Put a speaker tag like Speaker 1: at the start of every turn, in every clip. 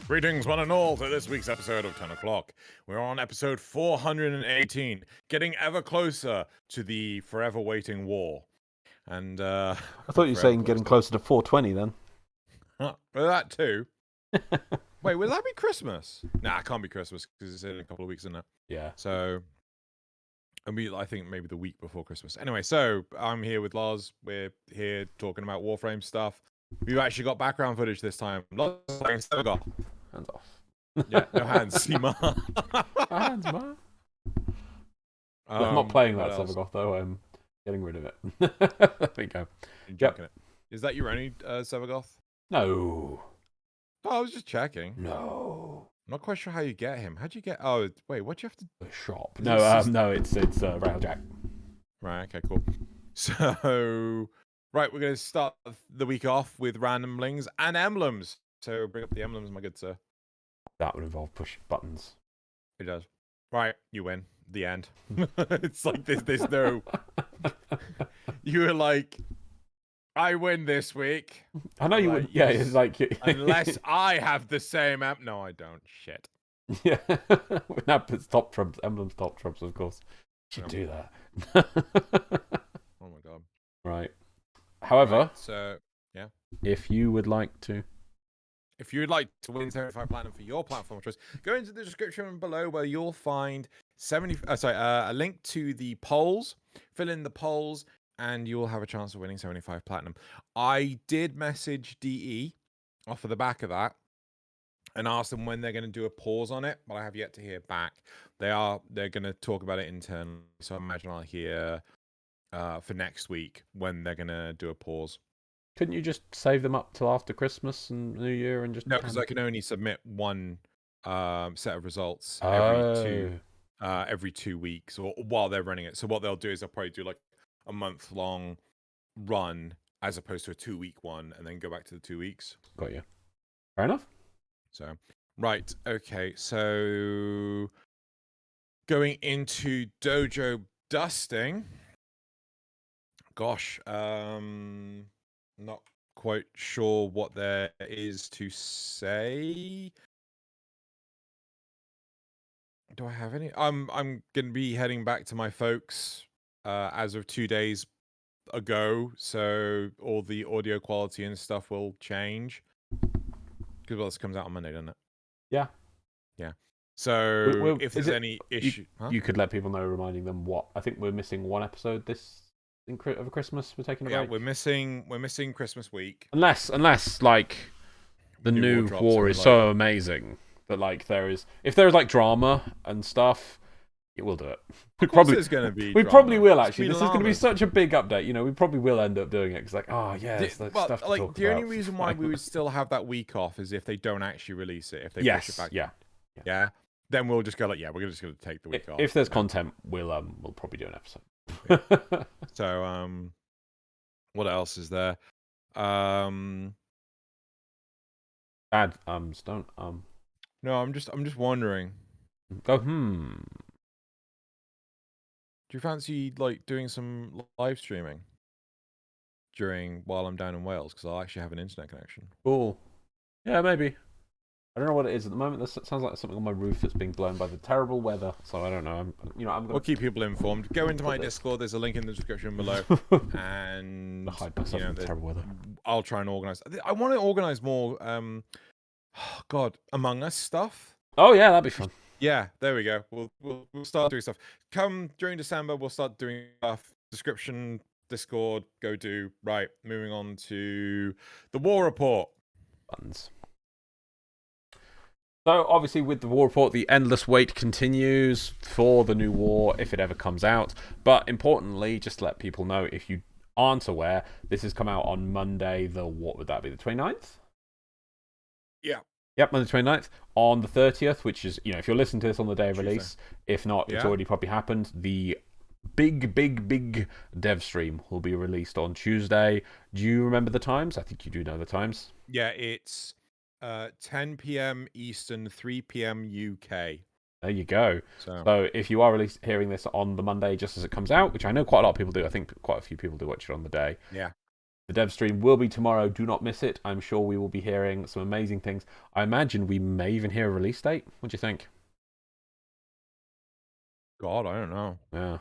Speaker 1: Greetings, one and all, to this week's episode of 10 o'clock. We're on episode 418, getting ever closer to the forever waiting war. And,
Speaker 2: I thought you were saying getting closer to 420 then.
Speaker 1: Well, that too. Wait, will that be Christmas? Nah, it can't be Christmas because it's in a couple of weeks, isn't it?
Speaker 2: Yeah.
Speaker 1: So, I think maybe the week before Christmas. Anyway, so I'm here with Loz. We're here talking about Warframe stuff. We've actually got background footage this time. Loz playing Sevagoth.
Speaker 2: Hands off.
Speaker 1: Yeah, no hands, Seema.
Speaker 2: Hands, man. I'm not playing that Sevagoth though. I'm getting rid of it. There we go.
Speaker 1: Yep. It. Is that your only Sevagoth?
Speaker 2: No.
Speaker 1: Oh, I was just checking.
Speaker 2: No.
Speaker 1: I'm not quite sure how you get him. How'd you get? Oh, wait. What do you have to?
Speaker 2: The shop. No, no. It's Railjack.
Speaker 1: Right. Okay. Cool. So, right, we're gonna start the week off with randomlings and emblems. So bring up the emblems, my good sir.
Speaker 2: That would involve push buttons.
Speaker 1: It does. Right, you win. The end. It's like there's no. You were like, I win this week.
Speaker 2: I know you would. Yeah, it's like
Speaker 1: unless I have the same amp. No, I don't. Shit.
Speaker 2: Yeah. That puts top trumps, emblems top trumps, of course. You should do that.
Speaker 1: Oh my god.
Speaker 2: Right. However,
Speaker 1: right, so yeah,
Speaker 2: if you would like to.
Speaker 1: If you would like to win 75 Platinum for your platform of choice, go into the description below where you'll find a link to the polls. Fill in the polls, and you'll have a chance of winning 75 Platinum. I did message DE off of the back of that and asked them when they're going to do a pause on it, but I have yet to hear back. They're going to talk about it internally, so I imagine I'll hear for next week when they're going to do a pause.
Speaker 2: Couldn't you just save them up till after Christmas and New Year and just...
Speaker 1: No, because I can only submit one set of results every 2 weeks or while they're running it. So what they'll do is they'll probably do like a month-long run as opposed to a 2-week one and then go back to the 2 weeks.
Speaker 2: Got you. Fair enough.
Speaker 1: So, right. Okay. So going into Dojo Dusting. Gosh. Not quite sure what there is to say. Do I have any? I'm gonna be heading back to my folks as of 2 days ago, so all the audio quality and stuff will change. Because this comes out on Monday, doesn't it?
Speaker 2: Yeah.
Speaker 1: Yeah. So if there's any issue,
Speaker 2: you could let people know, reminding them what I think we're missing one episode this. Over Christmas, we're taking a break.
Speaker 1: Yeah, we're missing Christmas week.
Speaker 2: Unless like the new war is so amazing that like if there's like drama and stuff, it will do it.
Speaker 1: There's going to be.
Speaker 2: We probably will actually. This is going to be such a big update. You know, we probably will end up doing it because like, oh yeah, it's stuff to talk about.
Speaker 1: The only reason why we would still have that week off is if they don't actually release it. If they push it back. Yeah. Then we'll just go like, yeah, we're just going to take the week off.
Speaker 2: If there's content, we'll probably do an episode.
Speaker 1: So what else is there? Bad
Speaker 2: don't
Speaker 1: No, I'm just wondering.
Speaker 2: Go
Speaker 1: Do you fancy like doing some live streaming while I'm down in Wales, because I'll actually have an internet connection?
Speaker 2: Cool. Yeah, maybe. I don't know what it is at the moment. This sounds like something on my roof that's being blown by the terrible weather. So I don't know.
Speaker 1: We'll keep people informed. Go into my Discord. There's a link in the description below. And
Speaker 2: hide myself from the terrible weather.
Speaker 1: I'll try and organize. I want to organize more. Among Us stuff.
Speaker 2: Oh yeah, that'd be fun.
Speaker 1: Yeah, there we go. We'll start doing stuff. Come during December, we'll start doing stuff. Description, Discord, go do. Right, moving on to the war report.
Speaker 2: Buttons. So, obviously, with the war report, the endless wait continues for the new war, if it ever comes out. But importantly, just to let people know, if you aren't aware, this has come out on Monday, what would that be, the 29th?
Speaker 1: Yeah.
Speaker 2: Yep, Monday 29th. On the 30th, which is, if you're listening to this on the day of release, if not, it's already probably happened, the big dev stream will be released on Tuesday. Do you remember the times? I think you do know the times.
Speaker 1: Yeah, it's 10 p.m. Eastern, 3 p.m. UK.
Speaker 2: There you go. So if you are hearing this on the Monday just as it comes out, which I know quite a lot of people do, I think quite a few people do watch it on the day.
Speaker 1: Yeah.
Speaker 2: The dev stream will be tomorrow. Do not miss it. I'm sure we will be hearing some amazing things. I imagine we may even hear a release date. What do you think?
Speaker 1: God, I don't know.
Speaker 2: Yeah.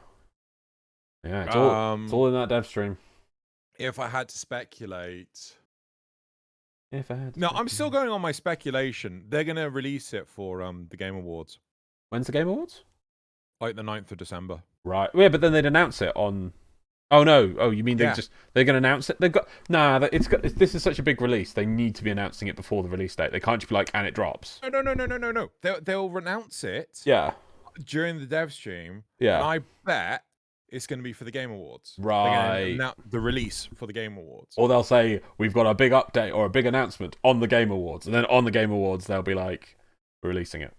Speaker 2: Yeah, it's all in that dev stream.
Speaker 1: If I had to speculate...
Speaker 2: If I had to
Speaker 1: No, I'm still going on my speculation. They're going to release it for the Game Awards.
Speaker 2: When's the Game Awards?
Speaker 1: Like the 9th of December.
Speaker 2: Right. Yeah, but then they'd announce it on... Oh, no. Oh, you mean they're going to announce it? They've got... Nah, this is such a big release. They need to be announcing it before the release date. They can't just be like, and it drops.
Speaker 1: No. They'll announce it during the dev stream.
Speaker 2: Yeah.
Speaker 1: And I bet it's going to be for the Game Awards.
Speaker 2: Right.
Speaker 1: The release for the Game Awards.
Speaker 2: Or they'll say, we've got a big update or a big announcement on the Game Awards. And then on the Game Awards, they'll be like, we're releasing it.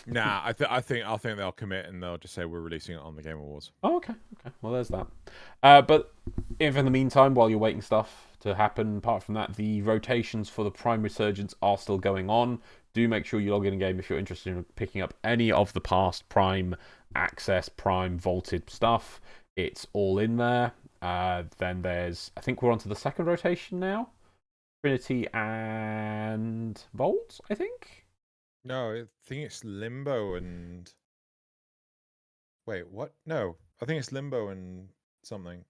Speaker 1: Nah, I think they'll commit and they'll just say we're releasing it on the Game Awards.
Speaker 2: Oh, okay. Well, there's that. But if in the meantime, while you're waiting stuff to happen, apart from that, the rotations for the Prime Resurgence are still going on. Do make sure you log in game if you're interested in picking up any of the past Prime Access, Prime Vaulted stuff. It's all in there. Then there's, I think we're on to the second rotation now. Trinity and Vault, I think?
Speaker 1: No, I think it's Limbo and... Wait, what? No, I think it's Limbo and something.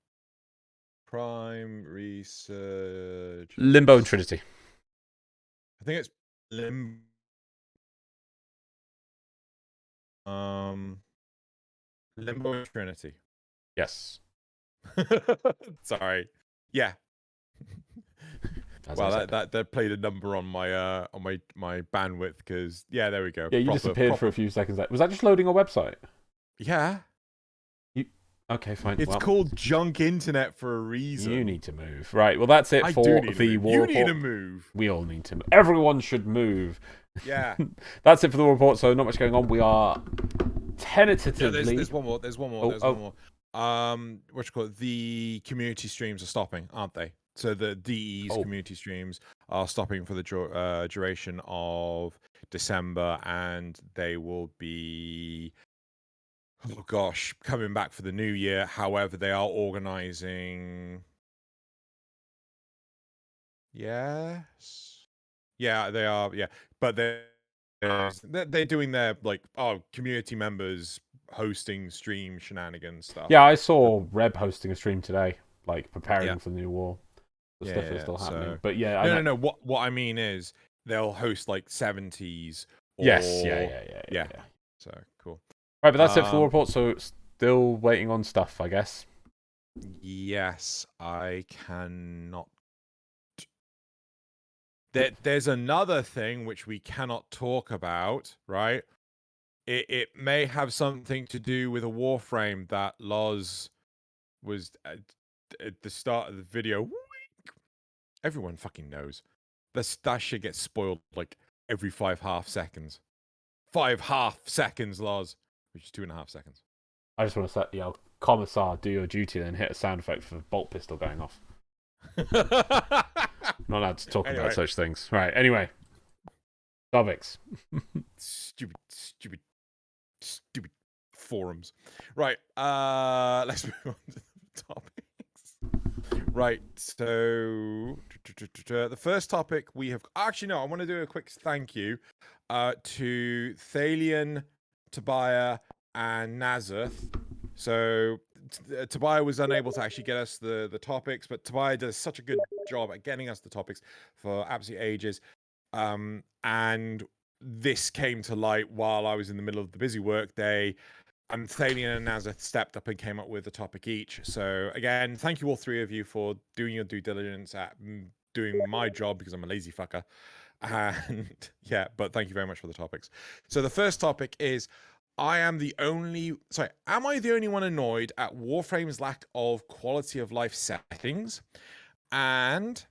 Speaker 1: Prime Research...
Speaker 2: Limbo and Trinity.
Speaker 1: I think it's Limbo. Limbo and Trinity.
Speaker 2: Yes.
Speaker 1: Sorry. Yeah. Well, that played a number on my my bandwidth because there we go.
Speaker 2: Yeah, you disappeared for a few seconds. Was that just loading a website?
Speaker 1: Yeah.
Speaker 2: Okay, fine.
Speaker 1: It's called junk internet for a reason.
Speaker 2: You need to move. Right. Well, that's it for the war report.
Speaker 1: You need to move.
Speaker 2: We all need to move. Everyone should move.
Speaker 1: Yeah.
Speaker 2: That's it for the war report. So not much going on. We are tentatively.
Speaker 1: Yeah, there's one more. There's one more. One more. What you call it? The community streams are stopping, aren't they? So the DE's community streams are stopping for the duration of December, and they will be, oh gosh, coming back for the new year. However, they are organizing. Yes. Yeah, they are. Yeah, but they're doing their community members hosting stream shenanigans stuff.
Speaker 2: Yeah, I saw Reb hosting a stream today, preparing for the new war. The stuff is still happening.
Speaker 1: So...
Speaker 2: But yeah,
Speaker 1: no. What I mean is they'll host 70s.
Speaker 2: Yes. Yeah.
Speaker 1: So cool.
Speaker 2: Right, but that's it for the report. So still waiting on stuff, I guess.
Speaker 1: Yes, I cannot. There's another thing which we cannot talk about, right? It may have something to do with a Warframe that Loz was at the start of the video. Everyone fucking knows. That shit gets spoiled every 5.5 seconds. 5.5 seconds, Loz. Which is 2.5 seconds.
Speaker 2: I just want to say, Commissar, do your duty, then hit a sound effect for the bolt pistol going off. Not allowed to talk about such things. Right, anyway. Topics.
Speaker 1: Stupid forums. Right, let's move on to the topics. Right, so the first topic we have... Actually, no, I want to do a quick thank you to Thaylien, Tobiah, and Nasuth. So Tobiah was unable to actually get us the topics, but Tobiah does such a good job at getting us the topics for absolute ages. And this came to light while I was in the middle of the busy work day. And Thaylien and Nasuth stepped up and came up with a topic each. So again, thank you all three of you for doing your due diligence at doing my job because I'm a lazy fucker. And but thank you very much for the topics. So the first topic is, am I the only one annoyed at Warframe's lack of quality of life settings? And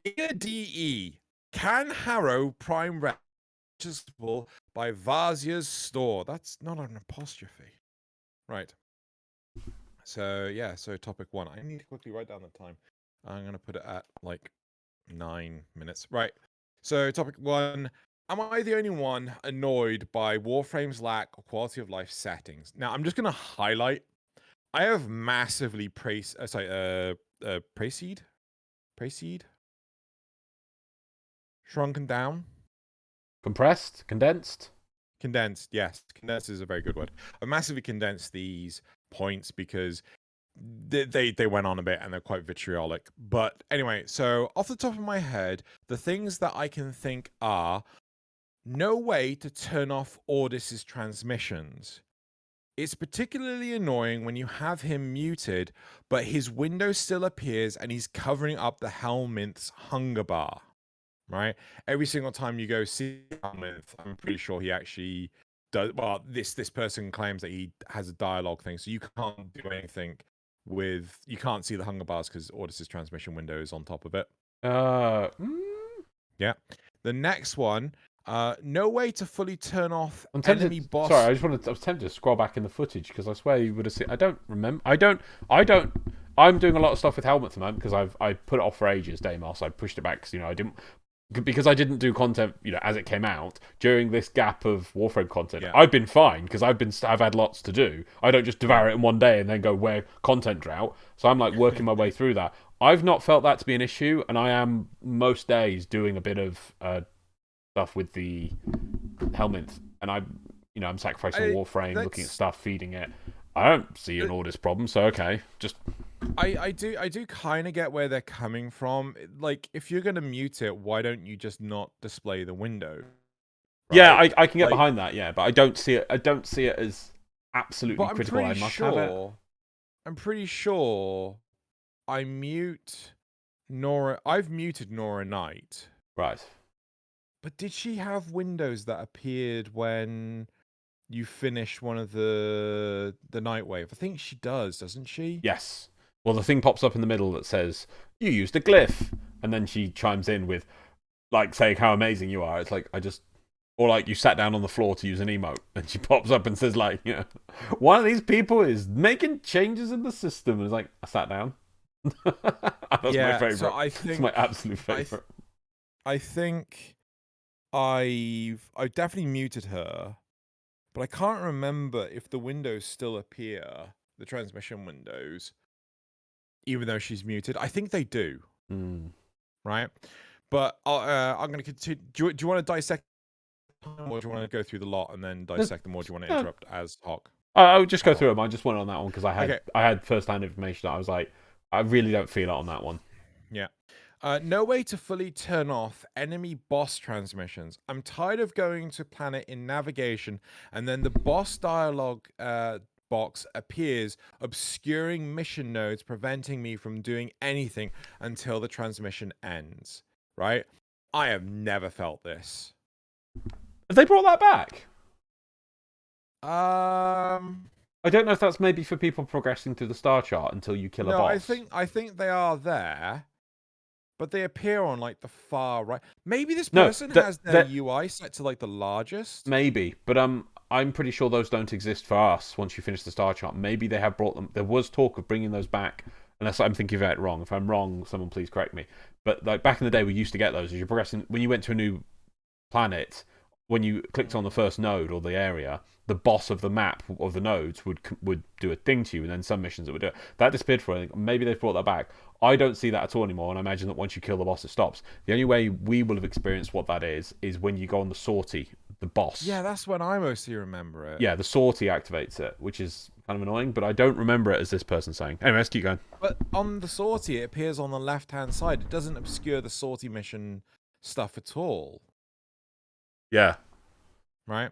Speaker 1: dear DE, can Harrow Prime purchasable by Vazia's store? That's not an apostrophe. Right. So so topic 1. I need to quickly write down the time. I'm gonna put it at 9 minutes. Right. So topic 1. Am I the only one annoyed by Warframe's lack of quality of life settings? Now, I'm just going to highlight. I have massively praised Proceed. Shrunken down.
Speaker 2: Compressed? Condensed?
Speaker 1: Condensed, yes. Condensed is a very good word. I massively condensed these points because they went on a bit and they're quite vitriolic. But anyway, so off the top of my head, the things that I can think are no way to turn off Ordis's transmissions. It's particularly annoying when you have him muted, but his window still appears and he's covering up the Helminth's hunger bar. Right? Every single time you go see Helminth, I'm pretty sure he actually does. Well, this person claims that he has a dialogue thing, so you can't do anything with. You can't see the hunger bars because Ordis's transmission window is on top of it. Yeah. The next one, no way to fully turn off enemy boss.
Speaker 2: Sorry, I was tempted to scroll back in the footage because I swear you would have seen. I don't remember. I'm doing a lot of stuff with Helmet at the moment because I put it off for ages, Deimos. I pushed it back because I didn't do content, as it came out during this gap of Warframe content. Yeah. I've been fine because I've had lots to do. I don't just devour it in one day and then go wear content drought. So I'm like working my way through that. I've not felt that to be an issue, and I am most days doing a bit of stuff with the Helminth, and I'm sacrificing Warframe, looking at stuff, feeding it. I don't see an Ordis problem, so okay, just.
Speaker 1: I do kind of get where they're coming from. Like, if you're gonna mute it, why don't you just not display the window? Right?
Speaker 2: Yeah, I can get behind that. Yeah, but I don't see it. I don't see it as absolutely critical. I must have it.
Speaker 1: I'm pretty sure I mute Nora. I've muted Nora Knight.
Speaker 2: Right.
Speaker 1: But did she have windows that appeared when you finish one of the Nightwave? I think she does, doesn't she?
Speaker 2: Yes. Well, the thing pops up in the middle that says, "You used a glyph." And then she chimes in with, like, saying how amazing you are. It's like, or like, you sat down on the floor to use an emote. And she pops up and says, like, one of these people is making changes in the system. And it's like, I sat down. That's my favourite. So it's my absolute favourite.
Speaker 1: I think I've definitely muted her. But I can't remember if the windows still appear, the transmission windows, even though she's muted. I think they do. Right? But I'm going to continue. Do you want to dissect them, or do you want to go through the lot and then dissect them, or do you want to interrupt as Hawk?
Speaker 2: I would just go through them. I just went on that one because I had first-hand information that I was like, I really don't feel it on that one.
Speaker 1: Yeah. No way to fully turn off enemy boss transmissions. I'm tired of going to planet in navigation and then the boss dialogue box appears, obscuring mission nodes, preventing me from doing anything until the transmission ends. Right? I have never felt this.
Speaker 2: Have they brought that back?
Speaker 1: I
Speaker 2: don't know if that's maybe for people progressing through the star chart until you kill a boss.
Speaker 1: I think they are there. But they appear on, like, the far right. Maybe this person has their UI set to, like, the largest.
Speaker 2: Maybe. But I'm pretty sure those don't exist for us once you finish the star chart. Maybe they have brought them. There was talk of bringing those back, unless I'm thinking of it wrong. If I'm wrong, someone please correct me. But, like, back in the day, we used to get those. As you're progressing, when you went to a new planet, when you clicked on the first node or the area, the boss of the map of the nodes would do a thing to you, and then some missions that would do it. That disappeared for, I think. Maybe they've brought that back. I don't see that at all anymore, and I imagine that once you kill the boss, it stops. The only way we will have experienced what that is when you go on the sortie, the boss.
Speaker 1: Yeah, that's when I mostly remember it.
Speaker 2: Yeah, the sortie activates it, which is kind of annoying, but I don't remember it as this person saying. Anyway, let's keep going.
Speaker 1: But on the sortie, it appears on the left-hand side. It doesn't obscure the sortie mission stuff at all.
Speaker 2: Yeah.
Speaker 1: Right?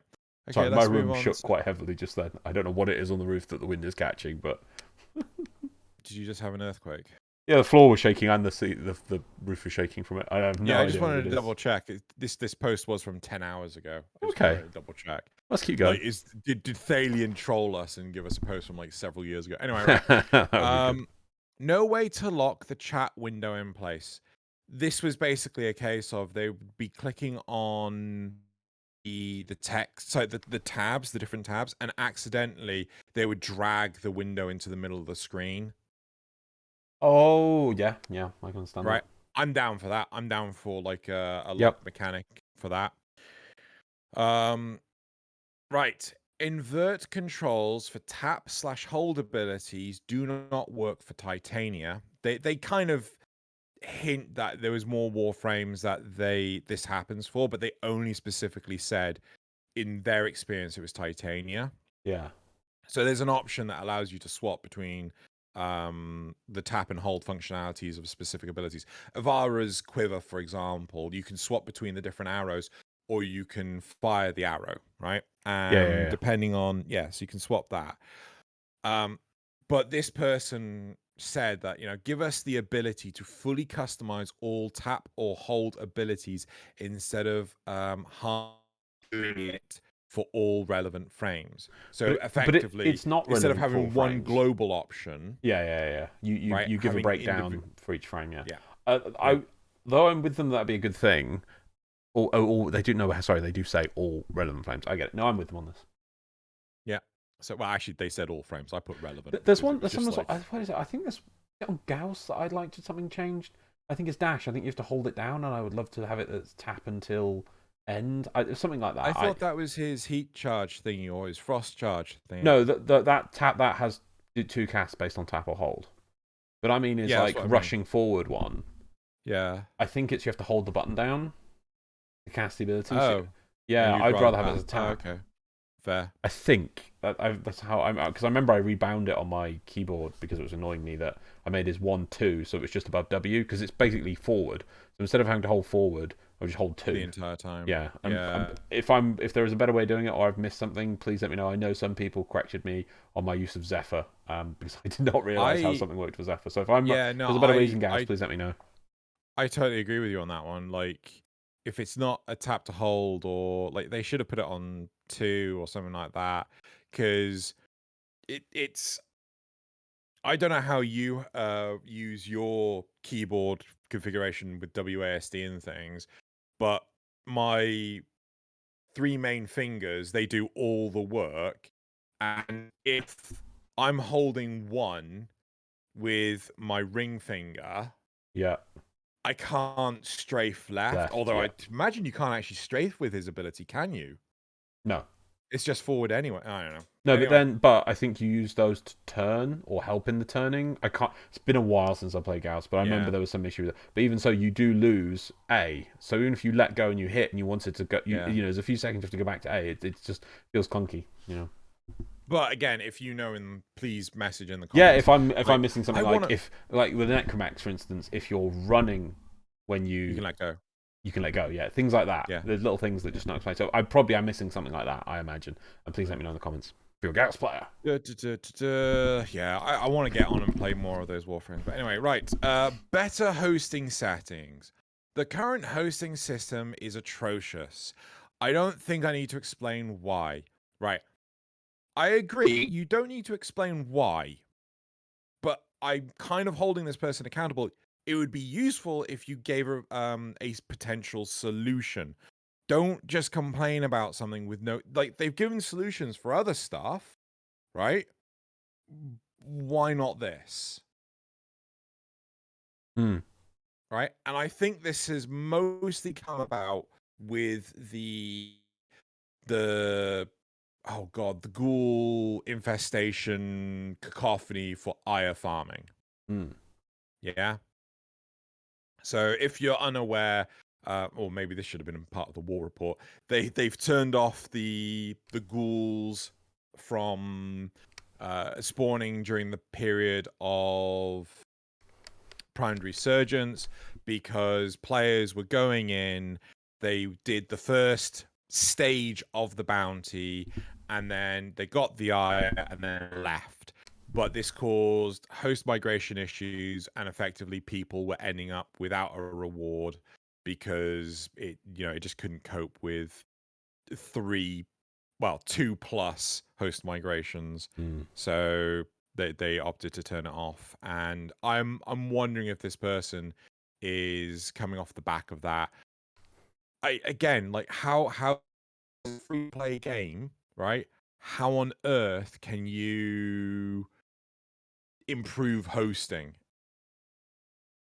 Speaker 1: Okay,
Speaker 2: sorry, my room shook quite heavily just then. I don't know what it is on the roof that the wind is catching, but...
Speaker 1: Did you just have an earthquake?
Speaker 2: Yeah, the floor was shaking and the roof was shaking from it. I have no idea.
Speaker 1: I just wanted to double check. This post was from 10 hours ago.
Speaker 2: Okay.
Speaker 1: Double check.
Speaker 2: Let's keep going.
Speaker 1: Like, did Thaylien troll us and give us a post from like several years ago? Anyway, right. No way to lock the chat window in place. This was basically a case of they would be clicking on the text, so the tabs, the different tabs, and accidentally they would drag the window into the middle of the screen.
Speaker 2: Oh, yeah, I can understand
Speaker 1: right.
Speaker 2: that.
Speaker 1: I'm down for that. I'm down for like a lock mechanic for that. Right. Invert controls for tap/hold abilities do not work for Titania. They kind of hint that there was more warframes that this happens for, but they only specifically said in their experience it was Titania.
Speaker 2: Yeah.
Speaker 1: So there's an option that allows you to swap between the tap and hold functionalities of specific abilities. Avara's quiver, for example, you can swap between the different arrows, or you can fire the arrow, right?
Speaker 2: Yeah.
Speaker 1: Depending on so you can swap that. But this person said that, give us the ability to fully customize all tap or hold abilities instead of doing it for all relevant frames. So effectively,
Speaker 2: it's not
Speaker 1: instead of
Speaker 2: relevant
Speaker 1: having
Speaker 2: for
Speaker 1: one
Speaker 2: frames.
Speaker 1: global option.
Speaker 2: Yeah. You give a breakdown for each frame, yeah. Though I'm with them, that'd be a good thing. They do say all relevant frames. I get it. No, I'm with them on this.
Speaker 1: Yeah. So, well, actually, they said all frames. I put relevant.
Speaker 2: There's one. There's something. What is it? I think there's on Gauss that I'd like to something changed. I think it's dash. I think you have to hold it down, and I would love to have it as tap until end. Something like that.
Speaker 1: I thought that was his heat charge thingy or his frost charge thing.
Speaker 2: No, that tap that has 2 casts based on tap or hold. But I mean, is like rushing forward one.
Speaker 1: Yeah.
Speaker 2: I think it's you have to hold the button down. The cast the ability.
Speaker 1: Oh.
Speaker 2: Yeah, I'd rather have it as a tap.
Speaker 1: Okay. Fair.
Speaker 2: I think that's how I'm, because I remember I rebound it on my keyboard because it was annoying me that I made his 1-2, so it was just above W because it's basically forward. So instead of having to hold forward, I would just hold 2
Speaker 1: the entire time.
Speaker 2: Yeah. If there is a better way of doing it, or I've missed something, please let me know. I know some people corrected me on my use of Zephyr because I did not realize how something worked with Zephyr. So if there's a better way using Gas, please let me know.
Speaker 1: I totally agree with you on that one. Like, if it's not a tap to hold, or like they should have put it on 2 or something like that, because it's. I don't know how you use your keyboard configuration with WASD and things, but my 3 main fingers, they do all the work, and if I'm holding one with my ring finger, I can't strafe left. Although I imagine you can't actually strafe with his ability, can you?
Speaker 2: No.
Speaker 1: It's just forward anyway. I don't know.
Speaker 2: No, anyway. but I think you use those to turn or help in the turning. I can't. It's been a while since I played Gauss, but I remember there was some issue with it. But even so, you do lose A. So even if you let go and you hit and you wanted to go, there's a few seconds you have to go back to A. It just feels clunky,
Speaker 1: But again, if you know, please message in the comments.
Speaker 2: Yeah, if I'm missing something, if with Necromax, for instance, if you're running when you
Speaker 1: can let go.
Speaker 2: You can let go, things like that. Yeah. There's little things that just not explain. So I probably am missing something like that, I imagine. And please let me know in the comments. If you're a Gauss player.
Speaker 1: Yeah, I want to get on and play more of those Warframes. But anyway, right. Better hosting settings. The current hosting system is atrocious. I don't think I need to explain why. Right. I agree, you don't need to explain why. But I'm kind of holding this person accountable. It would be useful if you gave a potential solution. Don't just complain about something with no... Like, they've given solutions for other stuff, right? Why not this? Right? And I think this has mostly come about with the ghoul infestation cacophony for Aya farming. Yeah? So if you're unaware, or maybe this should have been part of the war report, they've turned off the ghouls from spawning during the period of primed resurgence because players were going in, they did the first stage of the bounty, and then they got the eye and then left. But this caused host migration issues, and effectively people were ending up without a reward because it just couldn't cope with 2+ host migrations. So they opted to turn it off. And I'm wondering if this person is coming off the back of that. How free play game, right? How on earth can you improve hosting?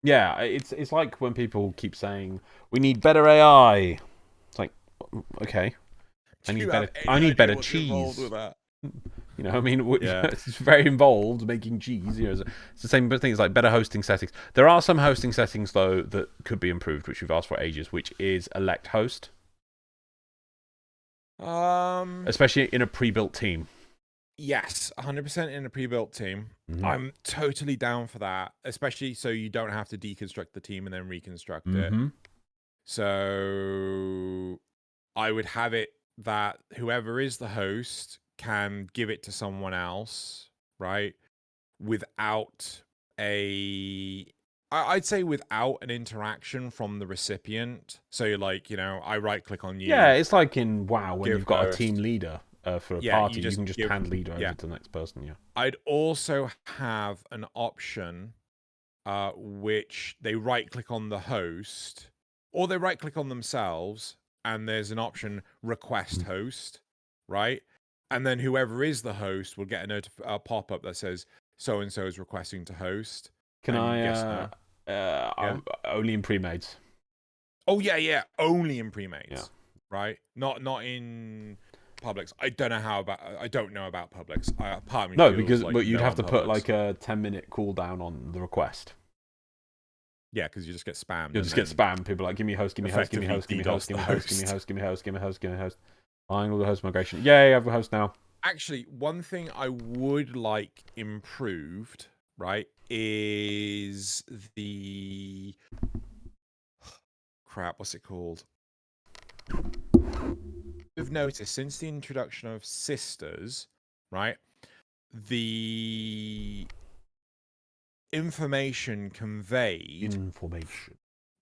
Speaker 2: Yeah, it's like when people keep saying we need better AI. It's like, okay, I need better cheese. You know, I mean,
Speaker 1: Yeah.
Speaker 2: it's very involved making cheese. You know, it's the same thing. It's like better hosting settings. There are some hosting settings though that could be improved, which we've asked for ages. Which is elect host, especially in a pre-built team.
Speaker 1: Yes, 100% in a pre-built team.
Speaker 2: Mm-hmm.
Speaker 1: I'm totally down for that, especially so you don't have to deconstruct the team and then reconstruct it. So I would have it that whoever is the host can give it to someone else, right? Without I'd say without an interaction from the recipient. So you're like, I right click on you.
Speaker 2: Yeah, it's like in WoW when
Speaker 1: Give
Speaker 2: you've got a
Speaker 1: host.
Speaker 2: team leader for a
Speaker 1: Yeah,
Speaker 2: party. You can just hand leader over
Speaker 1: yeah.
Speaker 2: to the next person. Yeah.
Speaker 1: I'd also have an option which they right click on the host or they right click on themselves and there's an option request host, right? And then whoever is the host will get a pop-up that says so and so is requesting to host.
Speaker 2: Can
Speaker 1: and
Speaker 2: I
Speaker 1: Yeah?
Speaker 2: only in pre-mades?
Speaker 1: Oh yeah, only in pre-mades.
Speaker 2: Yeah.
Speaker 1: Right? Not in publics. I don't know about publics. Part of me
Speaker 2: No,
Speaker 1: feels
Speaker 2: because
Speaker 1: like
Speaker 2: but you'd have to put
Speaker 1: Publix.
Speaker 2: like a 10-minute cooldown on the request.
Speaker 1: Yeah, because you just get spammed.
Speaker 2: You'll just get spammed. People are like, give me host, give me host, give me host, give me host, give me host, give me host, give me host, give me host, give me host. Buying all the host migration. Yay, I have a host now.
Speaker 1: Actually, one thing I would like improved, right, is the crap. What's it called? We've noticed since the introduction of sisters, right, the information conveyed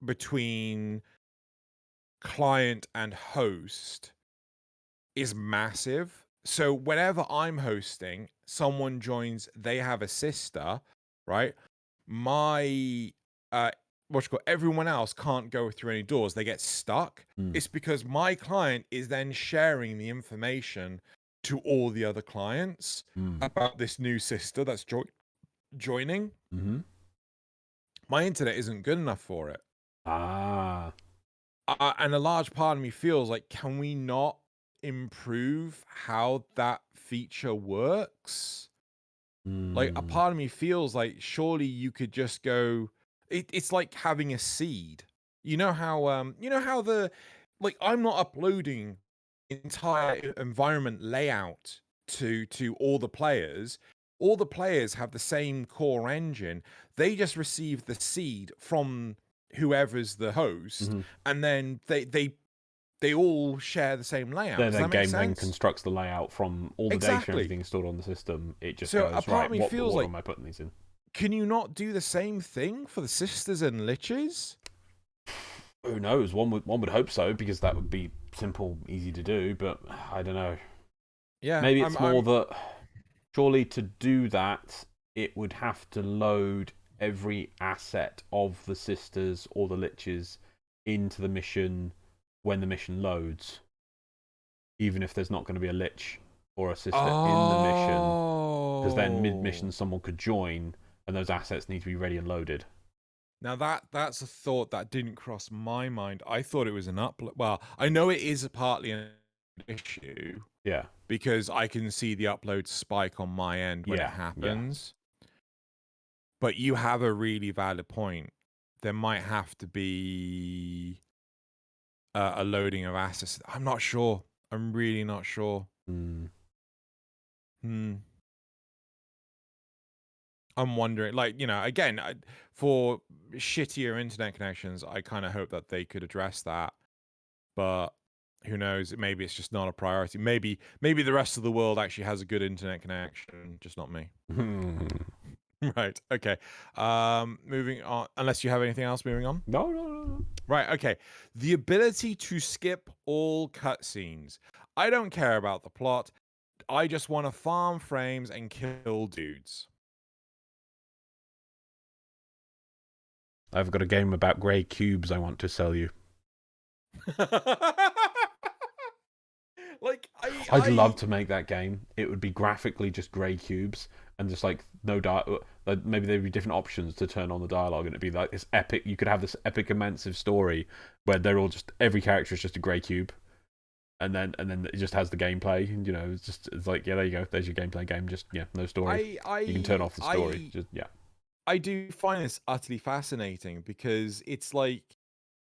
Speaker 1: between client and host is massive. So whenever I'm hosting, someone joins, they have a sister, right? My everyone else can't go through any doors. They get stuck. It's because my client is then sharing the information to all the other clients about this new sister that's joining. My internet isn't good enough for it. And a large part of me feels like, can we not improve how that feature works? Like, a part of me feels like surely you could just go. It's like having a seed. You know how I'm not uploading entire environment layout to all the players. All the players have the same core engine. They just receive the seed from whoever's the host, and then they all share the same layout.
Speaker 2: Then
Speaker 1: Does
Speaker 2: the
Speaker 1: that make
Speaker 2: game then
Speaker 1: sense?
Speaker 2: constructs the layout from all the data and everything stored on the system. It just
Speaker 1: So a
Speaker 2: goes,
Speaker 1: part
Speaker 2: right,
Speaker 1: of me
Speaker 2: what
Speaker 1: feels
Speaker 2: order
Speaker 1: like,
Speaker 2: am I putting these in?
Speaker 1: can you not do the same thing for the sisters and liches?
Speaker 2: Who knows? One would hope so, because that would be simple, easy to do, but I don't know.
Speaker 1: Yeah.
Speaker 2: Maybe it's more that surely to do that, it would have to load every asset of the sisters or the liches into the mission when the mission loads. Even if there's not going to be a lich or a sister in the mission. Because then mid-mission someone could join and those assets need to be ready and loaded.
Speaker 1: Now that's a thought that didn't cross my mind. I thought it was an upload. Well, I know it is partly an issue.
Speaker 2: Yeah.
Speaker 1: Because I can see the upload spike on my end when it happens. Yeah. But you have a really valid point. There might have to be a loading of assets. I'm not sure. I'm really not sure. I'm wondering, like, again, for shittier internet connections, I kind of hope that they could address that. But who knows? Maybe it's just not a priority. Maybe the rest of the world actually has a good internet connection, just not me. Right. Okay. Moving on. Unless you have anything else, moving on.
Speaker 2: No.
Speaker 1: Right. Okay. The ability to skip all cutscenes. I don't care about the plot. I just want to farm frames and kill dudes.
Speaker 2: I've got a game about grey cubes I want to sell you.
Speaker 1: Like,
Speaker 2: I'd love to make that game. It would be graphically just grey cubes and just like no maybe there'd be different options to turn on the dialogue, and it'd be like this epic. You could have this epic, immersive story where they're all just every character is just a grey cube, and then it just has the gameplay. And, it's like, yeah, there you go. There's your gameplay game. Just no story. You can turn off the story.
Speaker 1: I do find this utterly fascinating because it's like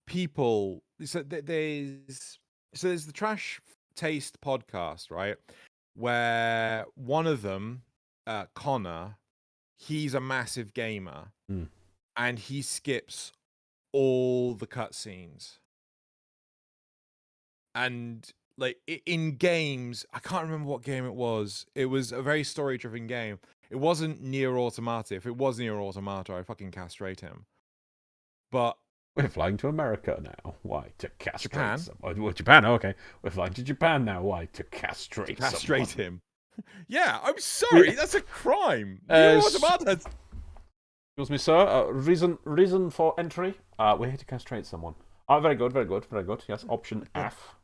Speaker 1: people. So there's the Trash Taste podcast, right? Where one of them, Connor, he's a massive gamer, and he skips all the cutscenes. And like in games, I can't remember what game it was. It was a very story-driven game. It wasn't Nier Automata. If it was Nier Automata, I'd fucking castrate him. But
Speaker 2: we're flying to America now. Why? To castrate
Speaker 1: Japan?
Speaker 2: someone. Well, Japan, okay. We're flying to Japan now. Why? To castrate
Speaker 1: him. Yeah, I'm sorry. That's a crime. Nier Automata.
Speaker 2: Excuse me, sir. Reason for entry? We're here to castrate someone. Very good. Yes, option F.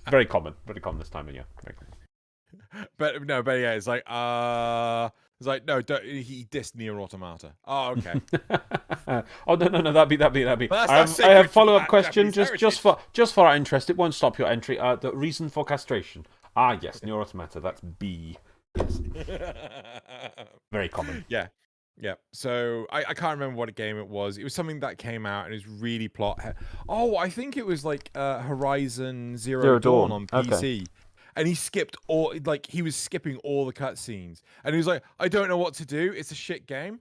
Speaker 2: Very common this time of year. Very common.
Speaker 1: But yeah, it's like no, he dissed Nier Automata. Oh, okay.
Speaker 2: Oh no, that'd be. I have follow-up question just for our interest. It won't stop your entry. The reason for castration. Yes, Nier Automata. That's B. Yes. Very common.
Speaker 1: Yeah. Yeah, so I can't remember what game it was. It was something that came out and it was really plot. Oh, I think it was like Horizon Zero Dawn on PC. Okay. And he skipped he was skipping all the cutscenes. And he was like, I don't know what to do. It's a shit game.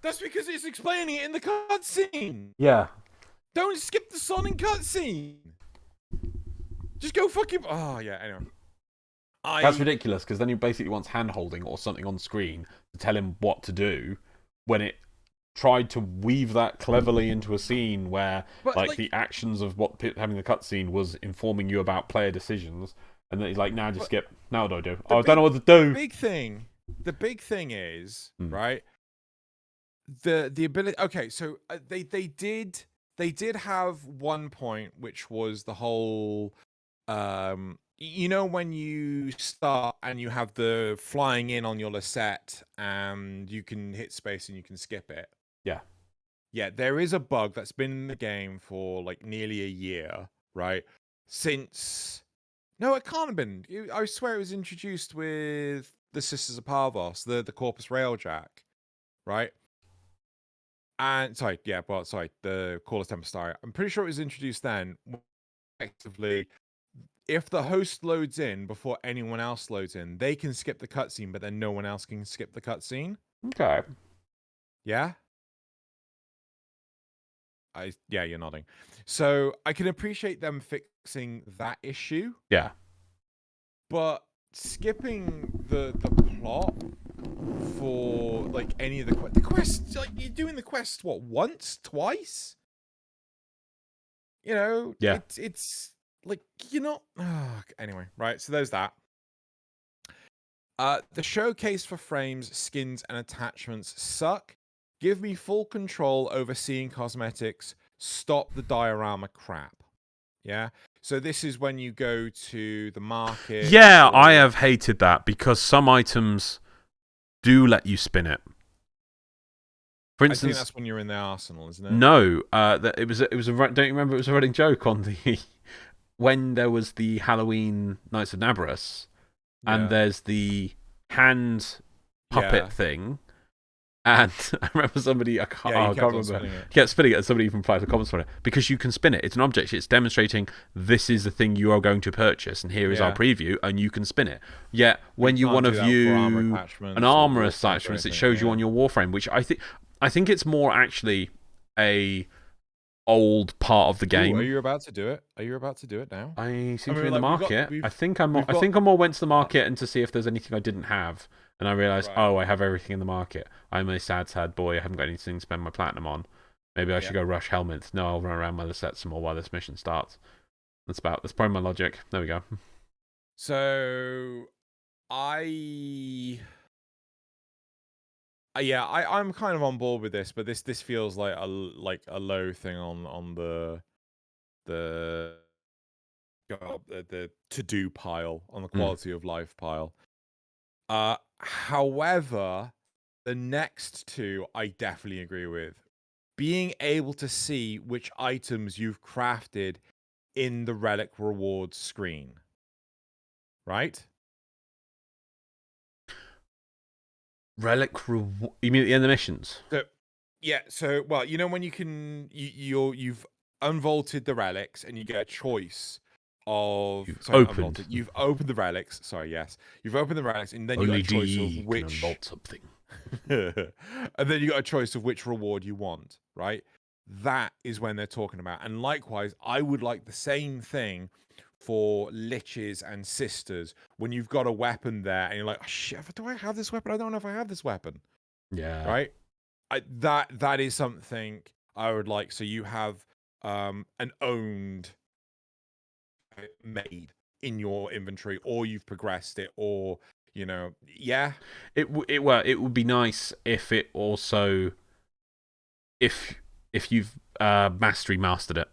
Speaker 1: That's because it's explaining it in the cutscene.
Speaker 2: Yeah.
Speaker 1: Don't skip the Sonic cutscene. Just go fucking. Oh, yeah, anyway.
Speaker 2: That's ridiculous because then he basically wants hand-holding or something on screen to tell him what to do when it tried to weave that cleverly into a scene where the actions of what having the cutscene was informing you about player decisions, and then he's like, just skip. Now what do I do? I don't know what to do.
Speaker 1: The big thing is, right, the ability. Okay, so they did have one point which was the whole when you start and you have the flying in on your Lisette and you can hit space and you can skip it.
Speaker 2: Yeah.
Speaker 1: Yeah, there is a bug that's been in the game for like nearly a year, right? Since... No, it can't have been. I swear it was introduced with the Sisters of Parvos, the Corpus Railjack, right? And, the Call of Tempestaria. I'm pretty sure it was introduced then. Effectively, if the host loads in before anyone else loads in, they can skip the cutscene, but then no one else can skip the cutscene.
Speaker 2: Okay.
Speaker 1: Yeah? Yeah, you're nodding. So I can appreciate them fixing that issue.
Speaker 2: Yeah.
Speaker 1: But skipping the plot for like any of the quests, like you're doing the quest once, twice? Yeah. It's like, anyway, right? So there's that. The showcase for frames, skins, and attachments suck. Give me full control over seeing cosmetics. Stop the diorama crap. Yeah? So this is when you go to the market.
Speaker 2: Yeah, I have hated that because some items do let you spin it. For instance,
Speaker 1: I think that's when you're in the arsenal, isn't it?
Speaker 2: No, it was don't you remember it was a running joke on the when there was the Halloween Nights of Nabrus, and there's the hand puppet thing, and I remember somebody I can't remember kept spinning it, and somebody even replied to comments on it because you can spin it. It's an object. It's demonstrating this is the thing you are going to purchase, and here is our preview, and you can spin it. Yet when you want to view an armor attachment, it shows you on your Warframe, which I think it's more actually a old part of the game.
Speaker 1: Ooh, are you about to do it? Now?
Speaker 2: I seem to be in the market. I think I more went to the market and to see if there's anything I didn't have, and I realised, I have everything in the market. I'm a sad boy. I haven't got anything to spend my platinum on. Maybe I should go rush helmets. No, I'll run around my Lisette some more while this mission starts. That's probably my logic. There we go.
Speaker 1: So I'm kind of on board with this, but this feels like a low thing on the to-do pile, on the quality of life pile. However, the next two I definitely agree with. Being able to see which items you've crafted in the relic rewards screen, right?
Speaker 2: Relic reward? You mean at the end of the missions?
Speaker 1: So, yeah. So, well, you know when you've unvaulted the relics and you get a choice of you've opened the relics. Sorry, yes, you've opened the relics and then you got a choice of which
Speaker 2: can unvault something.
Speaker 1: and then you got a choice of which reward you want, right? That is when they're talking about. And likewise, I would like the same thing for liches and sisters when you've got a weapon there and you're like, oh, shit, do I have this weapon? I don't know if I have this weapon.
Speaker 2: Yeah.
Speaker 1: Right? That is something I would like. So you have an owned made in your inventory, or you've progressed it, or yeah.
Speaker 2: It would be nice if it also if you've mastered it.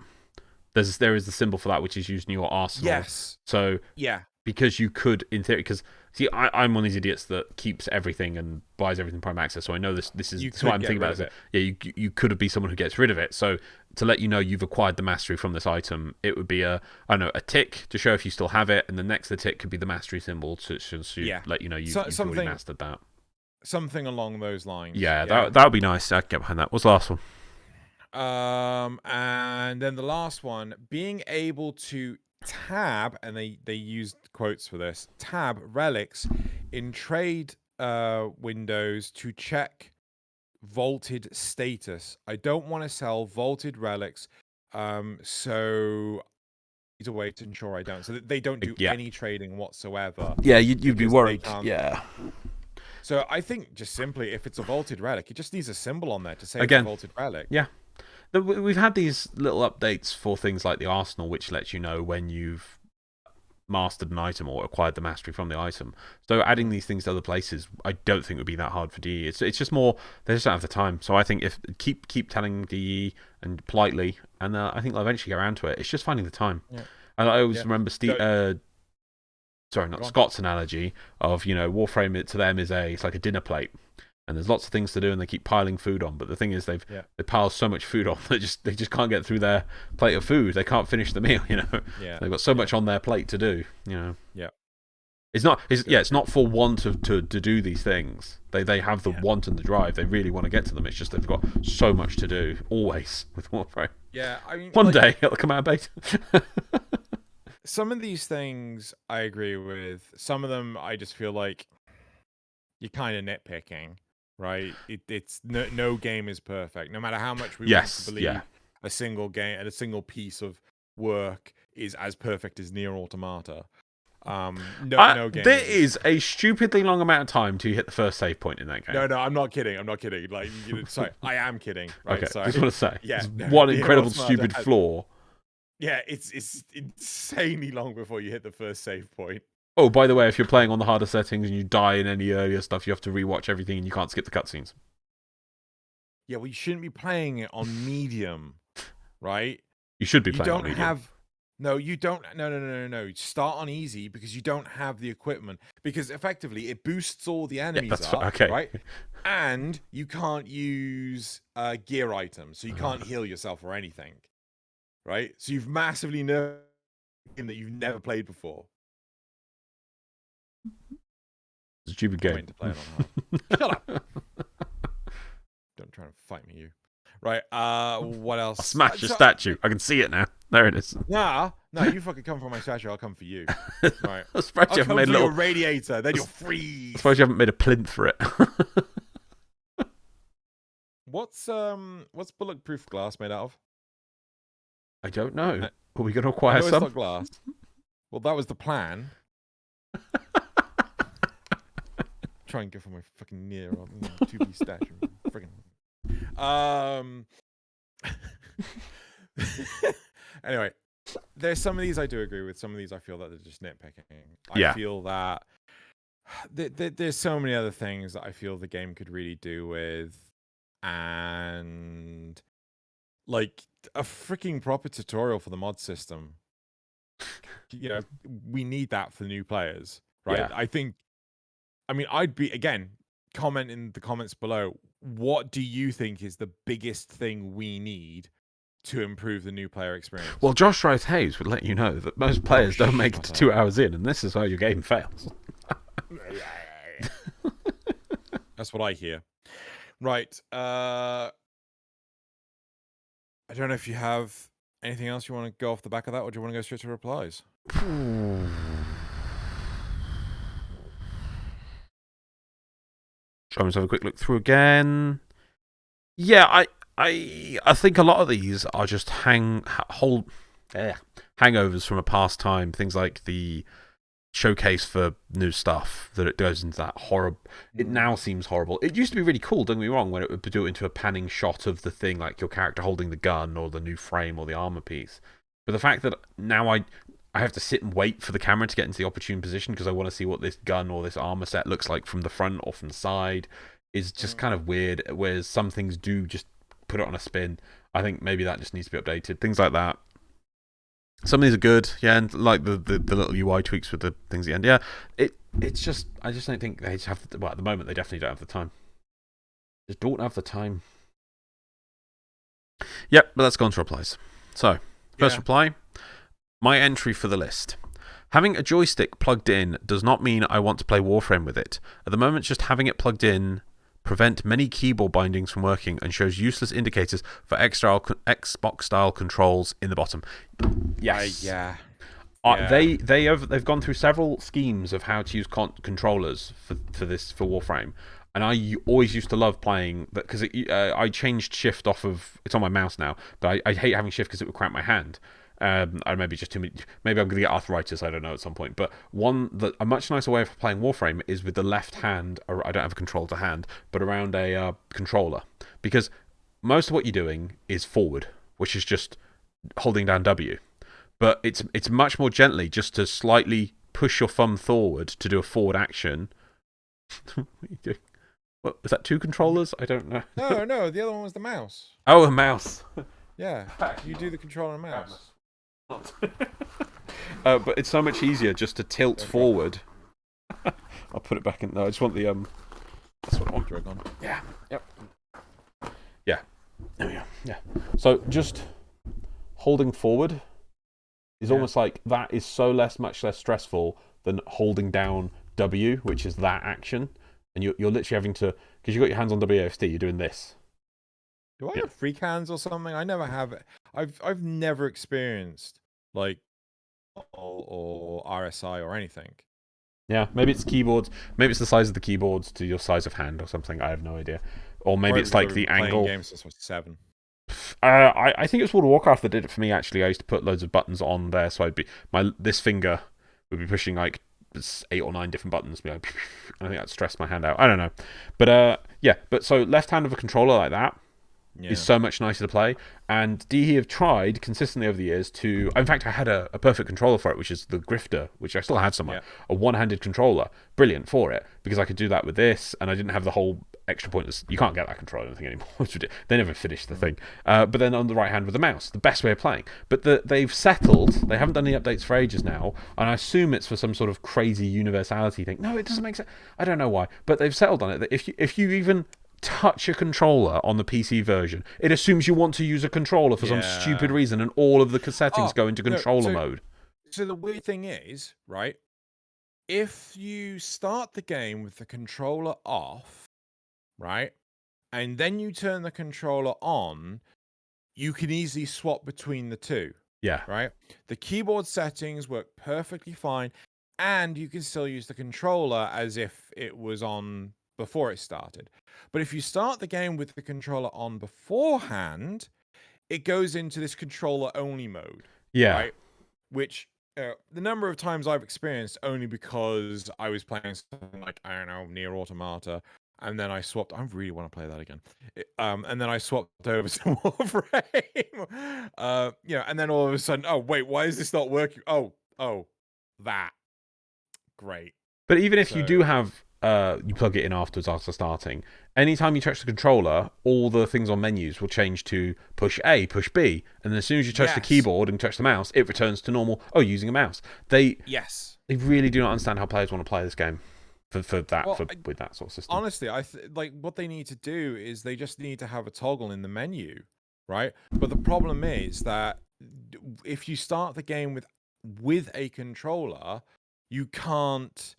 Speaker 2: There is the symbol for that, which is used in your arsenal.
Speaker 1: Yes.
Speaker 2: So
Speaker 1: yeah,
Speaker 2: because you could, in theory, because see, I'm one of these idiots that keeps everything and buys everything Prime Access. So I know this is what I'm thinking about. Yeah, you could be someone who gets rid of it. So to let you know you've acquired the mastery from this item, it would be a tick to show if you still have it, and the next the tick could be the mastery symbol to let you know you've already mastered that.
Speaker 1: Something along those lines.
Speaker 2: Yeah, that would be nice. I'd get behind that. What's the last one?
Speaker 1: And then the last one, being able to tab, and they used quotes for this, tab relics in trade windows to check vaulted status. I don't want to sell vaulted relics, so need a way to ensure I don't. So that they don't do any trading whatsoever.
Speaker 2: Yeah, you'd be worried. Yeah.
Speaker 1: So I think just simply, if it's a vaulted relic, it just needs a symbol on there to say it's a vaulted relic.
Speaker 2: Yeah. We've had these little updates for things like the Arsenal, which lets you know when you've mastered an item or acquired the mastery from the item. So adding these things to other places, I don't think would be that hard for DE. It's just more they just don't have the time. So I think if keep telling DE and politely, and I think they'll eventually get around to it. It's just finding the time.
Speaker 1: Yeah.
Speaker 2: And I always remember Scott's analogy of Warframe to them it's like a dinner plate. And there's lots of things to do, and they keep piling food on. But the thing is, they pile so much food on that they just can't get through their plate of food. They can't finish the meal.
Speaker 1: Yeah.
Speaker 2: They've got so much on their plate to do.
Speaker 1: Yeah.
Speaker 2: It's not for want to do these things. They have the want and the drive. They really want to get to them. It's just they've got so much to do always with Warframe.
Speaker 1: Yeah, I mean,
Speaker 2: one day it'll come out of beta.
Speaker 1: Some of these things I agree with. Some of them I just feel like you're kind of nitpicking. Right, it's no game is perfect. No matter how much we want to believe a single game and a single piece of work is as perfect as Nier Automata. No game.
Speaker 2: There is a stupidly long amount of time to hit the first save point in that game.
Speaker 1: No, I'm not kidding. Like, sorry, I am kidding. Right,
Speaker 2: okay,
Speaker 1: sorry.
Speaker 2: just want to say, one incredible stupid flaw.
Speaker 1: Yeah, it's insanely long before you hit the first save point.
Speaker 2: Oh, by the way, if you're playing on the harder settings and you die in any earlier stuff, you have to rewatch everything and you can't skip the cutscenes.
Speaker 1: Yeah, well, you shouldn't be playing it on medium, right?
Speaker 2: You should be playing on medium.
Speaker 1: No, you don't. No. Start on easy because you don't have the equipment. Because effectively, it boosts all the enemies up, right? And you can't use gear items, so you can't heal yourself or anything, right? So you've massively nerfed a game that you've never played before.
Speaker 2: Stupid game.
Speaker 1: To play it on hard. Shut up. Don't try and fight me, you. Right, what else?
Speaker 2: I'll smash your statue. I can see it now. There it is.
Speaker 1: Nah, no, you fucking come for my statue, I'll come for you. Right.
Speaker 2: I suppose you haven't made a little
Speaker 1: radiator, then you'll freeze.
Speaker 2: I suppose you haven't made a plinth for it.
Speaker 1: What's bulletproof glass made out of?
Speaker 2: I don't know. Are we going to acquire some?
Speaker 1: It's not glass. Well, that was the plan. Try and go for my fucking Nier 2B statue. Friggin'. Anyway, there's some of these I do agree with. Some of these I feel that they're just nitpicking. I feel that there's so many other things that I feel the game could really do with, and like a freaking proper tutorial for the mod system. We need that for new players, right?
Speaker 2: Yeah.
Speaker 1: I mean, I'd be, again, comment in the comments below. What do you think is the biggest thing we need to improve the new player experience.
Speaker 2: Well, Josh Rice Hayes would let you know that most players don't make it to 2 hours in, and this is how your game fails.
Speaker 1: That's what I hear. Right. I don't know if you have anything else you want to go off the back of that, or do you want to go straight to replies?
Speaker 2: Shall we have a quick look through again? Yeah, I think a lot of these are just hangovers from a past time. Things like the showcase for new stuff, that it goes into that horrible. It now seems horrible. It used to be really cool, don't get me wrong, when it would do it into a panning shot of the thing, like your character holding the gun or the new frame or the armor piece. But the fact that now I have to sit and wait for the camera to get into the opportune position because I want to see what this gun or this armor set looks like from the front or from the side is just kind of weird. Whereas some things do just put it on a spin. I think maybe that just needs to be updated. Things like that. Some of these are good, yeah, and like the little UI tweaks with the things at the end. Yeah, it's just, I just don't think they have, well, at the moment, they definitely don't have the time. Just don't have the time. Yep, but let's go on to replies. So, first reply, my entry for the list. Having a joystick plugged in does not mean I want to play Warframe with it. At the moment, just having it plugged in prevent many keyboard bindings from working and shows useless indicators for Xbox-style controls in the bottom. Yes. They've gone through several schemes of how to use controllers for Warframe, and I always used to love playing that because I changed shift off of, it's on my mouse now, but I hate having shift because it would cramp my hand. Maybe just too many. Maybe I'm going to get arthritis. I don't know at some point. But a much nicer way of playing Warframe is with the left hand. I don't have a control to hand, but around a controller, because most of what you're doing is forward, which is just holding down W. But it's much more gently just to slightly push your thumb forward to do a forward action. What are you doing? What, is that two controllers? I don't know.
Speaker 1: No. The other one was the mouse.
Speaker 2: Oh, a mouse.
Speaker 1: Yeah, you do the controller and mouse.
Speaker 2: But it's so much easier just to tilt forward. I'll put it back in. No, I just want the That's what I want. On. Yeah. Yep. Yeah. There we go. Yeah. So just holding forward is almost like that is much less stressful than holding down W, which is that action, and you're literally having to, because you've got your hands on WASD, you're doing this.
Speaker 1: Do I have freak hands or something? I never have it. I've never experienced like or RSI or anything.
Speaker 2: Yeah, maybe it's keyboards. Maybe it's the size of the keyboards to your size of hand or something. I have no idea. Or maybe it's like the angle.
Speaker 1: Games since I was 7.
Speaker 2: I think it was World of Warcraft that did it for me. Actually, I used to put loads of buttons on there, so this finger would be pushing like 8 or 9 different buttons. I think that stressed my hand out. I don't know, but But so left hand of a controller like that. Is so much nicer to play. And DE have tried consistently over the years to... In fact, I had a perfect controller for it, which is the Grifter, which I still have somewhere. A one-handed controller. Brilliant for it, because I could do that with this, and I didn't have the whole extra pointless... You can't get that controller or anything anymore. They never finished the thing. But then on the right hand with the mouse, the best way of playing. But they've settled. They haven't done any updates for ages now, and I assume it's for some sort of crazy universality thing. No, it doesn't make sense. I don't know why. But they've settled on it that if you even touch a controller on the PC version, it assumes you want to use a controller for some stupid reason, and all of the settings go into controller mode.
Speaker 1: So the weird thing is, right, if you start the game with the controller off, right, and then you turn the controller on, you can easily swap between the two.
Speaker 2: Yeah.
Speaker 1: Right? The keyboard settings work perfectly fine, and you can still use the controller as if it was on before it started. But if you start the game with the controller on beforehand, it goes into this controller only mode.
Speaker 2: Yeah.
Speaker 1: Right? Which the number of times I've experienced only because I was playing something like, I don't know, Nier Automata, and then I swapped. I really want to play that again. And then I swapped over to Warframe. And then all of a sudden, oh wait, why is this not working? Oh, that. Great.
Speaker 2: But even if you do have you plug it in after starting, anytime you touch the controller, all the things on menus will change to push A, push B, and then as soon as you touch the keyboard and touch the mouse, it returns to normal. Oh, using a mouse. They really do not understand how players want to play this game with that sort of system.
Speaker 1: Honestly, like what they need to do is they just need to have a toggle in the menu right? But the problem is that if you start the game with a controller, you can't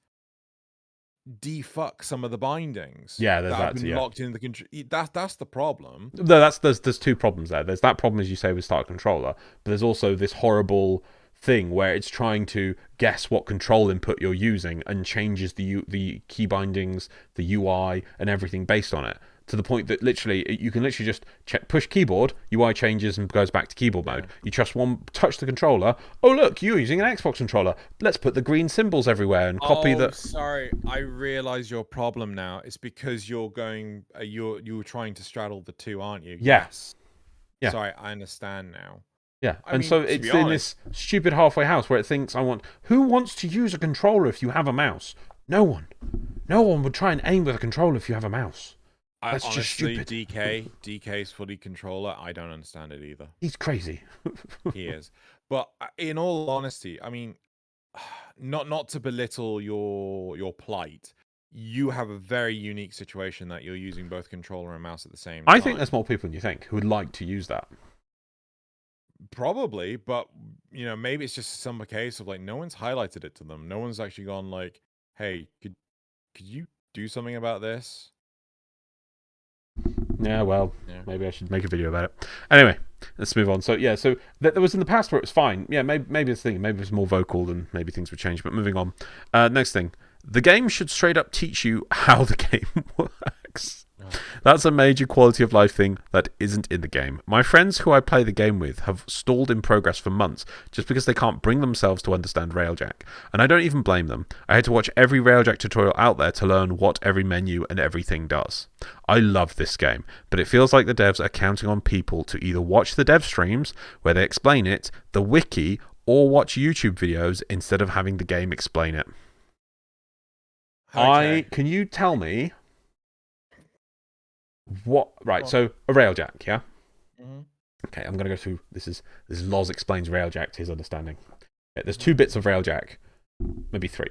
Speaker 1: defuck some of the bindings
Speaker 2: Yeah, there's
Speaker 1: that have
Speaker 2: that too,
Speaker 1: been
Speaker 2: yeah.
Speaker 1: locked in the control. That's the problem.
Speaker 2: No, there's two problems there. There's that problem, as you say, with Start Controller, but there's also this horrible thing where it's trying to guess what control input you're using and changes the key bindings, the UI, and everything based on it. To the point that you can literally just push keyboard, UI changes and goes back to keyboard mode. You touch the controller. Oh look, you're using an Xbox controller. Let's put the green symbols everywhere and copy the.
Speaker 1: Sorry, I realize your problem now. It's because you're going, you're trying to straddle the two, aren't you?
Speaker 2: Yeah.
Speaker 1: Yes.
Speaker 2: Yeah.
Speaker 1: Sorry, I understand now.
Speaker 2: Yeah,
Speaker 1: I mean,
Speaker 2: so it's in this stupid halfway house where it thinks who wants to use a controller if you have a mouse? No one. No one would try and aim with a controller if you have a mouse. That's
Speaker 1: honestly,
Speaker 2: just stupid.
Speaker 1: DK's fully controller. I don't understand it either.
Speaker 2: He's crazy.
Speaker 1: He is. But in all honesty, I mean, not to belittle your plight, you have a very unique situation that you're using both controller and mouse at the same time.
Speaker 2: I think there's more people than you think who would like to use that.
Speaker 1: Probably, but maybe it's just some case of like no one's highlighted it to them. No one's actually gone like, "Hey, could you do something about this?"
Speaker 2: Yeah, well, maybe I should make a video about it. Anyway, let's move on. So, yeah, there was in the past where it was fine. Yeah, maybe it's thinking, maybe it's more vocal and maybe things would change. But moving on. Next thing. The game should straight up teach you how the game works. That's a major quality of life thing that isn't in the game. My friends who I play the game with have stalled in progress for months just because they can't bring themselves to understand Railjack. And I don't even blame them. I had to watch every Railjack tutorial out there to learn what every menu and everything does. I love this game, but it feels like the devs are counting on people to either watch the dev streams where they explain it, the wiki, or watch YouTube videos instead of having the game explain it.
Speaker 1: Okay.
Speaker 2: Can you tell me what? Right, so a Railjack, yeah. Okay, I'm gonna go through. This is Loz explains Railjack to his understanding. Yeah, there's 2 bits of Railjack, maybe 3,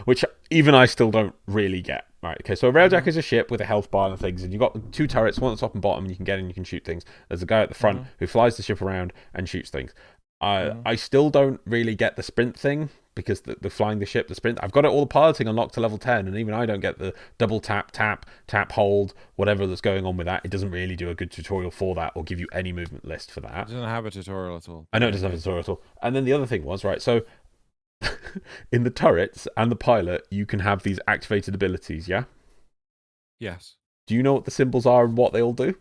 Speaker 2: which even I still don't really get. Right, okay, so a Railjack is a ship with a health bar and things, and you've got 2 turrets, one at the top and bottom, and you can get in, you can shoot things. There's a guy at the front who flies the ship around and shoots things. I still don't really get the sprint thing, because the flying the ship, the sprint, I've got it all the piloting unlocked to level 10, and even I don't get the double tap, hold, whatever that's going on with that. It doesn't really do a good tutorial for that or give you any movement list for that.
Speaker 1: It doesn't have a tutorial at all.
Speaker 2: I know it doesn't have a tutorial at all. And then the other thing was, right, so in the turrets and the pilot, you can have these activated abilities, yeah?
Speaker 1: Yes.
Speaker 2: Do you know what the symbols are and what they all do?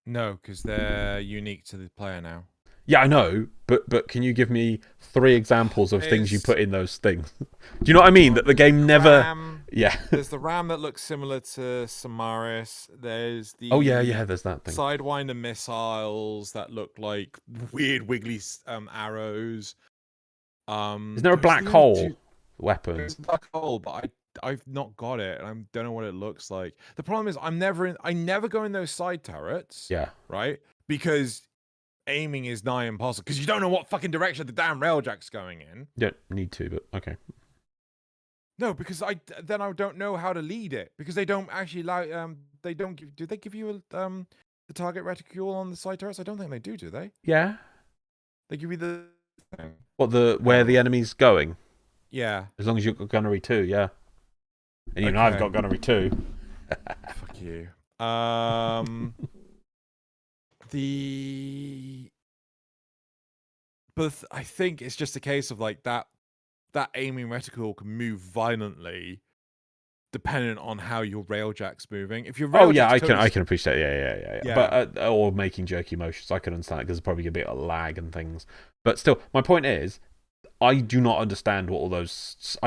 Speaker 1: No, because they're unique to the player now.
Speaker 2: Yeah, I know, but can you give me 3 examples of things you put in those things? Do you know what I mean? That the game never... Yeah.
Speaker 1: There's the ram that looks similar to Samaris. There's the...
Speaker 2: Oh, yeah, there's that thing.
Speaker 1: Sidewinder missiles that look like weird wiggly arrows.
Speaker 2: Isn't there a black hole weapon?
Speaker 1: There's a black hole, but I've not got it, and I don't know what it looks like. The problem is I never go in those side turrets.
Speaker 2: Yeah.
Speaker 1: Right? Because aiming is nigh impossible, because you don't know what fucking direction the damn Railjack's going in.
Speaker 2: You don't need to, but okay.
Speaker 1: No, because I don't know how to lead it, because they don't actually allow. They don't give. Do they give you the target reticule on the side turrets? I don't think they do they?
Speaker 2: Yeah.
Speaker 1: They give you the thing.
Speaker 2: What, where the enemy's going?
Speaker 1: Yeah.
Speaker 2: As long as you've got gunnery 2, yeah. And even I've got gunnery 2.
Speaker 1: Fuck you. But I think it's just a case of like that aiming reticule can move violently dependent on how your Railjack's moving. If your Railjack's
Speaker 2: I can appreciate yeah. But or making jerky motions, I can understand it, because there's probably a bit of lag and things. But still, my point is, I do not understand what all those.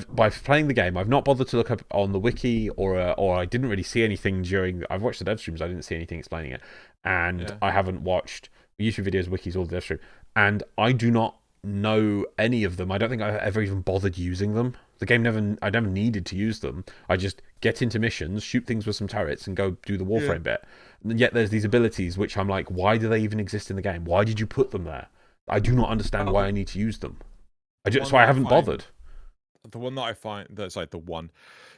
Speaker 2: By playing the game, I've not bothered to look up on the wiki, or I didn't really see anything during. I've watched the dev streams, I didn't see anything explaining it, and I haven't watched YouTube videos, wikis, or the dev stream, and I do not know any of them. I don't think I've ever even bothered using them. The game I never needed to use them. I just get into missions, shoot things with some turrets, and go do the Warframe bit. And yet there's these abilities which I'm like, why do they even exist in the game? Why did you put them there? I do not understand why I need to use them. So I haven't bothered.
Speaker 1: The one that I find the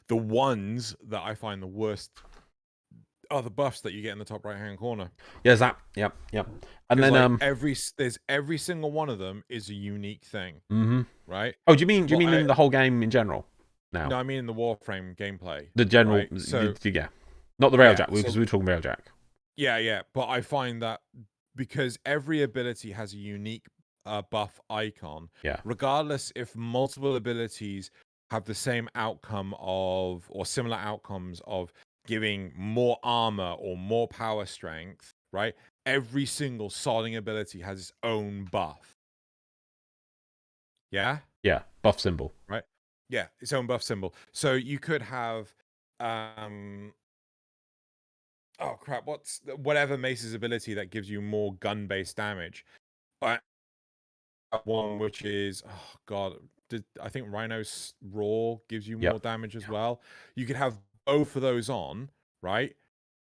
Speaker 1: ones that I find the worst are the buffs that you get in the top right-hand corner.
Speaker 2: Yeah, that. Yep. And then
Speaker 1: like every single one of them is a unique thing. Right?
Speaker 2: Oh, do you mean in the whole game in general? Now?
Speaker 1: No, I mean in the Warframe gameplay.
Speaker 2: The general,
Speaker 1: right? So
Speaker 2: yeah, not the Railjack, because we were talking Railjack.
Speaker 1: Yeah. But I find that because every ability has a unique buff icon.
Speaker 2: Yeah.
Speaker 1: Regardless if multiple abilities have the same outcome of or similar outcomes of giving more armor or more power strength, right? Every single sodding ability has its own buff. Yeah?
Speaker 2: Yeah, buff symbol.
Speaker 1: Right? Yeah, its own buff symbol. So you could have oh crap, whatever Mace's ability that gives you more gun-based damage. One which is I think Rhino's Roar gives you more damage as well. You could have both of those on, right?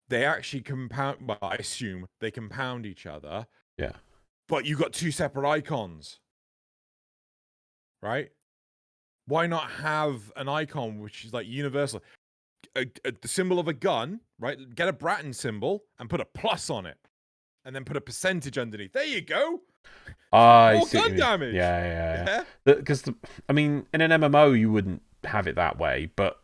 Speaker 1: They actually compound. Well, I assume they compound each other.
Speaker 2: Yeah.
Speaker 1: But you got two separate icons, right? Why not have an icon which is like universal? The symbol of a gun, right? Get a Bratton symbol and put a plus on it, and then put a percentage underneath. There you go. More gun damage.
Speaker 2: Yeah. Because I mean, in an MMO, you wouldn't have it that way, but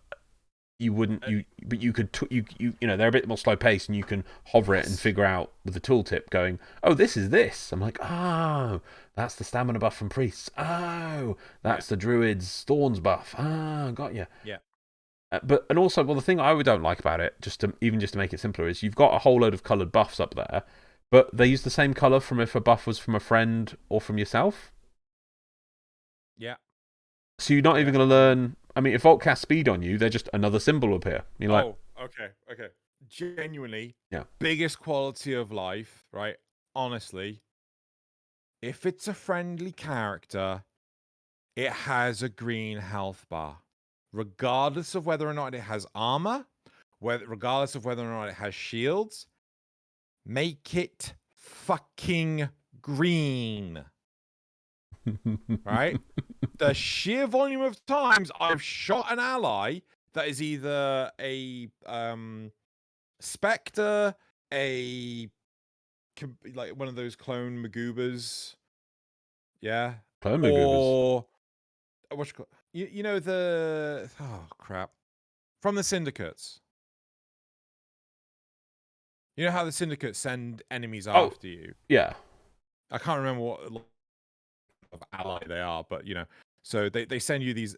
Speaker 2: you wouldn't. But you could. You know, they're a bit more slow paced, and you can hover it and figure out with the tooltip, going, "Oh, this is this." I'm like, "Oh, that's the stamina buff from priests. Oh, that's the druids' thorns buff. Ah, got you."
Speaker 1: Yeah.
Speaker 2: And also, the thing I don't like about it, just to make it simpler, is you've got a whole load of coloured buffs up there, but they use the same colour from if a buff was from a friend or from yourself.
Speaker 1: Yeah.
Speaker 2: So you're not even going to learn. I mean, if Volt cast speed on you, they're just another symbol will appear. You're like,
Speaker 1: okay. Genuinely,
Speaker 2: yeah.
Speaker 1: Biggest quality of life, right? Honestly, if it's a friendly character, it has a green health bar. Regardless of whether or not it has armor, regardless of whether or not it has shields, make it fucking green. Right? The sheer volume of times I've shot an ally that is either a Spectre, like one of those clone Magoobas. Yeah.
Speaker 2: Clone Magoobas.
Speaker 1: Or you know the crap. From the syndicates. You know how the syndicates send enemies after you?
Speaker 2: Yeah.
Speaker 1: I can't remember what ally they are, but you know, so they send you these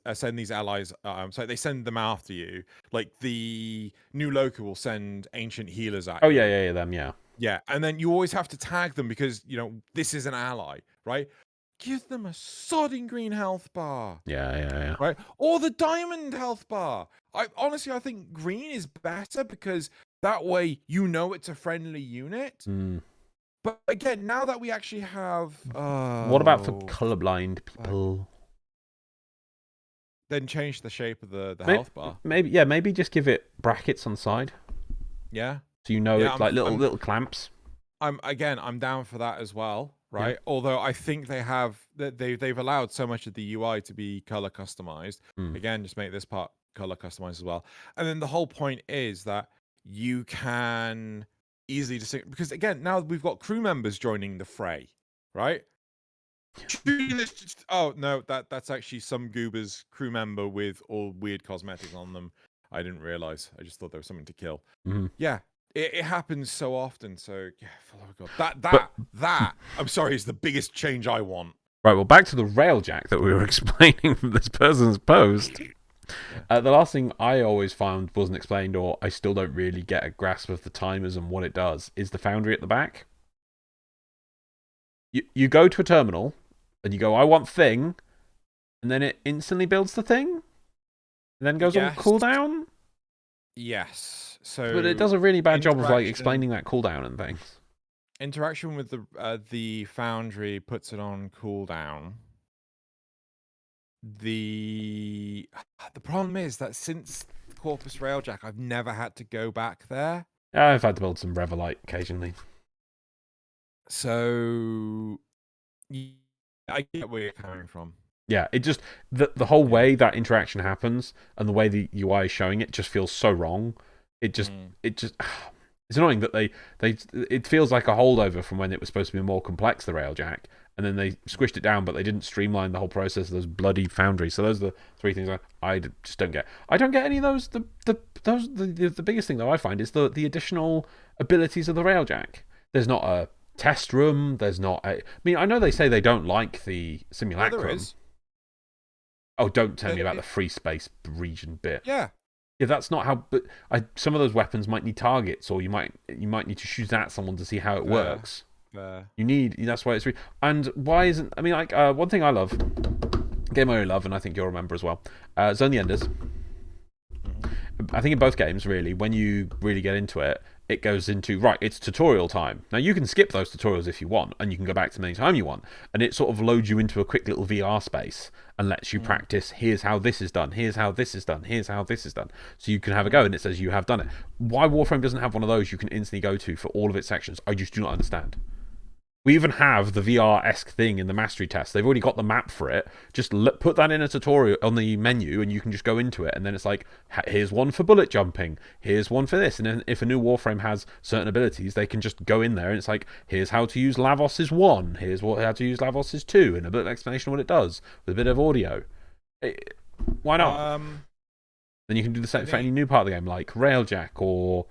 Speaker 1: allies. So they send them after you. Like the new Loka will send ancient healers at you.
Speaker 2: Oh yeah, them, yeah.
Speaker 1: Yeah, and then you always have to tag them because you know this is an ally, right? Give them a sodding green health bar.
Speaker 2: Yeah.
Speaker 1: Right, or the diamond health bar. I think green is better because that way you know it's a friendly unit. But again, now that we actually have...
Speaker 2: what about for colorblind people?
Speaker 1: Then change the shape of the health bar.
Speaker 2: Maybe just give it brackets on the side.
Speaker 1: Yeah.
Speaker 2: So you know it's like little clamps.
Speaker 1: I'm down for that as well, right? Yeah. Although I think they've allowed so much of the UI to be color customized. Again, just make this part color customized as well. And then the whole point is that you can easily distinguish, because again, now we've got crew members joining the fray, right? Oh no, that's actually some goober's crew member with all weird cosmetics on them. I didn't realize. I just thought there was something to kill. Yeah, it happens so often. So yeah, oh god, that I'm sorry, is the biggest change I want.
Speaker 2: Right. Well, back to the railjack that we were explaining from this person's post. The last thing I always found wasn't explained, or I still don't really get a grasp of the timers and what it does, is the foundry at the back. You go to a terminal, and you go, I want thing, and then it instantly builds the thing, and then goes on cooldown?
Speaker 1: Yes.
Speaker 2: But it does a really bad job of like explaining that cooldown and things.
Speaker 1: Interaction with the foundry puts it on cooldown. The problem is that since Corpus Railjack, I've never had to go back there.
Speaker 2: I've had to build some Revelite occasionally.
Speaker 1: So I get where you're coming from.
Speaker 2: Yeah, it just the whole way that interaction happens and the way the UI is showing it just feels so wrong. It just It's annoying that it feels like a holdover from when it was supposed to be more complex, the Railjack, and then they squished it down, but they didn't streamline the whole process of those bloody foundries. So those are the three things I just don't get. I don't get any of those. The biggest thing, though, I find is the additional abilities of the Railjack. There's not a test room. There's not I mean, I know they say they don't like the simulacrum.
Speaker 1: There is.
Speaker 2: Oh, don't tell me about the free space region bit.
Speaker 1: Yeah.
Speaker 2: Yeah, that's not how. But some of those weapons might need targets, or you might need to shoot at someone to see how it works. You need. That's why it's. And why isn't? I mean, like one thing I love, game I really love, and I think you'll remember as well. Zone the Enders. I think in both games, really, when you really get into it, it goes into, right, it's tutorial time. Now, you can skip those tutorials if you want, and you can go back to them anytime you want, and it sort of loads you into a quick little VR space and lets you practice, here's how this is done, here's how this is done, here's how this is done. So you can have a go, and it says you have done it. Why Warframe doesn't have one of those you can instantly go to for all of its sections, I just do not understand. We even have the VR-esque thing in the mastery test. They've already got the map for it. Just put that in a tutorial on the menu, and you can just go into it. And then it's like, here's one for bullet jumping. Here's one for this. And then if a new Warframe has certain abilities, they can just go in there, and it's like, here's how to use Lavos's 1. Here's how to use Lavos's 2. And a bit of explanation of what it does, with a bit of audio. Why not? Then you can do the same for any new part of the game, like Railjack, or...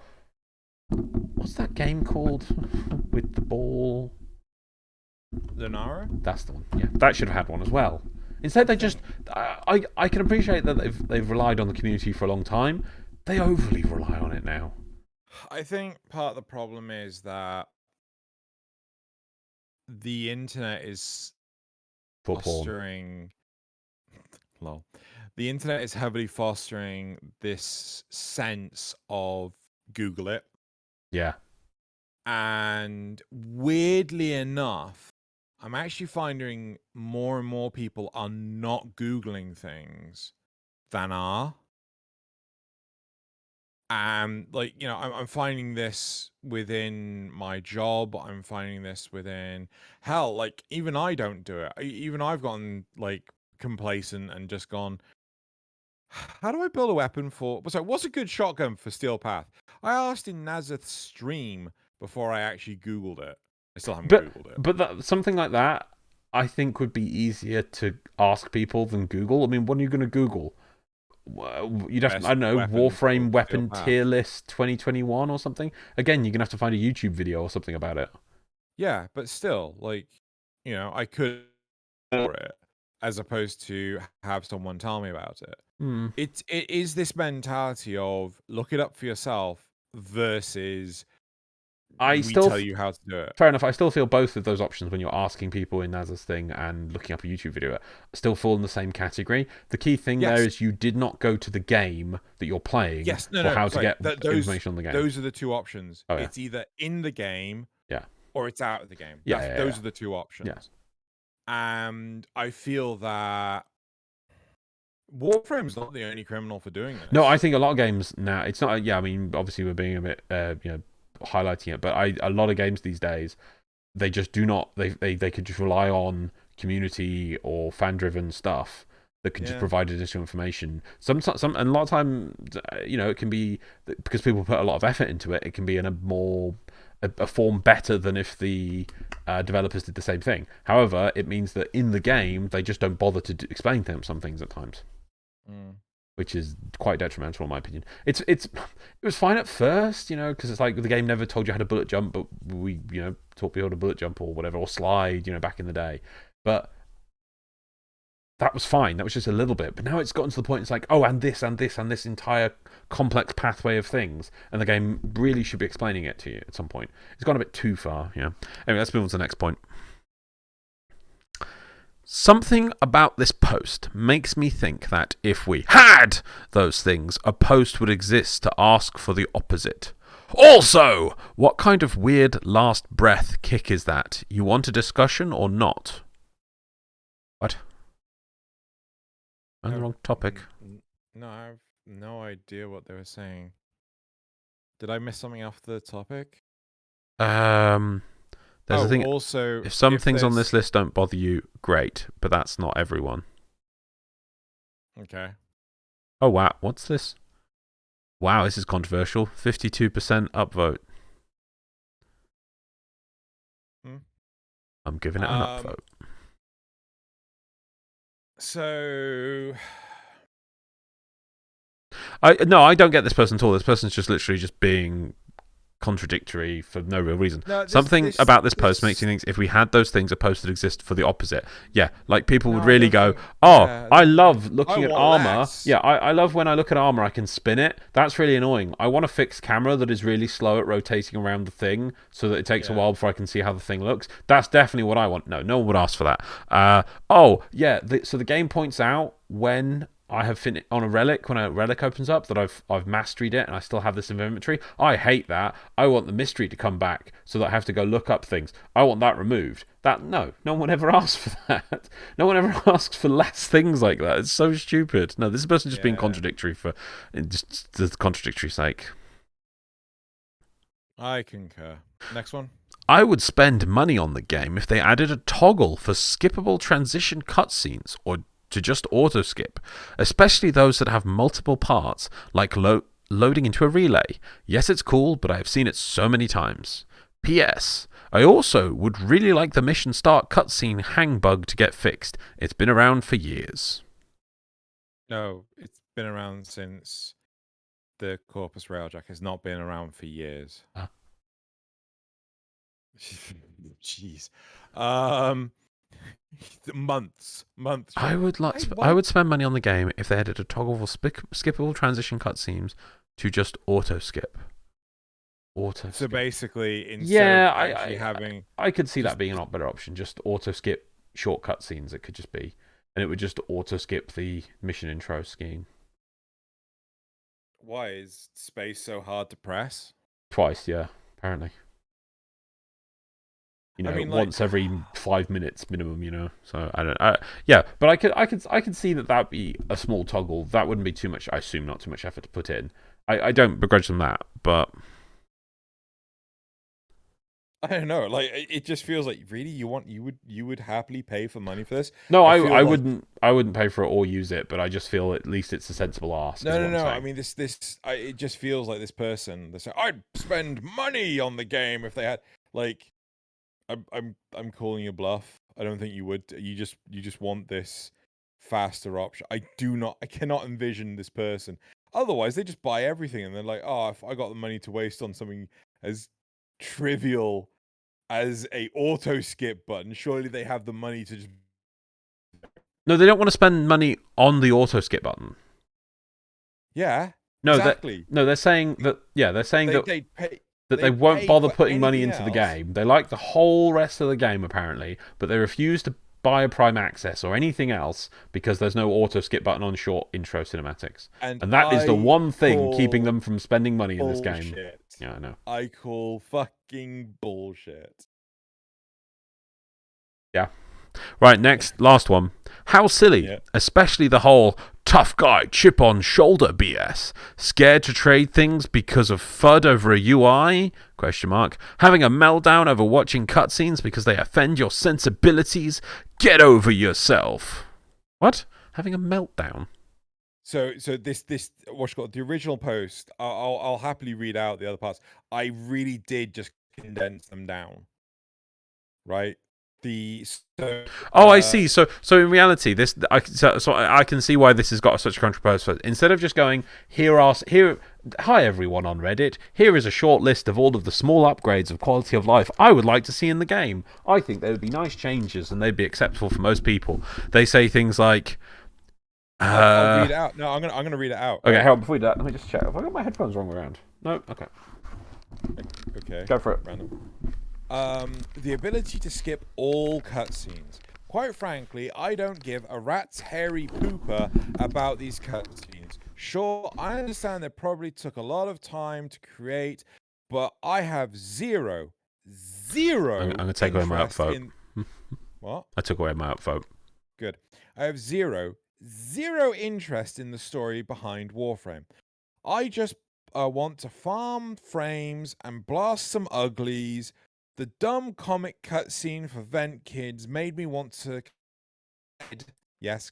Speaker 2: What's that game called? With the ball...
Speaker 1: Lunara?
Speaker 2: That's the one. Yeah, that should have had one as well. Instead, they just. I can appreciate that they've relied on the community for a long time. They overly rely on it now.
Speaker 1: I think part of the problem is that the internet is fostering. Lol. The internet is heavily fostering this sense of Google it.
Speaker 2: Yeah.
Speaker 1: And weirdly enough, I'm actually finding more and more people are not Googling things than are. Like, you know, I'm finding this within my job. I'm finding this within, hell, like, even I don't do it. Even I've gotten, like, complacent and just gone, how do I build a weapon for... So what's a good shotgun for Steel Path? I asked in Nasuth's stream before I actually Googled it. I still haven't Googled it.
Speaker 2: But something like that, I think, would be easier to ask people than Google. I mean, what are you going to Google? You'd have to, I don't know, Warframe weapon tier list 2021 or something. Again, you're going to have to find a YouTube video or something about it.
Speaker 1: Yeah, but still, like, you know, I could for it as opposed to have someone tell me about it. It is this mentality of look it up for yourself versus... we tell you how to do it.
Speaker 2: Fair enough. I still feel both of those options when you're asking people in Naz's thing and looking up a YouTube video still fall in the same category. The key thing there is you did not go to the game that you're playing for how to get information on the game.
Speaker 1: Those are the two options. Oh, yeah. It's either in the game or it's out of the game. Those are the two options. Yeah. And I feel that Warframe's not the only criminal for doing this.
Speaker 2: No, I think a lot of games now, it's not, I mean, obviously we're being a bit, highlighting it, but a lot of games these days, they just do not, they could just rely on community or fan driven stuff that can just provide additional information. Some and a lot of time, it can be because people put a lot of effort into it. It can be in a form better than if the developers did the same thing. However, it means that in the game they just don't bother to explain some things at times. Which is quite detrimental in my opinion. It was fine at first, because it's like the game never told you how to bullet jump, but we, taught people how to bullet jump or whatever, or slide, back in the day. But that was fine. That was just a little bit. But now it's gotten to the point, it's like, oh, and this, and this, and this entire complex pathway of things. And the game really should be explaining it to you at some point. It's gone a bit too far, Anyway, let's move on to the next point. Something about this post makes me think that if we had those things, a post would exist to ask for the opposite. Also, what kind of weird last breath kick is that? You want a discussion or not? What? On the wrong topic.
Speaker 1: No, I have no idea what they were saying. Did I miss something off the topic?
Speaker 2: There's a thing.
Speaker 1: Also,
Speaker 2: if some things on this list don't bother you, great, but that's not everyone.
Speaker 1: Okay.
Speaker 2: Oh wow, what's this? Wow, this is controversial. 52% upvote. I'm giving it an upvote.
Speaker 1: So,
Speaker 2: I don't get this person at all. This person's just literally just being contradictory for no real reason.
Speaker 1: no,
Speaker 2: Something about this post makes me think if we had those things opposed that exist for the opposite, yeah, like people would really go, I love looking at armor. Less. Yeah, I love when I look at armor, I can spin it. That's really annoying. I want a fixed camera that is really slow at rotating around the thing so that it takes a while before I can see how the thing looks. That's definitely what I want. No one would ask for that. So the game points out when I have on a relic, when a relic opens up, that I've mastered it and I still have this in inventory. I hate that. I want the mystery to come back so that I have to go look up things. I want that removed. No one ever asks for that. No one ever asks for less things like that. It's so stupid. No, this person just being contradictory for just the contradictory sake.
Speaker 1: I concur. Next one.
Speaker 2: I would spend money on the game if they added a toggle for skippable transition cutscenes or to just auto skip, especially those that have multiple parts, like loading into a relay. Yes, it's cool, but I have seen it so many times. P.S. I also would really like the mission start cutscene hang bug to get fixed. It's been around for years.
Speaker 1: No, it's been around since the Corpus Railjack. It's not been around for years. Jeez. Months.
Speaker 2: I would spend money on the game if they added a toggle for skippable transition cutscenes to just auto skip.
Speaker 1: So basically, instead of actually having,
Speaker 2: I could see that being a better option. Just auto skip short cutscenes. It could just be, and it would just auto skip the mission intro scheme.
Speaker 1: Why is space so hard to press?
Speaker 2: Twice, yeah, apparently. Once every 5 minutes minimum. So I don't. But I could see that be a small toggle. That wouldn't be too much. I assume not too much effort to put in. I don't begrudge them that, but
Speaker 1: I don't know. Like it just feels like really you would happily pay for money for this.
Speaker 2: No, I wouldn't pay for it or use it, but I just feel at least it's a sensible ask.
Speaker 1: No. I mean it just feels like this person. They say I'd spend money on the game if they had like. I'm calling you bluff. I don't think you would. You just want this faster option. I cannot envision this person. Otherwise, they just buy everything and they're like, oh, if I got the money to waste on something as trivial as a auto skip button, surely they have the money to just.
Speaker 2: No, they don't want to spend money on the auto skip button.
Speaker 1: Yeah.
Speaker 2: No,
Speaker 1: exactly.
Speaker 2: They're saying that. Yeah, they're saying
Speaker 1: they'd pay.
Speaker 2: That they won't bother putting money into the game. They like the whole rest of the game, apparently, but they refuse to buy a Prime Access or anything else because there's no auto-skip button on short intro cinematics. And that is the one thing keeping them from spending money in this game. Yeah, I know.
Speaker 1: I call fucking bullshit.
Speaker 2: Yeah. Right, next, last one. How silly, especially the whole tough guy, chip on shoulder BS. Scared to trade things because of FUD over a UI? ? Having a meltdown over watching cutscenes because they offend your sensibilities? Get over yourself. What? Having a meltdown?
Speaker 1: So this what's called the original post. I'll happily read out the other parts. I really did just condense them down. Right.
Speaker 2: I see. So in reality, I can see why this has got such a controversy. Instead of just going hi everyone on Reddit, here is a short list of all of the small upgrades of quality of life I would like to see in the game. I think they would be nice changes and they'd be acceptable for most people. They say things like,
Speaker 1: I'll read it out. No, I'm gonna read it out.
Speaker 2: Okay, hold on, before we do that, let me just check. Have I got my headphones wrong around? No. Okay. Go for it.
Speaker 1: Random. The ability to skip all cutscenes. Quite frankly, I don't give a rat's hairy pooper about these cutscenes. Sure, I understand they probably took a lot of time to create, but I have zero.
Speaker 2: I'm going to take away my upvote.
Speaker 1: What?
Speaker 2: I took away my upvote.
Speaker 1: Good. I have zero interest in the story behind Warframe. I just want to farm frames and blast some uglies. The dumb comic cutscene for Vent Kids made me want to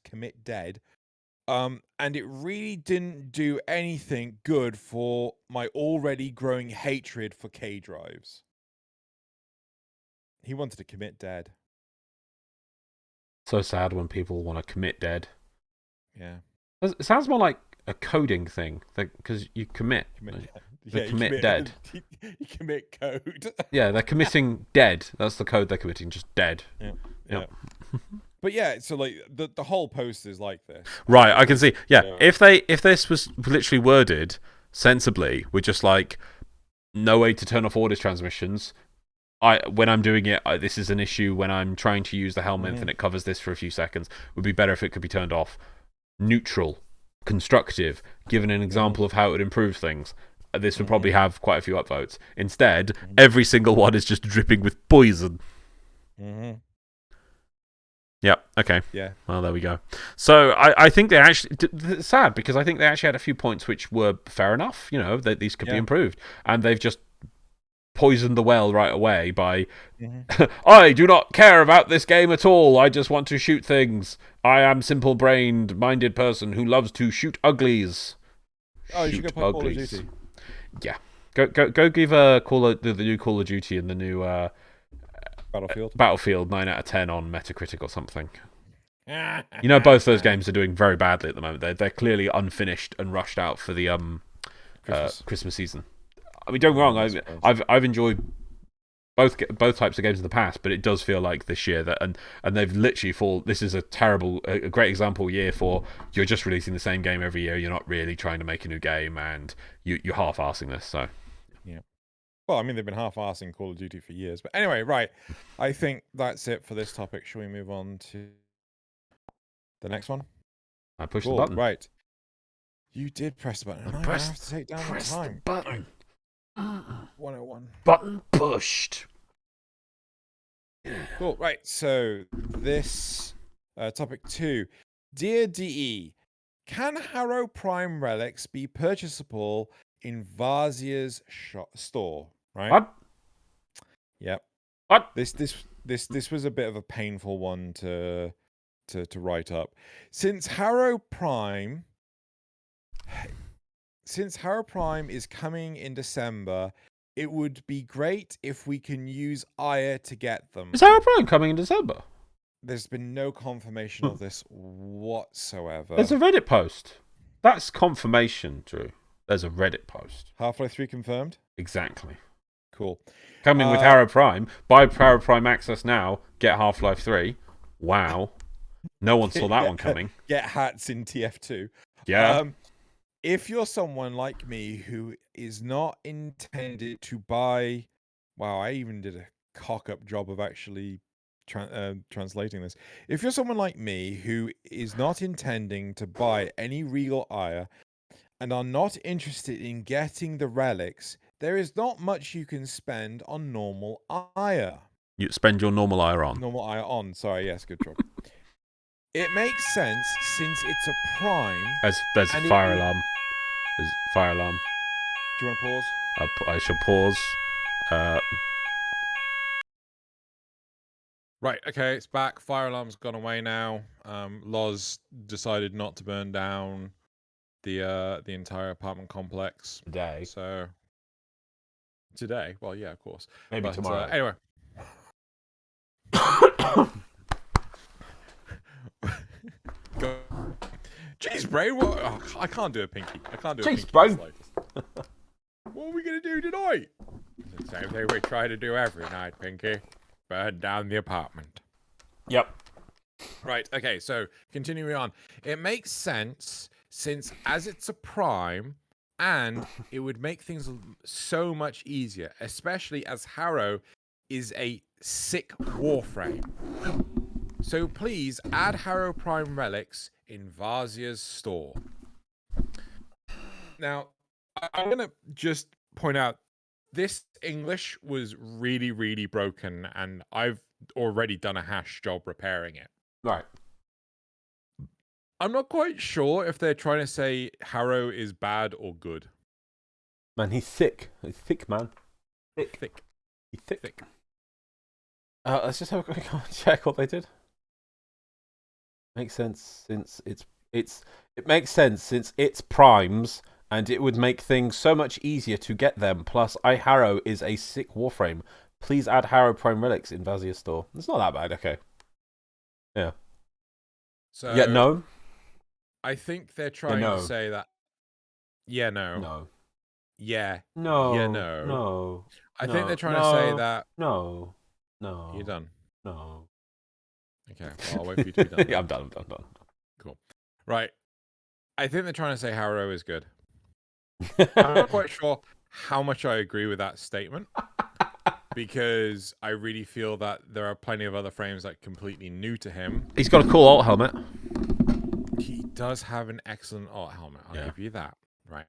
Speaker 1: commit dead. And it really didn't do anything good for my already growing hatred for K-Drives. He wanted to commit dead.
Speaker 2: So sad when people want to commit dead.
Speaker 1: Yeah.
Speaker 2: It sounds more like a coding thing, because you commit. They commit dead.
Speaker 1: You commit code.
Speaker 2: Yeah, they're committing dead. That's the code they're committing, just dead.
Speaker 1: Yeah. But yeah, so like the whole post is like this.
Speaker 2: Right, I can see. Yeah, if this was literally worded sensibly, with just like no way to turn off orders transmissions. When I'm doing it, this is an issue when I'm trying to use the helmet and it covers this for a few seconds. It would be better if it could be turned off. Neutral, constructive, given an example of how it would improve things. This would probably have quite a few upvotes. Instead, every single one is just dripping with poison. Yep, okay.
Speaker 1: Yeah.
Speaker 2: Well, there we go. So I think they actually... It's sad, because I think they actually had a few points which were fair enough. You know, that these could be improved. And they've just poisoned the well right away by... I do not care about this game at all. I just want to shoot things. I am simple-brained, minded person who loves to shoot uglies.
Speaker 1: Oh, you should go play Call of Duty.
Speaker 2: Yeah. Go give the new Call of Duty and the new... Battlefield 9 out of 10 on Metacritic or something. You know, both those games are doing very badly at the moment. They're clearly unfinished and rushed out for the Christmas season. I mean, don't get me wrong. I've enjoyed both types of games in the past, but it does feel like this year that and they've literally This is a great example year for you're just releasing the same game every year. You're not really trying to make a new game, and you're half-arsing this. So
Speaker 1: yeah. Well, I mean, they've been half-arsing Call of Duty for years. But anyway, right. I think that's it for this topic. Shall we move on to the next one?
Speaker 2: I pushed the button.
Speaker 1: Right. You did press the button. And I have to take down the time.
Speaker 2: The button.
Speaker 1: 101.
Speaker 2: Button pushed.
Speaker 1: Cool. Right. So this topic 2. Dear DE, can Harrow Prime relics be purchasable in Varzia's store? Right.
Speaker 2: What?
Speaker 1: Yep.
Speaker 2: What?
Speaker 1: This was a bit of a painful one to write up. Since Harrow Prime is coming in December, it would be great if we can use Aya to get them.
Speaker 2: Is Harrow Prime coming in December?
Speaker 1: There's been no confirmation of this whatsoever.
Speaker 2: There's a Reddit post. That's confirmation, Drew. There's a Reddit post.
Speaker 1: Half-Life 3 confirmed?
Speaker 2: Exactly.
Speaker 1: Cool.
Speaker 2: Coming with Harrow Prime. Buy Harrow Prime Access now. Get Half-Life 3. Wow. No one saw that one coming.
Speaker 1: Get hats in TF2.
Speaker 2: Yeah.
Speaker 1: If you're someone like me who is not intended to buy... Wow, I even did a cock-up job of actually translating this. If you're someone like me who is not intending to buy any real Aya and are not interested in getting the relics, there is not much you can spend on normal Aya.
Speaker 2: You spend your normal Aya on.
Speaker 1: Normal Aya on. Sorry, yes, good job. It makes sense since it's a prime.
Speaker 2: There's a fire alarm. There's fire alarm.
Speaker 1: Do you want to pause?
Speaker 2: I shall pause.
Speaker 1: Right, okay, it's back. Fire alarm's gone away now. Loz decided not to burn down the entire apartment complex
Speaker 2: Today.
Speaker 1: So today, well, yeah, of course.
Speaker 2: Maybe tomorrow.
Speaker 1: Anyway. Jeez, Brain, I can't do a pinky. I can't do a pinky.
Speaker 2: Jeez, Brain.
Speaker 1: What are we going to do tonight? The same thing we try to do every night, Pinky. Burn down the apartment.
Speaker 2: Yep.
Speaker 1: Right, okay, so continuing on. It makes sense since as it's a prime, and it would make things so much easier, especially as Harrow is a sick warframe. So please add Harrow Prime relics in Varzia's store. Now, I'm going to just point out, this English was really, really broken, and I've already done a hash job repairing it.
Speaker 2: Right.
Speaker 1: I'm not quite sure if they're trying to say Harrow is bad or good.
Speaker 2: Man, he's thick. He's thick, man.
Speaker 1: Thick.
Speaker 2: He's thick. Let's just have a quick check what they did. Makes sense since it makes sense since it's primes, and it would make things so much easier to get them. Plus, Harrow is a sick warframe. Please add Harrow Prime relics in Vazir's store. It's not that bad. Okay. Yeah.
Speaker 1: So
Speaker 2: yeah. No.
Speaker 1: I think they're trying to say that. Yeah. No.
Speaker 2: No.
Speaker 1: Yeah.
Speaker 2: No.
Speaker 1: Yeah. No.
Speaker 2: No.
Speaker 1: I think they're trying to say that.
Speaker 2: No. No.
Speaker 1: You're done.
Speaker 2: No.
Speaker 1: Okay. Well, I'll wait for you to be done.
Speaker 2: Yeah, I'm done.
Speaker 1: Cool. Right. I think they're trying to say Harrow is good. I'm not quite sure how much I agree with that statement. Because I really feel that there are plenty of other frames that are completely new to him.
Speaker 2: He's got a cool alt helmet.
Speaker 1: He does have an excellent alt helmet. I'll give you that. Right.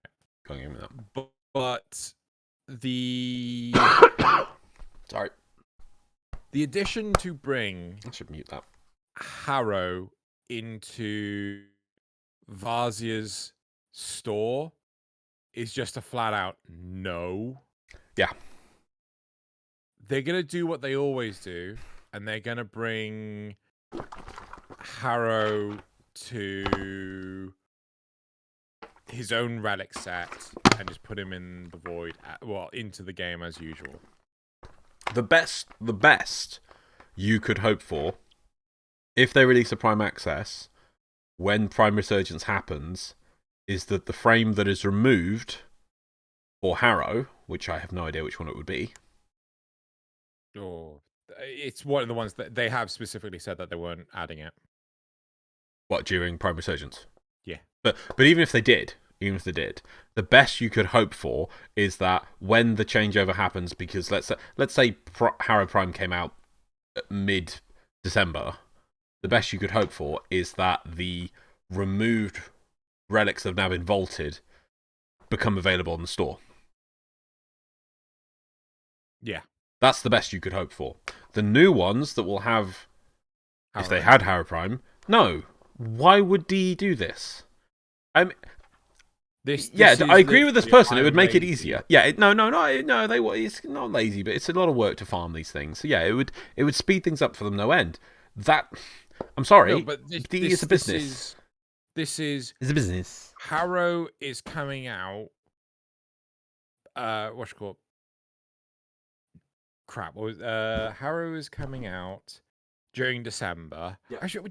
Speaker 2: Can't give me that.
Speaker 1: But the
Speaker 2: Sorry.
Speaker 1: The addition to bring
Speaker 2: I should mute that.
Speaker 1: Harrow into Vazir's store is just a flat out no.
Speaker 2: Yeah.
Speaker 1: They're going to do what they always do, and they're going to bring Harrow to his own relic set and just put him in the void, into the game as usual.
Speaker 2: The best you could hope for, if they release a Prime Access, when Prime Resurgence happens, is that the frame that is removed for Harrow, which I have no idea which one it would be.
Speaker 1: Oh, it's one of the ones that they have specifically said that they weren't adding it.
Speaker 2: What, during Prime Resurgence?
Speaker 1: Yeah.
Speaker 2: But even if they did, the best you could hope for is that when the changeover happens, because let's say Harrow Prime came out mid-December, the best you could hope for is that the removed relics that have now been vaulted become available in the store.
Speaker 1: Yeah.
Speaker 2: That's the best you could hope for. The new ones that will have, if they had Harrow Prime, no. Why would DE do this? I agree with this person. It would make it easier. Yeah, no. It's not lazy, but it's a lot of work to farm these things. So yeah, it would speed things up for them no end. I'm sorry,
Speaker 1: no, but
Speaker 2: DE is a business.
Speaker 1: This is
Speaker 2: a business.
Speaker 1: Harrow is coming out. What's it called? Crap. Harrow is coming out during December. Yeah. Actually,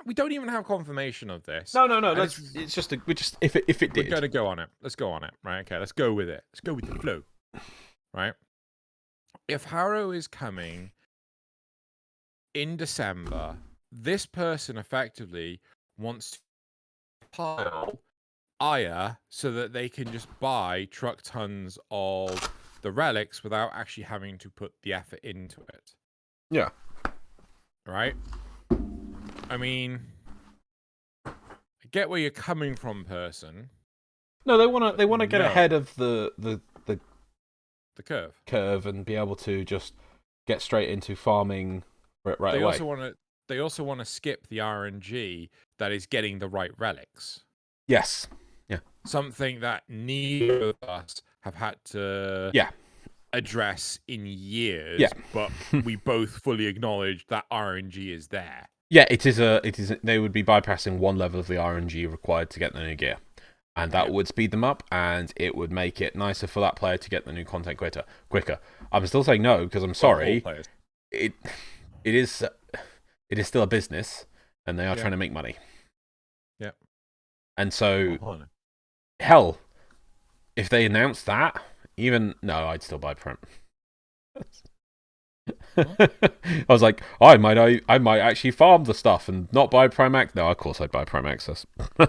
Speaker 1: we don't even have confirmation of this.
Speaker 2: No. It's just if it did.
Speaker 1: We're gonna go on it. Let's go on it. Right. Okay. Let's go with it. Let's go with the flow. Right. If Harrow is coming in December, this person effectively wants to pile Aya so that they can just buy truck tons of the relics without actually having to put the effort into it.
Speaker 2: Yeah.
Speaker 1: Right? I mean, I get where you're coming from, person.
Speaker 2: No, they want to get ahead of the
Speaker 1: curve
Speaker 2: and be able to just get straight into farming right away.
Speaker 1: They also want to skip the RNG that is getting the right relics.
Speaker 2: Yes. Yeah.
Speaker 1: Something that neither of us have had to address in years, but we both fully acknowledge that RNG is there.
Speaker 2: Yeah, it is. They would be bypassing one level of the RNG required to get the new gear, and that would speed them up, and it would make it nicer for that player to get the new content quicker. I'm still saying no because I'm sorry. It is still a business, and they are trying to make money. Yeah. And so, hell, if they announced that, I'd still buy Prime. I was like, I might actually farm the stuff and not buy Prime Access. No, of course I'd buy Prime Access.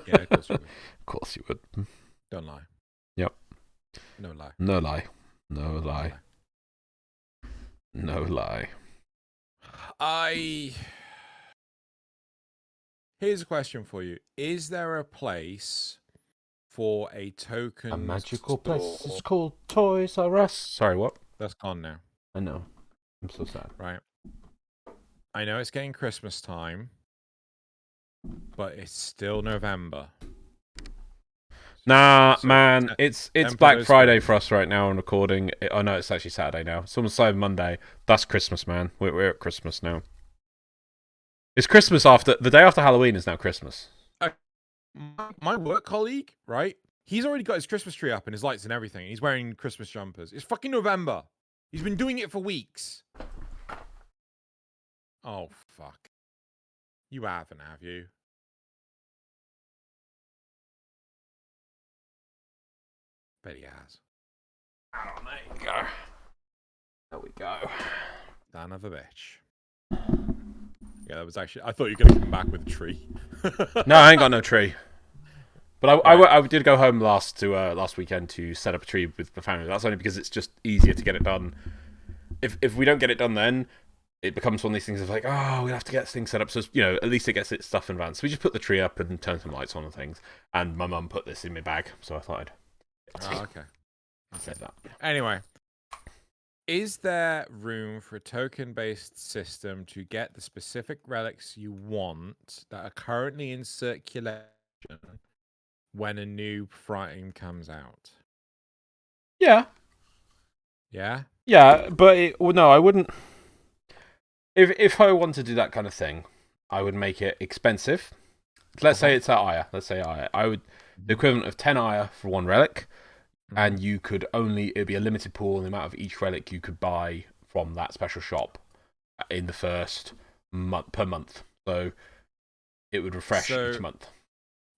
Speaker 1: Yeah, of course you would.
Speaker 2: Of course you would.
Speaker 1: Don't lie.
Speaker 2: Yep.
Speaker 1: No lie.
Speaker 2: No lie. No lie. No lie.
Speaker 1: Here's a question for you. Is there a place for a token?
Speaker 2: A magical place. It's called Toys R Us. Sorry, what?
Speaker 1: That's gone now.
Speaker 2: I know. I'm so sad.
Speaker 1: Right. I know it's getting Christmas time, but it's still November.
Speaker 2: Nah, man. It's Black Friday for us right now on recording. Oh, no, it's actually Saturday now. Someone's Cyber Monday. That's Christmas, man. We're at Christmas now. It's Christmas the day after Halloween is now Christmas.
Speaker 1: My work colleague, right? He's already got his Christmas tree up and his lights and everything. He's wearing Christmas jumpers. It's fucking November. He's been doing it for weeks. Oh, fuck. You haven't, have you? Bet he has.
Speaker 2: Oh, there you go. There we go.
Speaker 1: Son of a bitch. Yeah, that was actually... I thought you were going to come back with a tree.
Speaker 2: No, I ain't got no tree. But I did go home last weekend to set up a tree with the family. That's only because it's just easier to get it done. If we don't get it done then, it becomes one of these things of like, oh, we have to get this thing set up. So, at least it gets its stuff in advance. So we just put the tree up and turn some lights on and things. And my mum put this in my bag, so I thought
Speaker 1: okay.
Speaker 2: I'd say that. Yeah.
Speaker 1: Anyway, is there room for a token-based system to get the specific relics you want that are currently in circulation when a new frame comes out?
Speaker 2: Yeah.
Speaker 1: Yeah?
Speaker 2: Yeah, but no, I wouldn't. If I want to do that kind of thing, I would make it expensive. Let's say it's at Aya. Let's say Aya. I would the equivalent of 10 Aya for one relic, and you could it'd be a limited pool in the amount of each relic you could buy from that special shop in the first month per month. So it would refresh each month.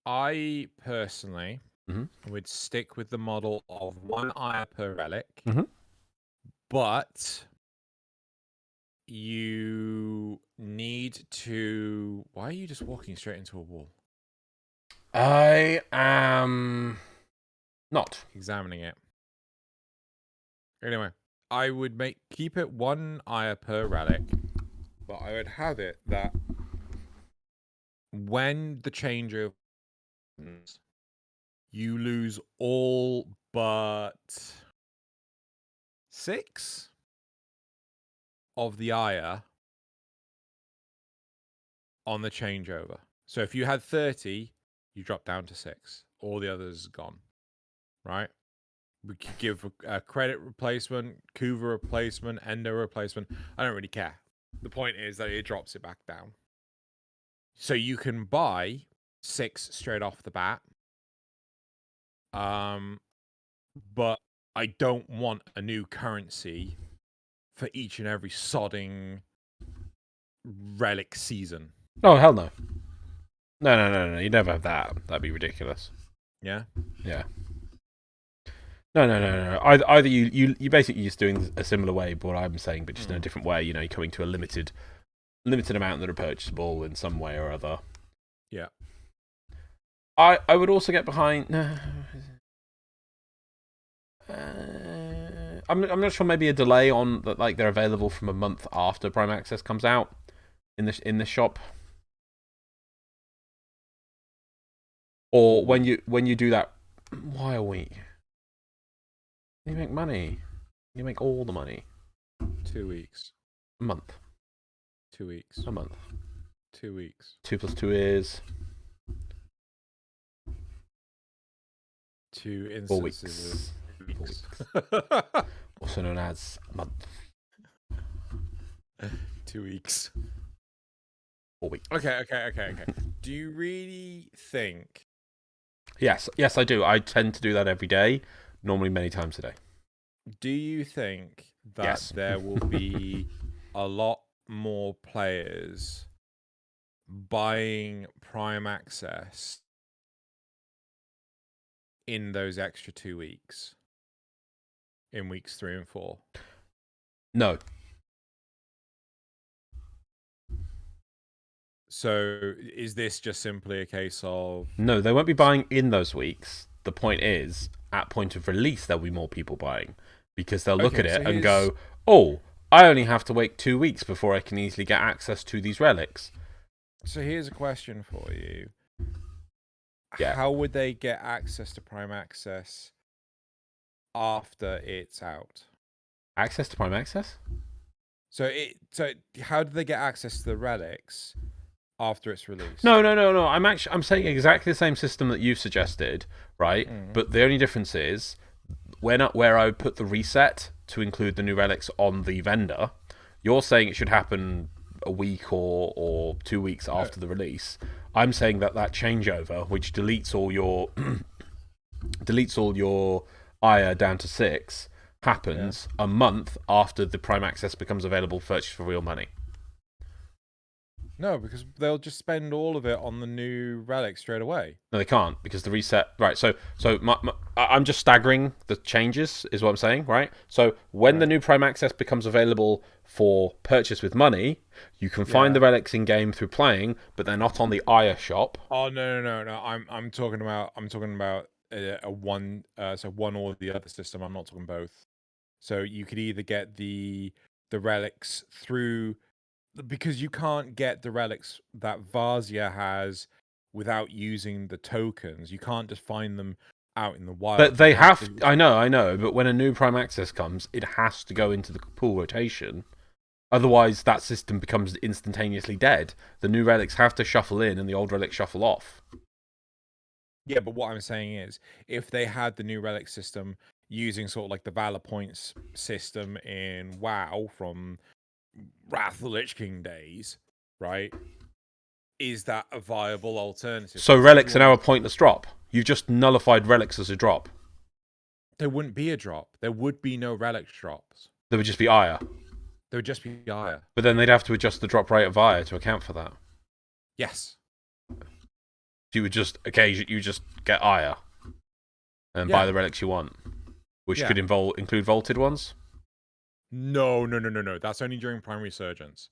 Speaker 1: I personally would stick with the model of 1 Aya per relic, but you need to... Why are you just walking straight into a wall?
Speaker 2: I am not
Speaker 1: examining it. Anyway, I would keep it 1 Aya per relic, but I would have it that when the changeover happens, you lose all but 6 of the Aya on the changeover. So if you had 30, you drop down to 6. All the others gone. Right? We could give a credit replacement, Kuva replacement, Endo replacement. I don't really care. The point is that it drops it back down. So you can buy 6 straight off the bat. But I don't want a new currency for each and every sodding relic season.
Speaker 2: Oh, hell no. No. You never have that. That'd be ridiculous.
Speaker 1: Yeah?
Speaker 2: Yeah. No. Either you basically just doing a similar way, but what I'm saying, but just in a different way. You're coming to a limited amount that are purchasable in some way or other.
Speaker 1: Yeah.
Speaker 2: I would also get behind... I'm not sure. Maybe a delay on that, like they're available from a month after Prime Access comes out in the shop, or when you do that. Why are we? You make money. You make all the money.
Speaker 1: 2 weeks.
Speaker 2: A month.
Speaker 1: 2 weeks.
Speaker 2: A month.
Speaker 1: 2 weeks.
Speaker 2: 2 + 2 is
Speaker 1: 2 instances.
Speaker 2: 4 weeks.
Speaker 1: 4 weeks.
Speaker 2: Also known as a month.
Speaker 1: 2 weeks.
Speaker 2: 4 weeks.
Speaker 1: Okay. Do you really think...
Speaker 2: Yes, I do. I tend to do that every day, normally many times a day.
Speaker 1: Do you think that there will be a lot more players buying Prime Access in those extra 2 weeks? In weeks 3 and 4?
Speaker 2: No.
Speaker 1: So is this just simply a case of...
Speaker 2: No, they won't be buying in those weeks. The point is, at point of release, there'll be more people buying. Because they'll look at it and go, oh, I only have to wait 2 weeks before I can easily get access to these relics.
Speaker 1: So here's a question for you.
Speaker 2: Yeah.
Speaker 1: How would they get access to Prime Access after it's out?
Speaker 2: Access to Prime Access?
Speaker 1: So how do they get access to the relics after it's released?
Speaker 2: No. I'm saying exactly the same system that you've suggested, right? But the only difference is where I would put the reset to include the new relics on the vendor. You're saying it should happen a week or 2 weeks after the release. I'm saying that changeover, which deletes all your Aya down to 6, happens a month after the Prime Access becomes available for purchase for real money.
Speaker 1: No, because they'll just spend all of it on the new relic straight away.
Speaker 2: No, they can't, because the reset... Right, so I'm just staggering the changes, is what I'm saying, right? So when the new Prime Access becomes available for purchase with money, you can find the relics in-game through playing, but they're not on the Aya shop.
Speaker 1: Oh, no. I'm talking about a one, so one or the other system. I'm not talking both. So you could either get the relics through... Because you can't get the relics that Varzia has without using the tokens. You can't just find them out in the wild.
Speaker 2: But they have... I know, but when a new Prime Access comes, it has to go into the pool rotation. Otherwise, that system becomes instantaneously dead. The new relics have to shuffle in, and the old relics shuffle off.
Speaker 1: Yeah, but what I'm saying is, if they had the new relic system using sort of like the Valor Points system in WoW from Wrath of the Lich King days, right? Is that a viable alternative?
Speaker 2: So relics are now a pointless drop. You've just nullified relics as a drop.
Speaker 1: There wouldn't be a drop. There would be no relic drops.
Speaker 2: There would just be Aya.
Speaker 1: There would just be Aya.
Speaker 2: But then they'd have to adjust the drop rate of Aya to account for that.
Speaker 1: Yes.
Speaker 2: You would just you just get Aya and buy the relics you want, which could include vaulted ones.
Speaker 1: No. That's only during primary surgeons.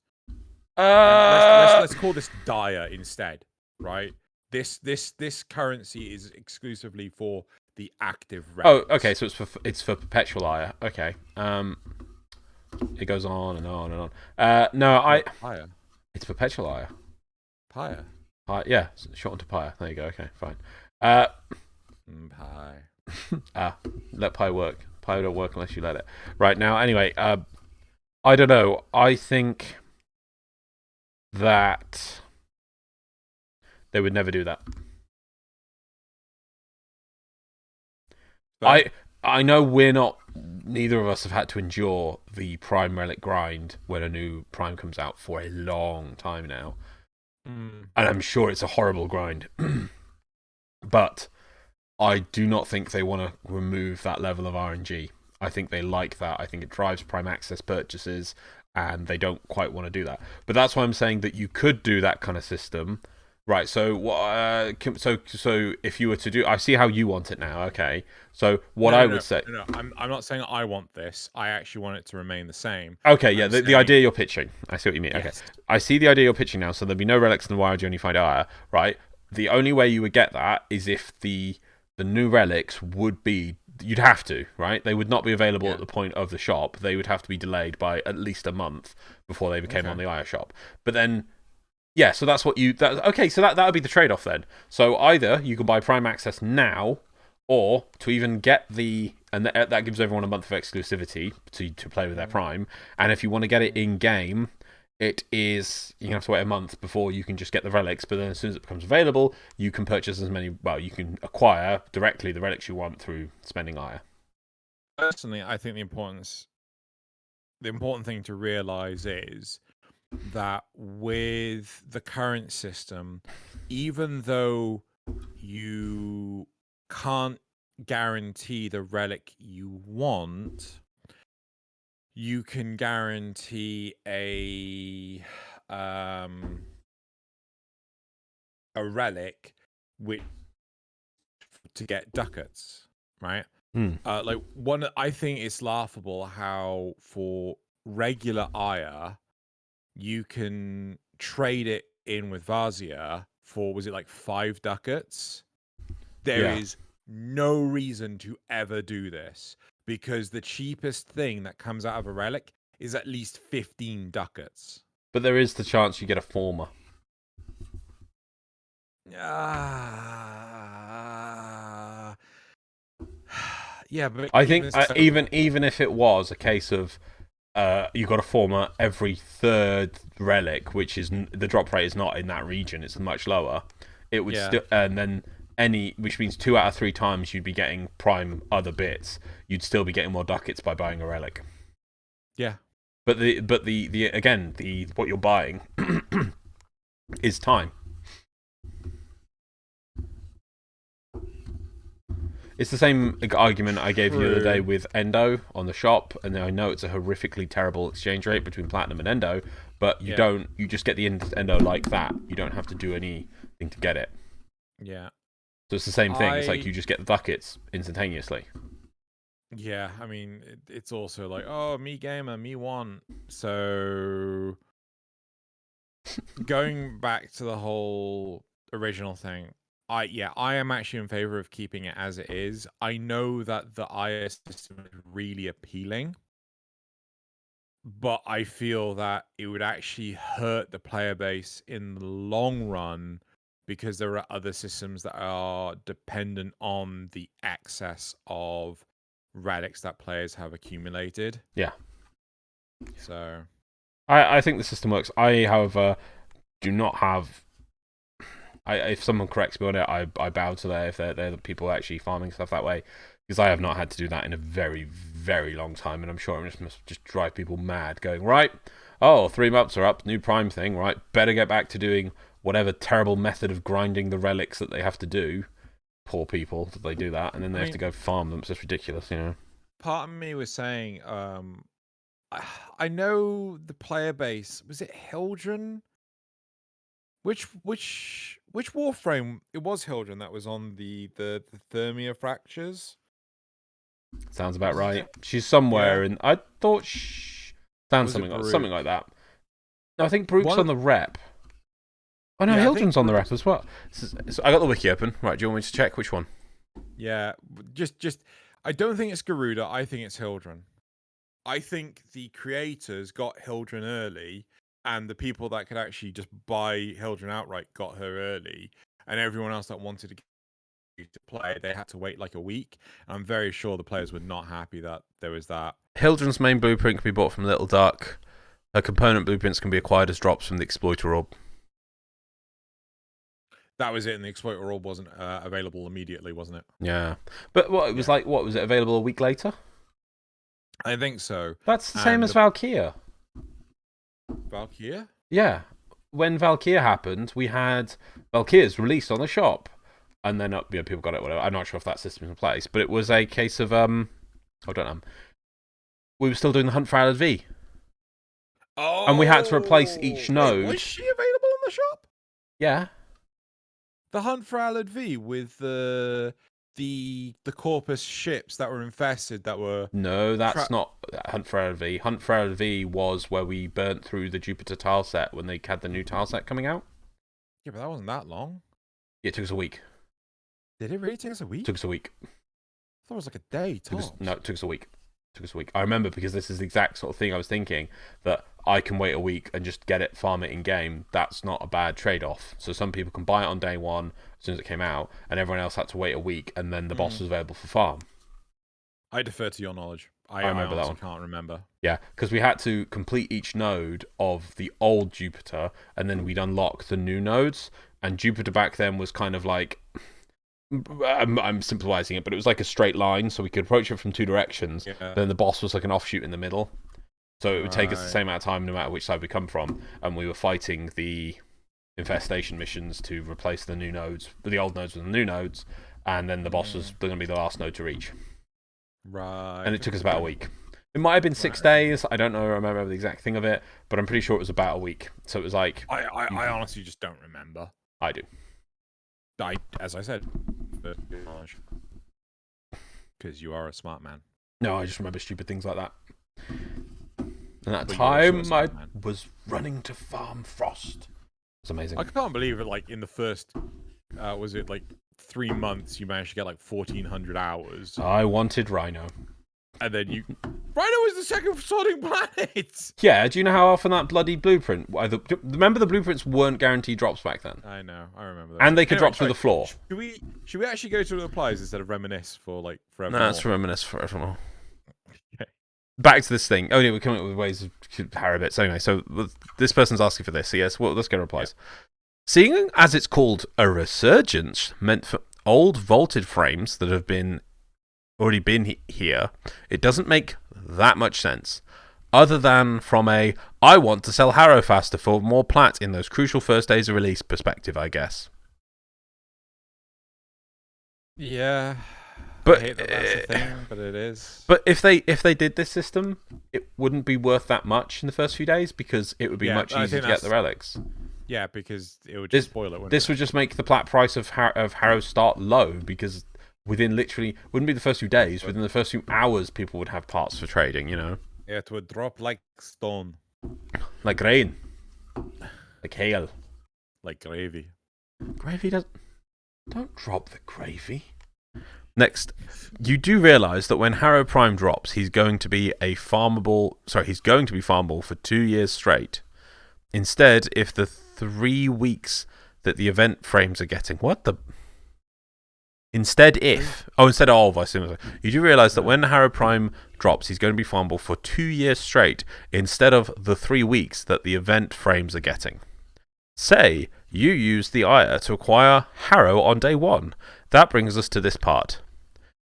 Speaker 1: Let's call this Dire instead, right? This currency is exclusively for the active relics.
Speaker 2: Oh, okay. So it's for perpetual Aya. Okay. It goes on and on and on. No,
Speaker 1: Pyre.
Speaker 2: It's perpetual Aya.
Speaker 1: Pyre.
Speaker 2: Yeah, short onto Pyre. There you go. Okay, fine.
Speaker 1: Pie.
Speaker 2: Let Pi work. Pi don't work unless you let it. Right now, anyway, I don't know. I think that they would never do that. But I know neither of us have had to endure the Prime Relic grind when a new Prime comes out for a long time now. And I'm sure it's a horrible grind. But I do not think they want to remove that level of RNG. I think they like that. I think it drives Prime Access purchases, and they don't quite want to do that. But that's why I'm saying that you could do that kind of system. Right, so so if you were to do... I see how you want it now, okay. So what I would say...
Speaker 1: No, I'm not saying I want this. I actually want it to remain the same.
Speaker 2: Okay, yeah, the idea you're pitching. I see what you mean.
Speaker 1: Yes.
Speaker 2: Okay, I see the idea you're pitching now, so there'll be no relics in the wild, you only find Aya, right? The only way you would get that is if the new relics would be... You'd have to, right? They would not be available at the point of the shop. They would have to be delayed by at least a month before they became on the Aya shop. But then... Yeah, so that's what you... okay, so that would be the trade-off then. So either you can buy Prime Access now, or to even get the... And that gives everyone a month of exclusivity to play with their Prime. And if you want to get it in-game, it is... You have to wait a month before you can just get the relics, but then as soon as it becomes available, you can purchase as many... Well, you can acquire directly the relics you want through spending Aya.
Speaker 1: Personally, I think the important thing to realise is... that with the current system, even though you can't guarantee the relic you want, you can guarantee a relic which to get ducats, right? I think it's laughable how for regular Aya you can trade it in with Varzia for, was it like 5 ducats? There is no reason to ever do this, because the cheapest thing that comes out of a relic is at least 15 ducats.
Speaker 2: But there is the chance you get a former.
Speaker 1: Yeah, but
Speaker 2: I think even if it was a case of you got a former every 3rd relic, which is the drop rate is not in that region; it's much lower. It would still, and then which means 2 out of 3 times you'd be getting prime other bits. You'd still be getting more ducats by buying a relic.
Speaker 1: Yeah,
Speaker 2: but what you're buying is time. It's the same argument I gave you the other day with Endo on the shop, and I know it's a horrifically terrible exchange rate between Platinum and Endo, but you don't. You just get the Endo like that. You don't have to do anything to get it.
Speaker 1: Yeah.
Speaker 2: So it's the same thing. It's like you just get the ducats instantaneously.
Speaker 1: Yeah, I mean, it's also like, oh, me gamer, me one. So going back to the whole original thing, I am actually in favor of keeping it as it is. I know that the IS system is really appealing, but I feel that it would actually hurt the player base in the long run because there are other systems that are dependent on the excess of relics that players have accumulated.
Speaker 2: Yeah.
Speaker 1: So
Speaker 2: I think the system works. I, however, do not have... if someone corrects me on it, I bow to that if they're the people actually farming stuff that way, because I have not had to do that in a very, very long time, and I'm sure it must just drive people mad, going, right, 3 months are up, new Prime thing, right, better get back to doing whatever terrible method of grinding the relics that they have to do. Poor people that they do that, and then they have to go farm them. It's just ridiculous, you know. Part
Speaker 1: of me was saying, I know the player base, was it Hildren? Which Warframe? It was Hildren that was on the Thermia fractures.
Speaker 2: Sounds about right. She's somewhere, and I thought sounds something like that. No, I think Brooke's on the rep. Oh no, Hildren's on the rep as well. So I got the wiki open. Right, do you want me to check which one?
Speaker 1: Yeah, just. I don't think it's Garuda. I think it's Hildren. I think the creators got Hildren early, and the people that could actually just buy Hildren outright got her early, and everyone else that wanted to play, they had to wait like a week. I'm very sure the players were not happy that there was that.
Speaker 2: Hildren's main blueprint can be bought from Little Duck. Her component blueprints can be acquired as drops from the Exploiter Orb.
Speaker 1: That was it, and the Exploiter Orb wasn't available immediately, wasn't it?
Speaker 2: Yeah. But what, it was like, what, was it available a week later?
Speaker 1: I think so.
Speaker 2: That's the same as Valkyria.
Speaker 1: Valkyria?
Speaker 2: Yeah. When Valkyria happened, we had Valkyria's released on the shop. And then people got it, whatever. I'm not sure if that system's in place. But it was a case of, hold on. We were still doing the Hunt for Alad V.
Speaker 1: Oh!
Speaker 2: And we had to replace each node.
Speaker 1: Was she available in the shop?
Speaker 2: Yeah.
Speaker 1: The Hunt for Alad V with the Corpus ships that were infested that were...
Speaker 2: No, that's not Hunt for Alad V. Hunt for Alad V was where we burnt through the Jupiter tile set when they had the new tile set coming out.
Speaker 1: Yeah, but that wasn't that long.
Speaker 2: Yeah, it took us a week.
Speaker 1: Did it really take us a week?
Speaker 2: It took us a week.
Speaker 1: I thought it was like a day, tops.
Speaker 2: No, it took us a week. I remember because this is the exact sort of thing I was thinking, that I can wait a week and just get it, farm it in game. That's not a bad trade-off. So some people can buy it on day one as soon as it came out, and everyone else had to wait a week, and then the boss was available for farm.
Speaker 1: I defer to your knowledge. I
Speaker 2: remember that one.
Speaker 1: I can't remember.
Speaker 2: Yeah, because we had to complete each node of the old Jupiter, and then we'd unlock the new nodes. And Jupiter back then was kind of like... I'm simplifying it, but it was like a straight line, so we could approach it from two directions. Yeah. Then the boss was like an offshoot in the middle. So it would take us the same amount of time no matter which side we come from. And we were fighting the infestation missions to replace the new nodes, the old nodes with the new nodes. And then the boss was going to be the last node to reach.
Speaker 1: Right.
Speaker 2: And it took us about a week. It might have been 6 days. I don't know. I remember the exact thing of it, but I'm pretty sure it was about a week. So it was like...
Speaker 1: I honestly just don't remember.
Speaker 2: I do.
Speaker 1: As I said, because you are a smart man.
Speaker 2: No, I just remember stupid things like that. And that time I was running to farm Frost. It's amazing.
Speaker 1: I can't believe it. Like in the first, was it like 3 months? You managed to get like 1,400 hours.
Speaker 2: I wanted Rhino.
Speaker 1: And then Rhino was the second sorting planet!
Speaker 2: Yeah, do you know how often that bloody blueprint... Remember the blueprints weren't guaranteed drops back then?
Speaker 1: I know, I remember that.
Speaker 2: And they could drop through the floor.
Speaker 1: Should we actually go to the replies instead of reminisce for like forever?
Speaker 2: No, let's reminisce forevermore. Okay. Back to this thing. Oh yeah, we're coming up with ways of harrow bits. Anyway, so this person's asking for this. So yes, well, let's go to replies. Yeah. Seeing as it's called a resurgence, meant for old vaulted frames that have already been here, it doesn't make that much sense. Other than from a, I want to sell Harrow faster for more Plat in those crucial first days of release perspective, I guess.
Speaker 1: Yeah.
Speaker 2: But
Speaker 1: I hate that that's a thing, but it is.
Speaker 2: But if they did this system, it wouldn't be worth that much in the first few days because it would be much easier to get the relics.
Speaker 1: Yeah, because it would just spoil it.
Speaker 2: This would just make the Plat price of Harrow start low because within literally wouldn't be the first few days. Within the first few hours, people would have parts for trading. You know.
Speaker 1: It would drop like stone,
Speaker 2: like rain, like hail,
Speaker 1: like gravy.
Speaker 2: Gravy don't drop the gravy. Next, you do realise that when Harrow Prime drops, he's going to be farmable for 2 years straight. Instead, if the 3 weeks that the event frames are getting, instead of, I assume. You do realise that when Harrow Prime drops, he's going to be farmable for 2 years straight, instead of the 3 weeks that the event frames are getting. Say, you use the Ire to acquire Harrow on day 1. That brings us to this part.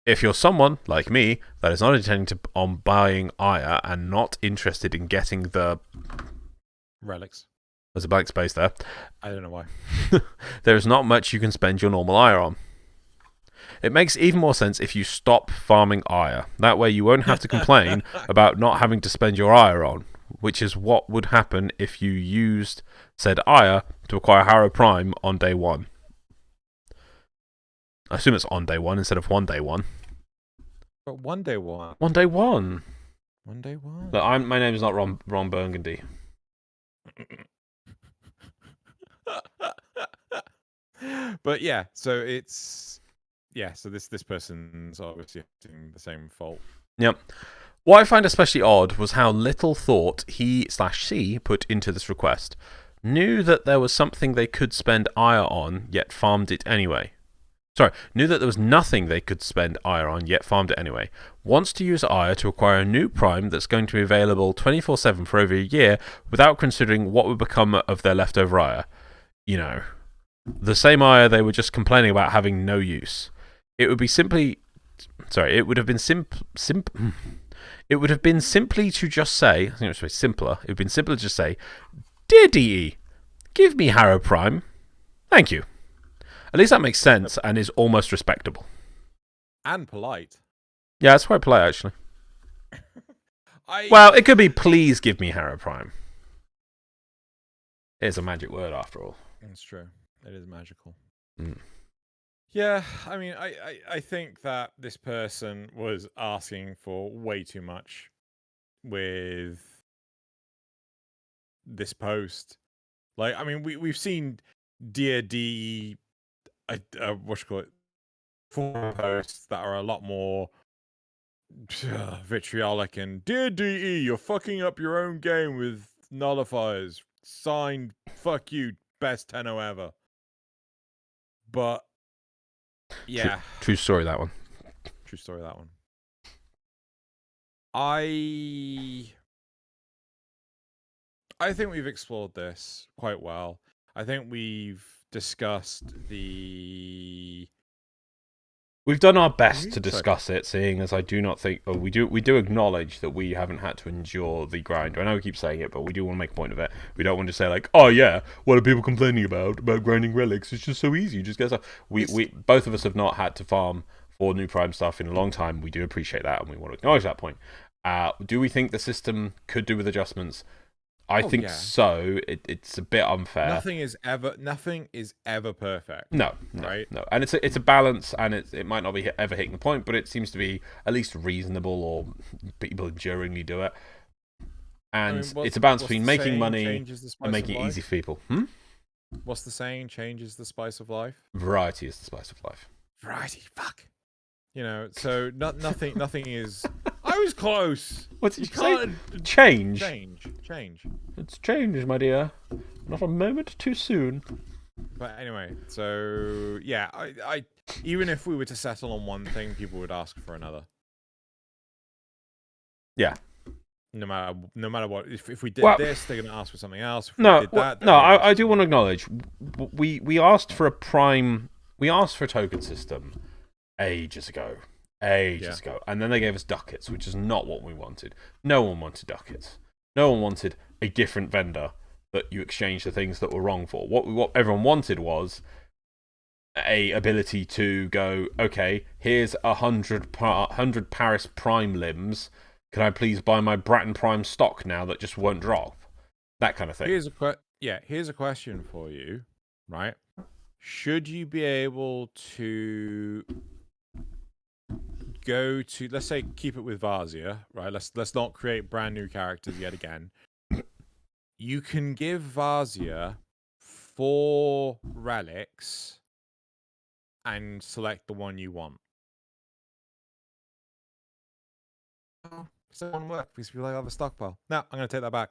Speaker 2: If you're someone, like me, that is not intending on buying Ire and not interested in getting the...
Speaker 1: relics.
Speaker 2: There's a blank space there.
Speaker 1: I don't know why.
Speaker 2: There is not much you can spend your normal Ire on. It makes even more sense if you stop farming Ire. That way you won't have to complain about not having to spend your Ire on, which is what would happen if you used said Ire to acquire Harrow Prime on day 1. I assume it's on day 1 instead of one day 1.
Speaker 1: But one day 1.
Speaker 2: One day 1.
Speaker 1: One day 1.
Speaker 2: Look, my name is not Ron Burgundy.
Speaker 1: But yeah, so it's so this person's obviously having the same fault.
Speaker 2: Yep. What I find especially odd was how little thought he/she put into this request. Knew that there was something they could spend Ire on, yet farmed it anyway. Knew that there was nothing they could spend Ire on, yet farmed it anyway. Wants to use Ire to acquire a new Prime that's going to be available 24/7 for over a year without considering what would become of their leftover Ire. You know, the same Ire they were just complaining about having no use. It would have been simply to just say, I think it was simpler. It would have been simpler to just say, "Dear DE, give me Harrow Prime. Thank you." At least that makes sense and is almost respectable.
Speaker 1: And polite.
Speaker 2: Yeah, it's quite polite, actually. Well, it could be, "Please give me Harrow Prime." It's a magic word, after all.
Speaker 1: It's true. It is magical.
Speaker 2: Mm.
Speaker 1: Yeah, I mean, I think that this person was asking for way too much with this post. Like, I mean, we've seen Dear D, forum posts that are a lot more vitriolic and "Dear DE, you're fucking up your own game with nullifiers. Signed, fuck you, best Tenno ever." But yeah,
Speaker 2: True story, that one.
Speaker 1: True story, that one. I think we've explored this quite well. I think we've discussed the...
Speaker 2: We've done our best to discuss it, seeing as I do not think... we do acknowledge that we haven't had to endure the grind. I know we keep saying it, but we do want to make a point of it. We don't want to say, like, "Oh yeah, what are people complaining about grinding relics? It's just so easy. You just get stuff." Both of us have not had to farm for new Prime stuff in a long time. We do appreciate that, and we want to acknowledge that point. Do we think the system could do with adjustments? I think so. It's a bit unfair.
Speaker 1: Nothing is ever perfect.
Speaker 2: No,
Speaker 1: right?
Speaker 2: No, and it's a balance, and it might not be ever hitting the point, but it seems to be at least reasonable, or people enduringly do it. And it's a balance between making money and making it easy for people.
Speaker 1: What's the saying? Change is the spice of life.
Speaker 2: Variety is the spice of life.
Speaker 1: Variety, fuck. You know, so nothing is. I was close.
Speaker 2: What did you say? Change.
Speaker 1: Change.
Speaker 2: It's change, my dear. Not a moment too soon.
Speaker 1: But anyway, so yeah, I even if we were to settle on one thing, people would ask for another.
Speaker 2: Yeah.
Speaker 1: No matter what. If we did this, they're gonna ask for something else. If
Speaker 2: no,
Speaker 1: we did that,
Speaker 2: I do want to acknowledge we asked for a Prime. We asked for a token system ages ago, and then they gave us ducats, which is not what we wanted. No one wanted ducats. No one wanted a different vendor that you exchange the things that were wrong for. What everyone wanted was a ability to go, okay, here's 100 Paris Prime limbs. Can I please buy my Bratton Prime stock now that just won't drop? That kind of thing.
Speaker 1: Here's a question for you, right? Should you be able to go to, let's say, keep it with Varzia, right? Let's not create brand new characters yet again. You can give Varzia 4 relics and select the one you want. Oh, it doesn't work because people have a stockpile. No, I'm going to take that back.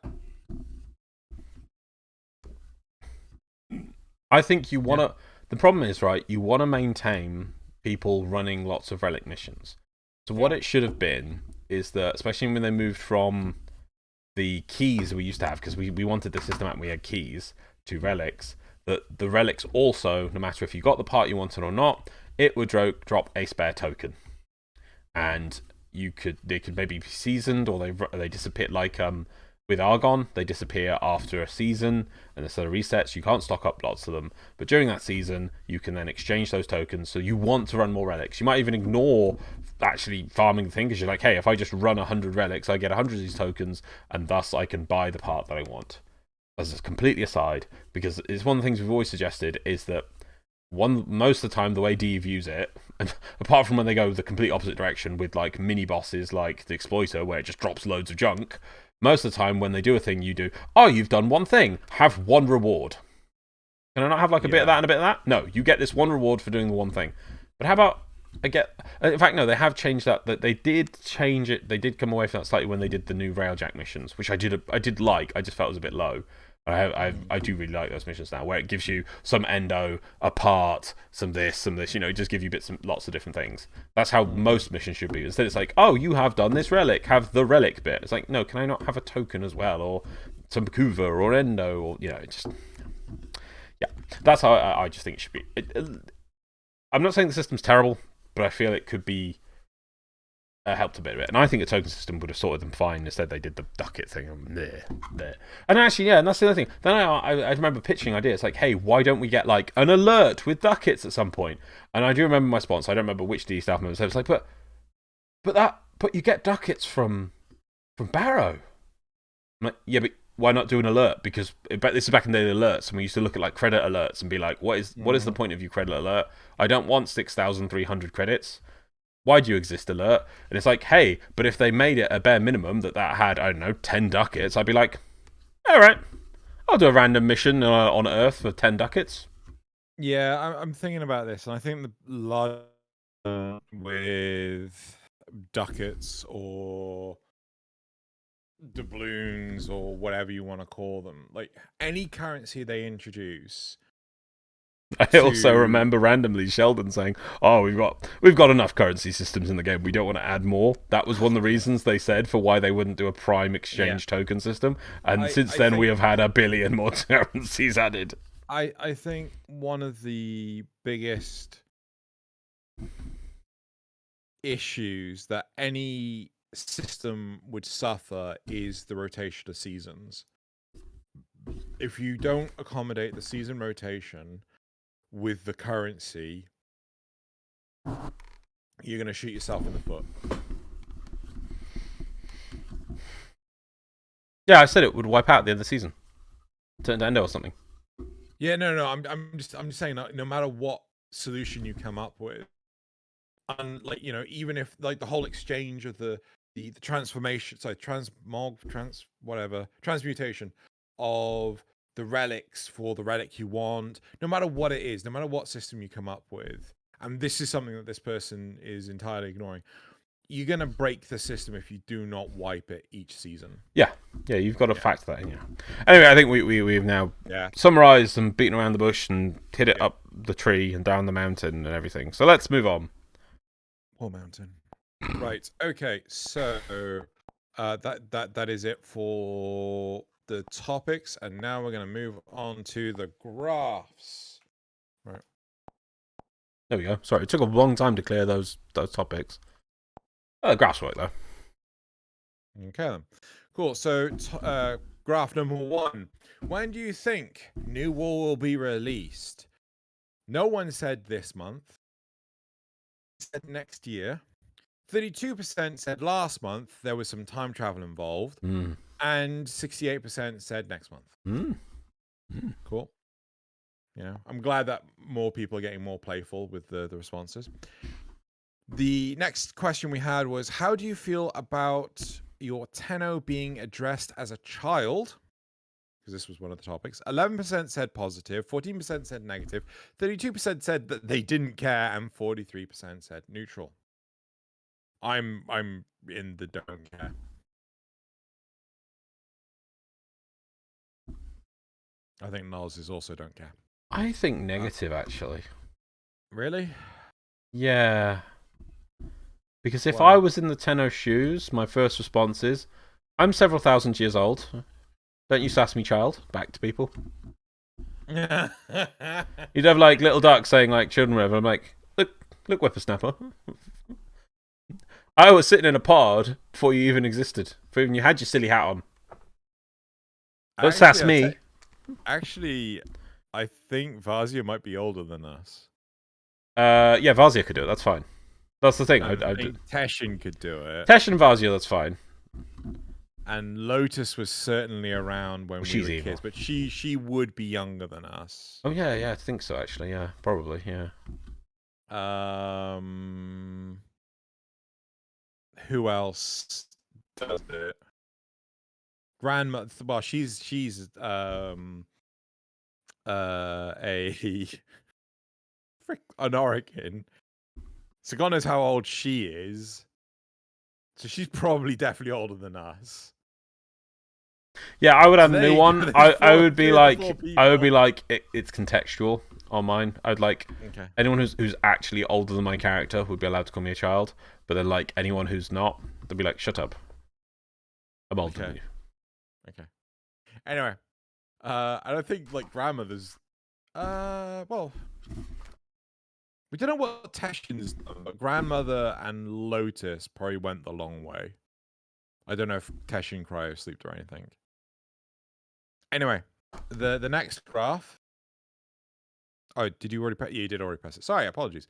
Speaker 2: I think you want to... The problem is, right, you want to maintain people running lots of relic missions. So what it should have been is that, especially when they moved from the keys we used to have, because we wanted the system out and we had keys to relics, that the relics also, no matter if you got the part you wanted or not, it would drop a spare token. And they could maybe be seasoned, or they disappear, like with Argon, they disappear after a season, and instead of resets, you can't stock up lots of them. But during that season, you can then exchange those tokens. So you want to run more relics. You might even ignore actually farming the thing, because you're like, hey, if I just run 100 relics, I get 100 of these tokens, and thus I can buy the part that I want. As a completely aside, because it's one of the things we've always suggested is that most of the time the way DE views it, and apart from when they go the complete opposite direction with like mini bosses like the Exploiter, where it just drops loads of junk, most of the time when they do a thing, you do, oh, you've done one thing, have one reward. Can I not have like a bit of that and a bit of that? No, you get this one reward for doing the one thing. But how about in fact, no, they have changed that. They did change it. They did come away from that slightly when they did the new Railjack missions, which I did like. I just felt it was a bit low. I do really like those missions now, where it gives you some endo, a part, some this, you know, it just give you lots of different things. That's how most missions should be. Instead, it's like, oh, you have done this relic, have the relic bit. It's like, no, can I not have a token as well, or some Kuva or endo, or, you know, just, yeah. That's how I just think it should be. I'm not saying the system's terrible, but I feel it could be helped a bit of it. And I think a token system would have sorted them fine. Instead, they did the ducket thing. There. And actually, yeah, and that's the other thing. Then I remember pitching ideas like, hey, why don't we get like an alert with ducats at some point? And I do remember my sponsor. I don't remember which D staff member said, it's like, but you get ducats from Barrow. I'm like, yeah, but why not do an alert? Because this is back in the alerts, and we used to look at like credit alerts and be like, what is the point of your credit alert? I don't want 6,300 credits. Why do you exist, alert? And it's like, hey, but if they made it a bare minimum that had, I don't know, 10 ducats, I'd be like, all right, I'll do a random mission on Earth for 10 ducats.
Speaker 1: Yeah, I'm thinking about this, and I think the large with ducats or doubloons or whatever you want to call them, like any currency they introduce.
Speaker 2: I also remember randomly Sheldon saying, "Oh, we've got enough currency systems in the game. We don't want to add more." That was one of the reasons they said for why they wouldn't do a prime exchange token system. And since then, we have had 1 billion more currencies added.
Speaker 1: I think one of the biggest issues that any system would suffer is the rotation of seasons. If you don't accommodate the season rotation with the currency, you're going to shoot yourself in the foot.
Speaker 2: Yeah, I said it would wipe out at the end of the season. Turn to endo or something.
Speaker 1: Yeah, no. I'm just saying, no matter what solution you come up with, and like, you know, even if like the whole exchange of the transformation, transmutation of the relics for the relic you want, no matter what it is, no matter what system you come up with, and this is something that this person is entirely ignoring, you're going to break the system if you do not wipe it each season.
Speaker 2: Yeah, you've got to factor that in. Yeah. Anyway, I think we've now summarized and beaten around the bush and hit it up the tree and down the mountain and everything. So let's move on.
Speaker 1: Poor mountain. Right. Okay. So that is it for the topics, and now we're going to move on to the graphs. Right.
Speaker 2: There we go. Sorry, it took a long time to clear those topics. Graphs work though.
Speaker 1: Okay then. Cool. So graph number 1. When do you think New War will be released? No one said this month. Said next year. 32% said last month. There was some time travel involved. And 68% said next month. Cool. I'm glad that more people are getting more playful with the responses. The next question we had was, how do you feel about your Tenno being addressed as a child? Because this was one of the topics. 11% said positive, 14% said negative, 32% said that they didn't care, and 43% said neutral. I'm in the don't care. I think MDRLOz is also don't care.
Speaker 2: I think negative, actually.
Speaker 1: Really?
Speaker 2: Yeah. Because if I was in the Tenno shoes, my first response is, I'm several thousand years old. Don't you sass me, child. Back to people. You'd have like little ducks saying like children whatever. I'm like, look, whippersnapper. I was sitting in a pod before you even existed. Before even you had your silly hat on. Don't sass me.
Speaker 1: Actually, I think Vazia might be older than us.
Speaker 2: Yeah, Vazia could do it. That's fine. That's the thing.
Speaker 1: I think Teshin could do it.
Speaker 2: Teshin and Vazia, that's fine.
Speaker 1: And Lotus was certainly around when we were kids, but she would be younger than us.
Speaker 2: Oh yeah, I think so actually. Yeah, probably. Yeah.
Speaker 1: Who else does it? Grandma. Well, she's an Oregon. So God knows how old she is. So she's probably definitely older than us.
Speaker 2: Yeah, I would have a new one. I would be like, it's contextual on mine. I'd like anyone who's actually older than my character would be allowed to call me a child, but then like anyone who's not, they'd be like, shut up. I'm older than you.
Speaker 1: Okay. Anyway, I don't think like grandmothers. Well, we don't know what Teshin's done, but grandmother and Lotus probably went the long way. I don't know if Teshin cryo sleeped or anything. Anyway, the next graph. Oh, did you already press? Yeah, you did already press it. Sorry, apologies.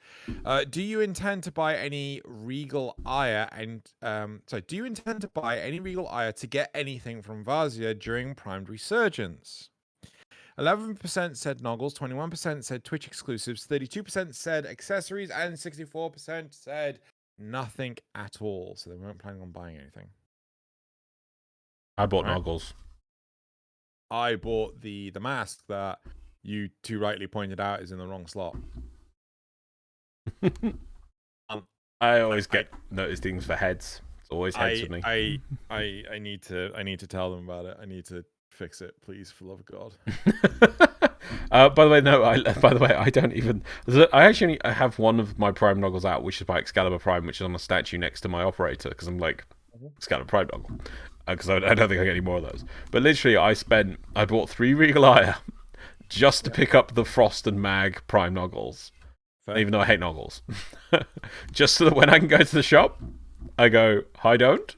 Speaker 1: Do you intend to buy any Regal Ire do you intend to buy any Regal Ire to get anything from Vazia during Primed Resurgence? 11% said Noggles, 21% said Twitch exclusives, 32% said accessories, and 64% said nothing at all. So they weren't planning on buying anything.
Speaker 2: I bought Noggles.
Speaker 1: I bought the mask that you too rightly pointed out is in the wrong slot.
Speaker 2: I always get noticed things for heads. It's always heads with me.
Speaker 1: I need to tell them about it. I need to fix it, please, for love of God.
Speaker 2: By the way, no. I don't even. I have one of my Prime Noggles out, which is by Excalibur Prime, which is on a statue next to my operator, because I'm like, Excalibur Prime Noggle. Because I don't think I get any more of those. But literally, I bought 3 Regal Ire just to pick up the Frost and Mag Prime Noggles. Fair. Even though I hate Noggles. Just so that when I can go to the shop, I go, I don't.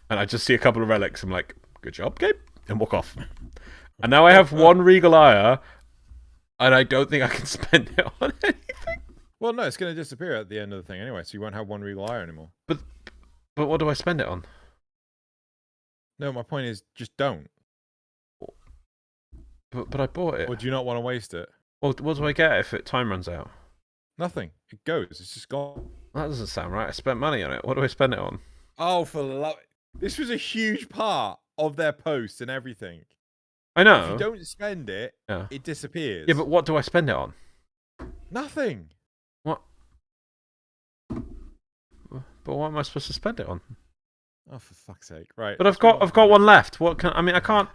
Speaker 2: And I just see a couple of relics. I'm like, good job, Gabe. And walk off. And now I have 1 Regal Ire, and I don't think I can spend it on anything.
Speaker 1: Well, no, it's going to disappear at the end of the thing anyway, so you won't have 1 Regal Ire anymore.
Speaker 2: But what do I spend it on?
Speaker 1: No, my point is, just don't.
Speaker 2: But I bought it.
Speaker 1: Or do you not want to waste it?
Speaker 2: Well, what do I get if time runs out?
Speaker 1: Nothing. It goes. It's just gone.
Speaker 2: That doesn't sound right. I spent money on it. What do I spend it on?
Speaker 1: Oh, for love! This was a huge part of their post and everything.
Speaker 2: I know.
Speaker 1: If you don't spend it, it disappears.
Speaker 2: Yeah, but what do I spend it on?
Speaker 1: Nothing.
Speaker 2: What? But what am I supposed to spend it on?
Speaker 1: Oh, for fuck's sake! Right.
Speaker 2: But I've got 1 left. What can I can't.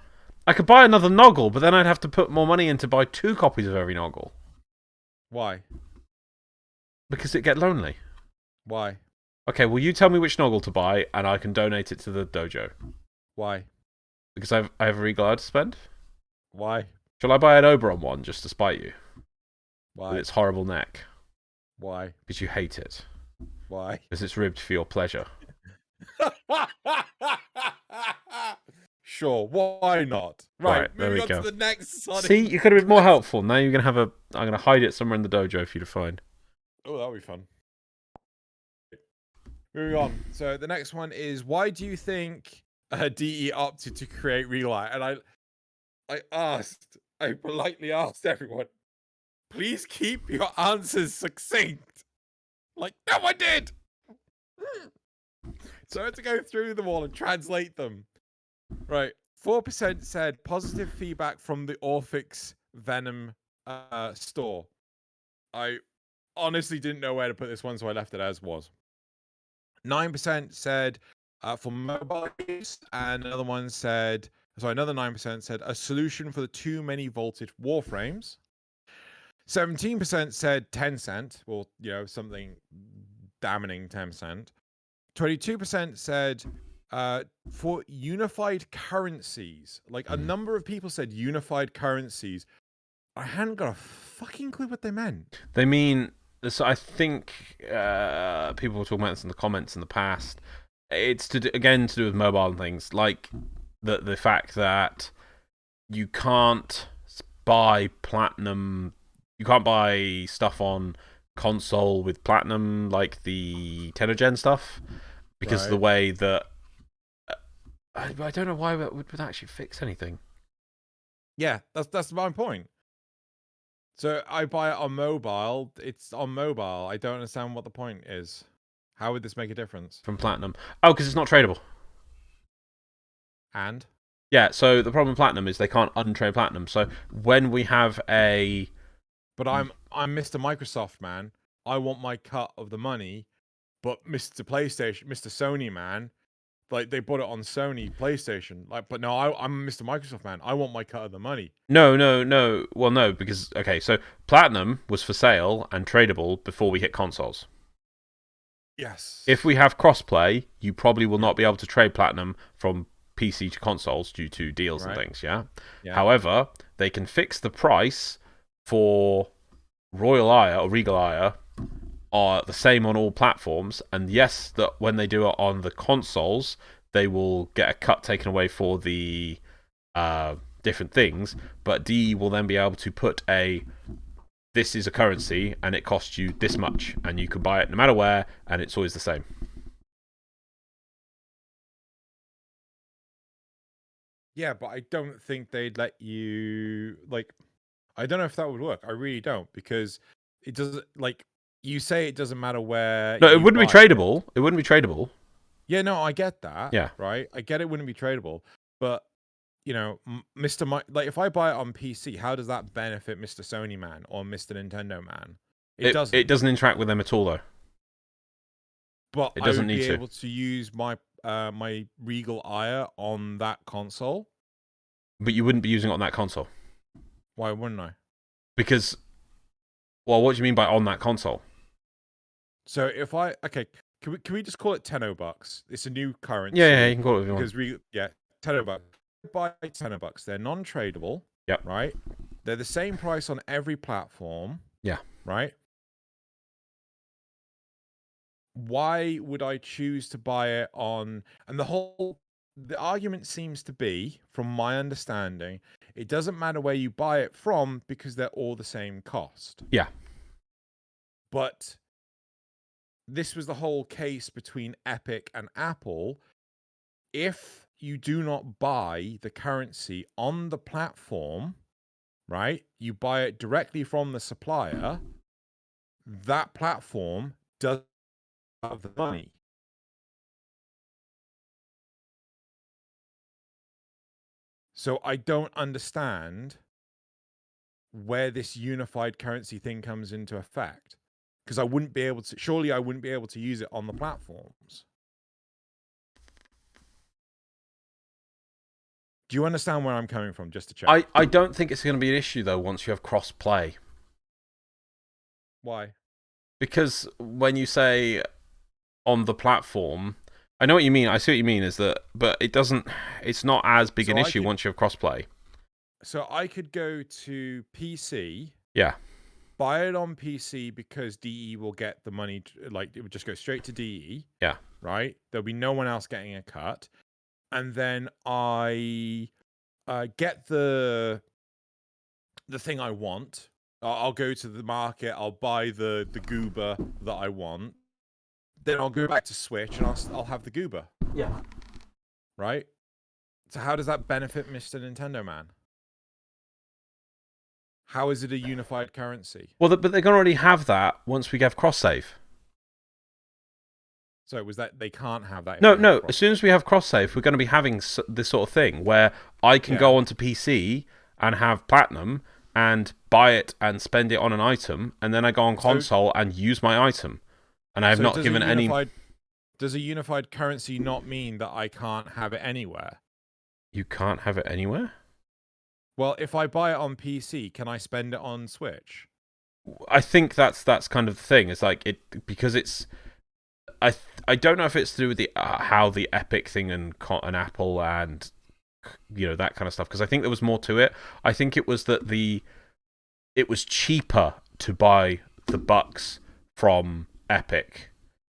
Speaker 2: I could buy another Noggle, but then I'd have to put more money in to buy 2 copies of every Noggle.
Speaker 1: Why?
Speaker 2: Because it'd get lonely.
Speaker 1: Why?
Speaker 2: Okay, well, you tell me which Noggle to buy, and I can donate it to the dojo.
Speaker 1: Why?
Speaker 2: Because I have a Regal Ire to spend.
Speaker 1: Why?
Speaker 2: Shall I buy an Oberon one just to spite you?
Speaker 1: Why?
Speaker 2: With its horrible neck.
Speaker 1: Why?
Speaker 2: Because you hate it.
Speaker 1: Why?
Speaker 2: Because it's ribbed for your pleasure.
Speaker 1: Sure, why not? Right,
Speaker 2: there we
Speaker 1: moving on
Speaker 2: go.
Speaker 1: to the next Sonic.
Speaker 2: See, you could have been more helpful. Now you're gonna have a. I'm gonna hide it somewhere in the dojo for you to find.
Speaker 1: Oh, that'll be fun. Moving on. So the next one is, why do you think DE opted to create Relight? And I politely asked everyone, please keep your answers succinct. Like, no one did. So I had to go through them all and translate them. Right. 4% said positive feedback from the Orphix Venom store. I honestly didn't know where to put this one, so I left it as was. 9% said for mobile use, and another 9% said a solution for the too many voltage warframes. 17% said 10 cent, well, something damning 10 cent. 22% said for unified currencies. Like a number of people said unified currencies. I hadn't got a fucking clue what they meant.
Speaker 2: They mean, so I think people were talking about this in the comments in the past. It's to do with mobile and things, like the fact that you can't buy platinum. You can't buy stuff on console with platinum, like the Tenno Gen stuff, because of the way that I don't know why that would actually fix anything.
Speaker 1: Yeah, that's my point. So I buy it on mobile. It's on mobile. I don't understand what the point is. How would this make a difference?
Speaker 2: From platinum. Oh, because it's not tradable.
Speaker 1: And?
Speaker 2: Yeah, so the problem with platinum is they can't untrade platinum. So when we have a...
Speaker 1: But I'm Mr. Microsoft, man. I want my cut of the money. But Mr. PlayStation, Mr. Sony, man, like they bought it on Sony PlayStation. Like, but no, I'm Mr. Microsoft, man. I want my cut of the money.
Speaker 2: No. Well, no, because okay, so platinum was for sale and tradable before we hit consoles.
Speaker 1: Yes.
Speaker 2: If we have crossplay, you probably will not be able to trade platinum from PC to consoles due to deals and things. Yeah? However, they can fix the price for Royal Ire or Regal Ire are the same on all platforms, and yes, that when they do it on the consoles, they will get a cut taken away for the different things, but DE will then be able to put this is a currency, and it costs you this much, and you can buy it no matter where, and it's always the same.
Speaker 1: Yeah, but I don't think they'd let you, like, I don't know if that would work. I really don't, because it doesn't, like, you say it doesn't matter where.
Speaker 2: No, it wouldn't be tradable. It wouldn't be tradable.
Speaker 1: Yeah, no, I get that.
Speaker 2: Yeah.
Speaker 1: Right? I get it wouldn't be tradable. But, like, if I buy it on PC, how does that benefit Mr. Sony Man or Mr. Nintendo Man? It doesn't.
Speaker 2: It doesn't interact with them at all, though.
Speaker 1: But it doesn't need to. I would be able to use my Regal Ire on that console.
Speaker 2: But you wouldn't be using it on that console.
Speaker 1: Why wouldn't I?
Speaker 2: Because, well, what do you mean by on that console?
Speaker 1: So if can we just call it $10? It's a new currency.
Speaker 2: Yeah, you can call it
Speaker 1: because $10. Buy $10. They're non-tradable.
Speaker 2: Yep.
Speaker 1: Right. They're the same price on every platform.
Speaker 2: Yeah.
Speaker 1: Right. Why would I choose to buy it on? And the argument seems to be, from my understanding, it doesn't matter where you buy it from because they're all the same cost.
Speaker 2: Yeah.
Speaker 1: But this was the whole case between Epic and Apple. If you do not buy the currency on the platform, right, you buy it directly from the supplier, that platform does have the money. So I don't understand where this unified currency thing comes into effect. Because I wouldn't be able to use it on the platforms. Do you understand where I'm coming from, just to check?
Speaker 2: I don't think it's going to be an issue, though, once you have cross-play.
Speaker 1: Why?
Speaker 2: Because when you say on the platform, I know what you mean. I see what you mean, but it's not as big an issue once you have cross-play.
Speaker 1: So I could go to PC.
Speaker 2: Yeah.
Speaker 1: Buy it on PC because DE will get the money, like it would just go straight to DE.
Speaker 2: Yeah.
Speaker 1: Right? There'll be no one else getting a cut. and then I get the thing I want. I'll go to the market. I'll buy the goober that I want. Then I'll go back to Switch and I'll have the goober.
Speaker 2: Yeah.
Speaker 1: Right. So how does that benefit Mr. Nintendo Man? How is it a unified currency?
Speaker 2: Well, but they're going to already have that once we have cross save.
Speaker 1: So was that they can't have that?
Speaker 2: No. As soon as we have cross save, we're going to be having this sort of thing where I can go onto PC and have platinum and buy it and spend it on an item, and then I go on console and use my item, and I have not given any.
Speaker 1: Does a unified currency not mean that I can't have it anywhere?
Speaker 2: You can't have it anywhere?
Speaker 1: Well, if I buy it on PC, can I spend it on Switch?
Speaker 2: I think that's kind of the thing. It's like because it's. I don't know if it's to do with the how the Epic thing and Apple and that kind of stuff, because I think there was more to it. I think it was that it was cheaper to buy the bucks from Epic,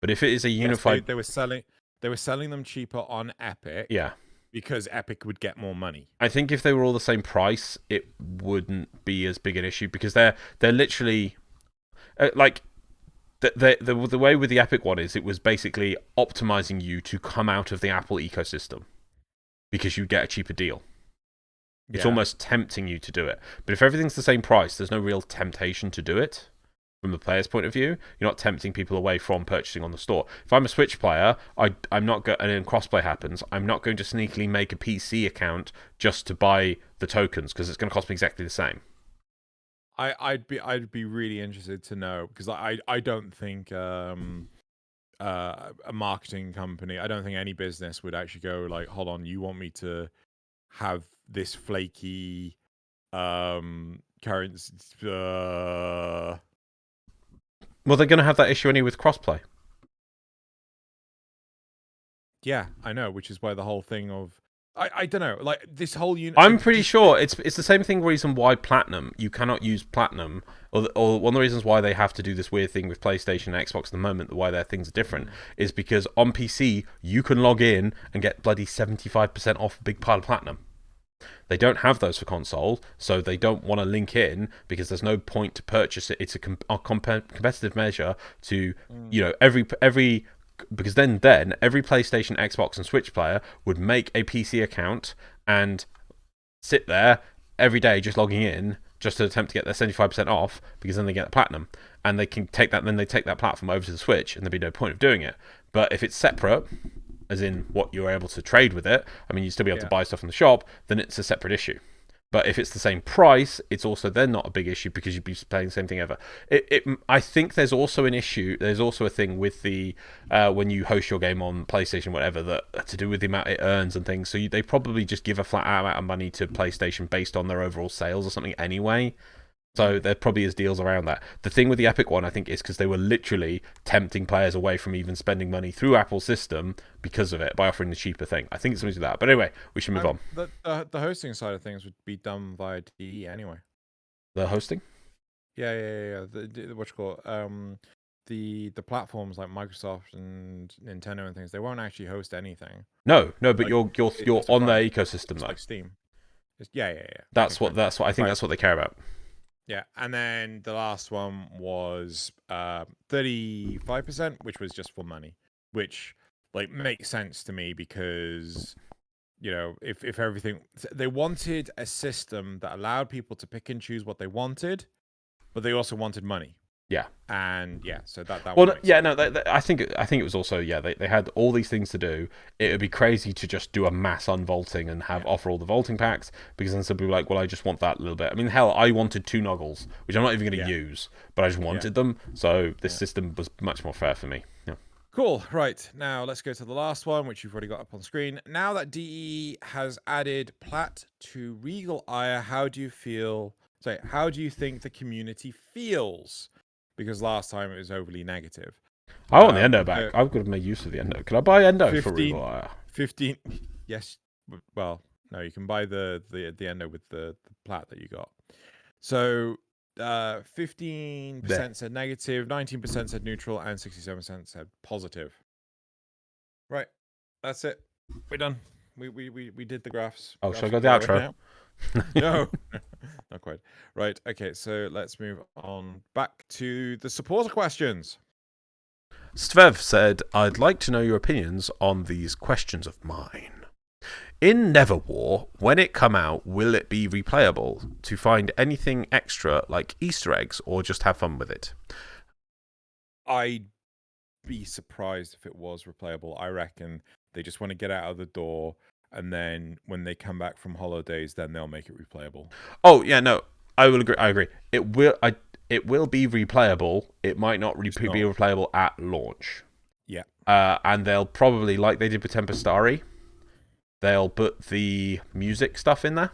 Speaker 2: but if it is a unified,
Speaker 1: they were selling them cheaper on Epic.
Speaker 2: Yeah.
Speaker 1: Because Epic would get more money.
Speaker 2: I think if they were all the same price, it wouldn't be as big an issue, because they're literally like the way with the Epic one is it was basically optimizing you to come out of the Apple ecosystem because you get a cheaper deal. It's almost tempting you to do it. But if everything's the same price, there's no real temptation to do it. From the player's point of view, you're not tempting people away from purchasing on the store. If I'm a Switch player, I'm not and then crossplay happens, I'm not going to sneakily make a PC account just to buy the tokens, because it's going to cost me exactly the same.
Speaker 1: I'd be really interested to know, because I don't think a marketing company, I don't think any business would actually go like, hold on, you want me to have this flaky currency?
Speaker 2: Well, they're going to have that issue anyway with crossplay.
Speaker 1: Yeah, I know, which is why the whole thing of I don't know, like this whole
Speaker 2: I'm pretty sure it's the same reason why Platinum, you cannot use Platinum, or one of the reasons why they have to do this weird thing with PlayStation and Xbox at the moment, why their things are different, is because on PC you can log in and get bloody 75% off a big pile of Platinum. They don't have those for console, so they don't want to link in, because there's no point to purchase it. It's a competitive measure to, every because then every PlayStation, Xbox, and Switch player would make a PC account and sit there every day just logging in just to attempt to get their 75% off, because then they get the platinum, and they can take that. Then they take that platform over to the Switch, and there'd be no point of doing it. But if it's separate, as in what you're able to trade with it, I mean, you'd still be able to buy stuff in the shop, then it's a separate issue. But if it's the same price, it's also then not a big issue, because you'd be playing the same thing ever. I think there's also an issue. There's also a thing with the when you host your game on PlayStation, whatever, that to do with the amount it earns and things. So they probably just give a flat amount of money to PlayStation based on their overall sales or something anyway. So there probably is deals around that. The thing with the Epic one, I think, is because they were literally tempting players away from even spending money through Apple's system because of it, by offering the cheaper thing. I think it's something to that. But anyway, we should move on.
Speaker 1: The hosting side of things would be done via DE anyway.
Speaker 2: The hosting?
Speaker 1: Yeah. What you call it? The platforms like Microsoft and Nintendo and things, they won't actually host anything.
Speaker 2: No, but like, you're on their ecosystem, though.
Speaker 1: Like Steam. Yeah.
Speaker 2: That's what I think. That's what they care about.
Speaker 1: Yeah, and then the last one was 35%, which was just for money, which like makes sense to me, because if everything, they wanted a system that allowed people to pick and choose what they wanted, but they also wanted money.
Speaker 2: Yeah.
Speaker 1: And so that
Speaker 2: well, yeah, no, I think it was also, they had all these things to do. It would be crazy to just do a mass unvaulting and offer all the vaulting packs, because then some people are like, well, I just want that little bit. I mean, hell, I wanted 2 noggles, which I'm not even going to use, but I just wanted them. So this system was much more fair for me. Yeah.
Speaker 1: Cool. Right. Now let's go to the last one, which you've already got up on screen. Now that DE has added Plat to Regal Ire, how do you think the community feels? Because last time it was overly negative.
Speaker 2: I want the Endo back. I've got to make use of the Endo. Can I buy Endo for Regal Ire?
Speaker 1: 15. Yes. Well, no, you can buy the Endo with the Plat that you got. So 15% said negative, 19% said neutral, and 67% said positive. Right. That's it. We're done. We did the graphs.
Speaker 2: Oh, should I go the outro?
Speaker 1: No, not quite. Right. Okay. So let's move on back to the supporter questions.
Speaker 2: Svev said, "I'd like to know your opinions on these questions of mine. In Neverwar, when it come out, will it be replayable to find anything extra like Easter eggs or just have fun with it?"
Speaker 1: I'd be surprised if it was replayable. I reckon they just want to get out of the door, and then when they come back from holidays, then they'll make it replayable.
Speaker 2: Oh yeah, no, I will agree. I agree. It will be replayable. It might not be replayable at launch.
Speaker 1: Yeah.
Speaker 2: And they'll probably, like they did with Tempestari, they'll put the music stuff in there.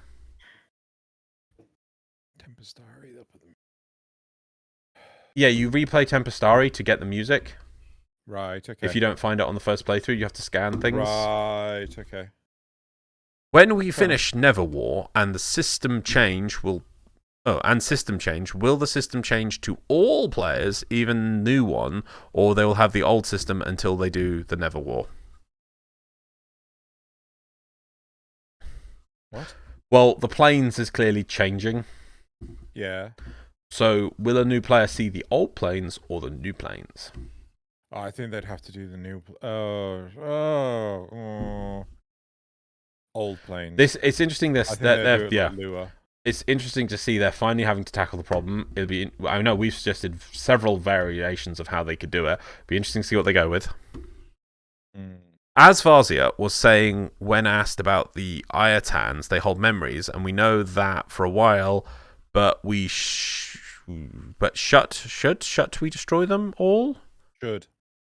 Speaker 1: Tempestari, they'll put them.
Speaker 2: Yeah, you replay Tempestari to get the music.
Speaker 1: Right, okay.
Speaker 2: If you don't find it on the first playthrough, you have to scan things.
Speaker 1: Right, okay.
Speaker 2: When we finish Neverwar and the system change will the system change to all players, even new one, or they will have the old system until they do the Neverwar?
Speaker 1: What?
Speaker 2: Well, the planes is clearly changing.
Speaker 1: Yeah.
Speaker 2: So, will a new player see the old planes or the new planes?
Speaker 1: Oh, I think they'd have to do the new. Old planes.
Speaker 2: It's interesting. It's interesting to see they're finally having to tackle the problem. I know we've suggested several variations of how they could do it. Be interesting to see what they go with. As Varzia was saying when asked about the Ayatans, they hold memories, and we know that for a while. But should we destroy them all?
Speaker 1: Should.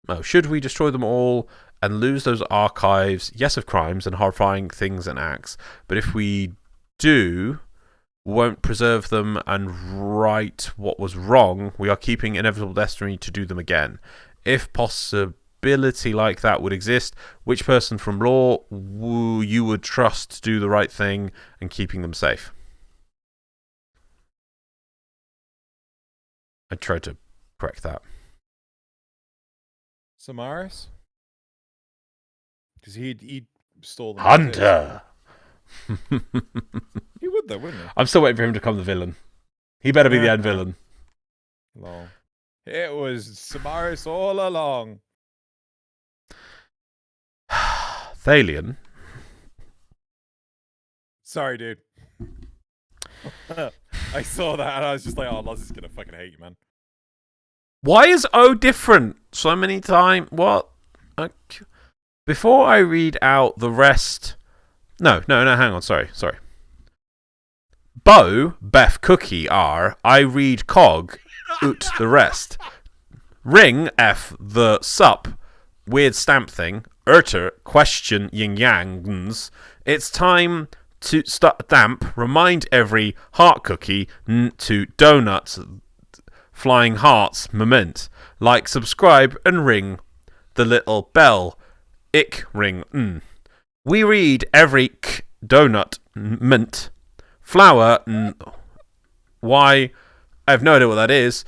Speaker 2: Oh, should we destroy them all and lose those archives? Yes, of crimes and horrifying things and acts. But if we do, won't preserve them and right what was wrong, we are keeping inevitable destiny to do them again. If possibility like that would exist, which person from lore you would trust to do the right thing and keeping them safe? I tried to correct that.
Speaker 1: Samaris? Because he'd stole them.
Speaker 2: Hunter!
Speaker 1: He would though, wouldn't he?
Speaker 2: I'm still waiting for him to become the villain. He better be the end villain.
Speaker 1: Lol. It was Samaris all along.
Speaker 2: Thaylien.
Speaker 1: Sorry, dude. I saw that and I was just like, oh, Loz is gonna fucking hate you, man.
Speaker 2: Why is O different so many times? What? Before I read out the rest... No, hang on, sorry. Bo, Beth, Cookie, R, I read Cog, Ut, the rest. Ring, F, the sup, weird stamp thing, Urter, question, yin yangs. It's time to start damp, remind every heart cookie to donuts, flying hearts, moment. Like, subscribe, and ring the little bell. Ick ring. We read every k donut mint. Flower. Why? I have no idea what that is.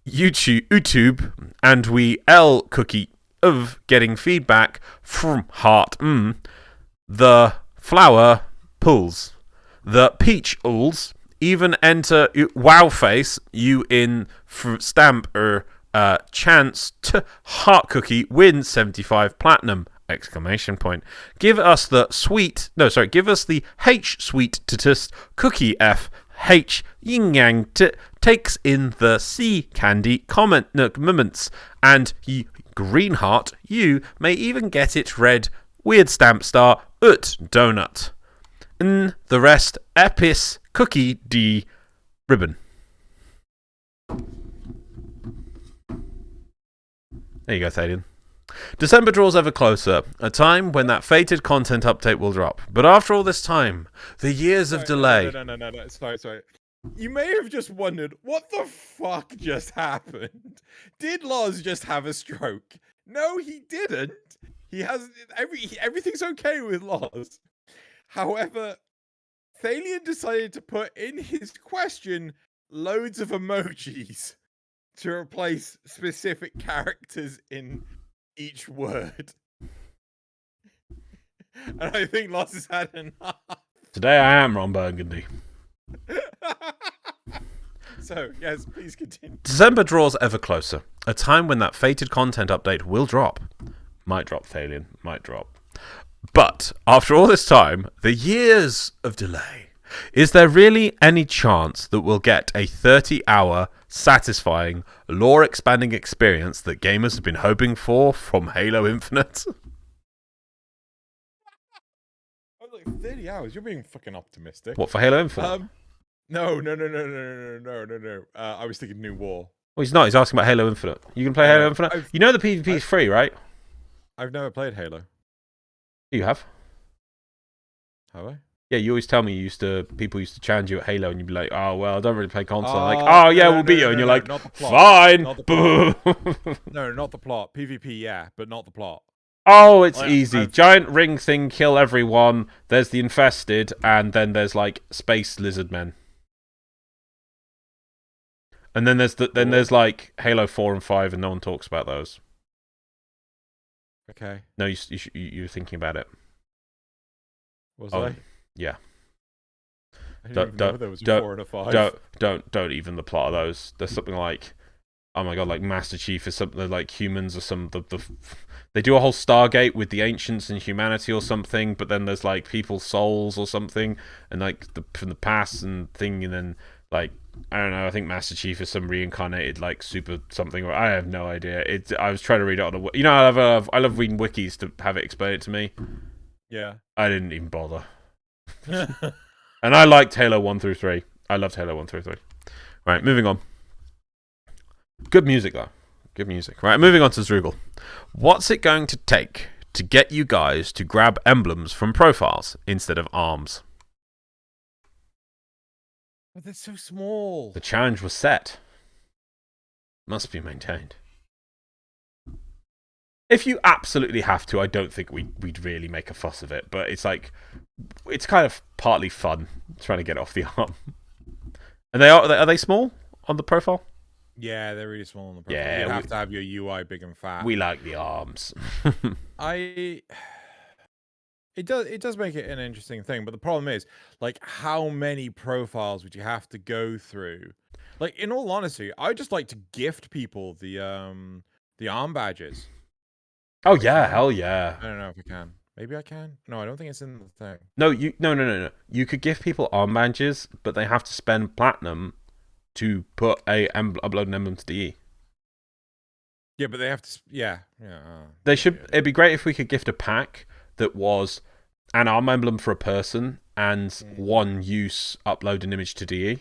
Speaker 2: YouTube. And we L cookie of getting feedback from heart. The flower pulls. The peach ools. Even enter wow face. You in stamp chance to heart cookie win 75 platinum. Exclamation point. Give us the H sweet to cookie F H yin yang takes in the C candy comment moments and green heart. You may even get it red weird stamp star ut donut. The rest epis cookie D ribbon. There you go, Thaylien. December draws ever closer, a time when that fated content update will drop. But after all this time, the years of delay...
Speaker 1: No. Sorry. You may have just wondered, what the fuck just happened? Did Loz just have a stroke? No, he didn't. He has... Everything's okay with Loz. However, Thaylien decided to put in his question loads of emojis to replace specific characters in each word. And I think Loz has had enough.
Speaker 2: Today I am Ron Burgundy.
Speaker 1: So, yes, please continue.
Speaker 2: December draws ever closer. A time when that fated content update will drop. Might drop, Thaylien. Might drop. But, after all this time, the years of delay, is there really any chance that we'll get a 30-hour, satisfying, lore-expanding experience that gamers have been hoping for from Halo Infinite?
Speaker 1: I was like, 30 hours? You're being fucking optimistic.
Speaker 2: What, for Halo Infinite?
Speaker 1: No. I was thinking New War.
Speaker 2: Well, he's not. He's asking about Halo Infinite. You can play Halo Infinite? You know the PvP is free, right?
Speaker 1: I've never played Halo.
Speaker 2: You have?
Speaker 1: Have I?
Speaker 2: Yeah, you always tell me people used to challenge you at Halo, and you'd be like, "Oh well, I don't really play console." Like, "Oh yeah, we'll beat you," and you're like, "Fine."
Speaker 1: No, not the plot. PvP, yeah, but not the plot.
Speaker 2: Oh, it's easy. Giant ring thing, kill everyone. There's the infested, and then there's like space lizard men. And then there's like Halo 4 and 5, and no one talks about those.
Speaker 1: Okay.
Speaker 2: No, you're thinking about it.
Speaker 1: Was I?
Speaker 2: Yeah.
Speaker 1: I didn't even know there was a 4 and a 5.
Speaker 2: Don't even the plot of those. There's something like, oh my god, like Master Chief is something like humans or some they do a whole Stargate with the ancients and humanity or something, but then there's like people's souls or something, and like from the past and thing, and then like I don't know. I think Master Chief is some reincarnated like super something. Or I have no idea. I was trying to read it on a. I love reading wikis to have it explain it to me.
Speaker 1: Yeah.
Speaker 2: I didn't even bother. And I liked Halo 1 through 3. I loved Halo 1 through 3. Right, moving on. Good music, though. Good music. Right, moving on to Zrugal. What's it going to take to get you guys to grab emblems from profiles instead of arms?
Speaker 1: But they're so small.
Speaker 2: The challenge was set. Must be maintained. If you absolutely have to, I don't think we'd really make a fuss of it. But it's like, it's kind of partly fun trying to get off the arm. And are they small on the profile?
Speaker 1: Yeah, they're really small on the profile.
Speaker 2: Yeah,
Speaker 1: you have to have your UI big and fat.
Speaker 2: We like the arms.
Speaker 1: It does make it an interesting thing, but the problem is, like, how many profiles would you have to go through? Like, in all honesty, I just like to gift people the arm badges.
Speaker 2: Oh yeah, hell yeah.
Speaker 1: I don't know if I can. Maybe I can. No, I don't think it's in the thing.
Speaker 2: No. You could give people arm badges, but they have to spend platinum to put upload an emblem to DE.
Speaker 1: Yeah, but they have to. Yeah.
Speaker 2: They should. Yeah. It'd be great if we could gift a pack that was an arm emblem for a person and one use upload an image to DE.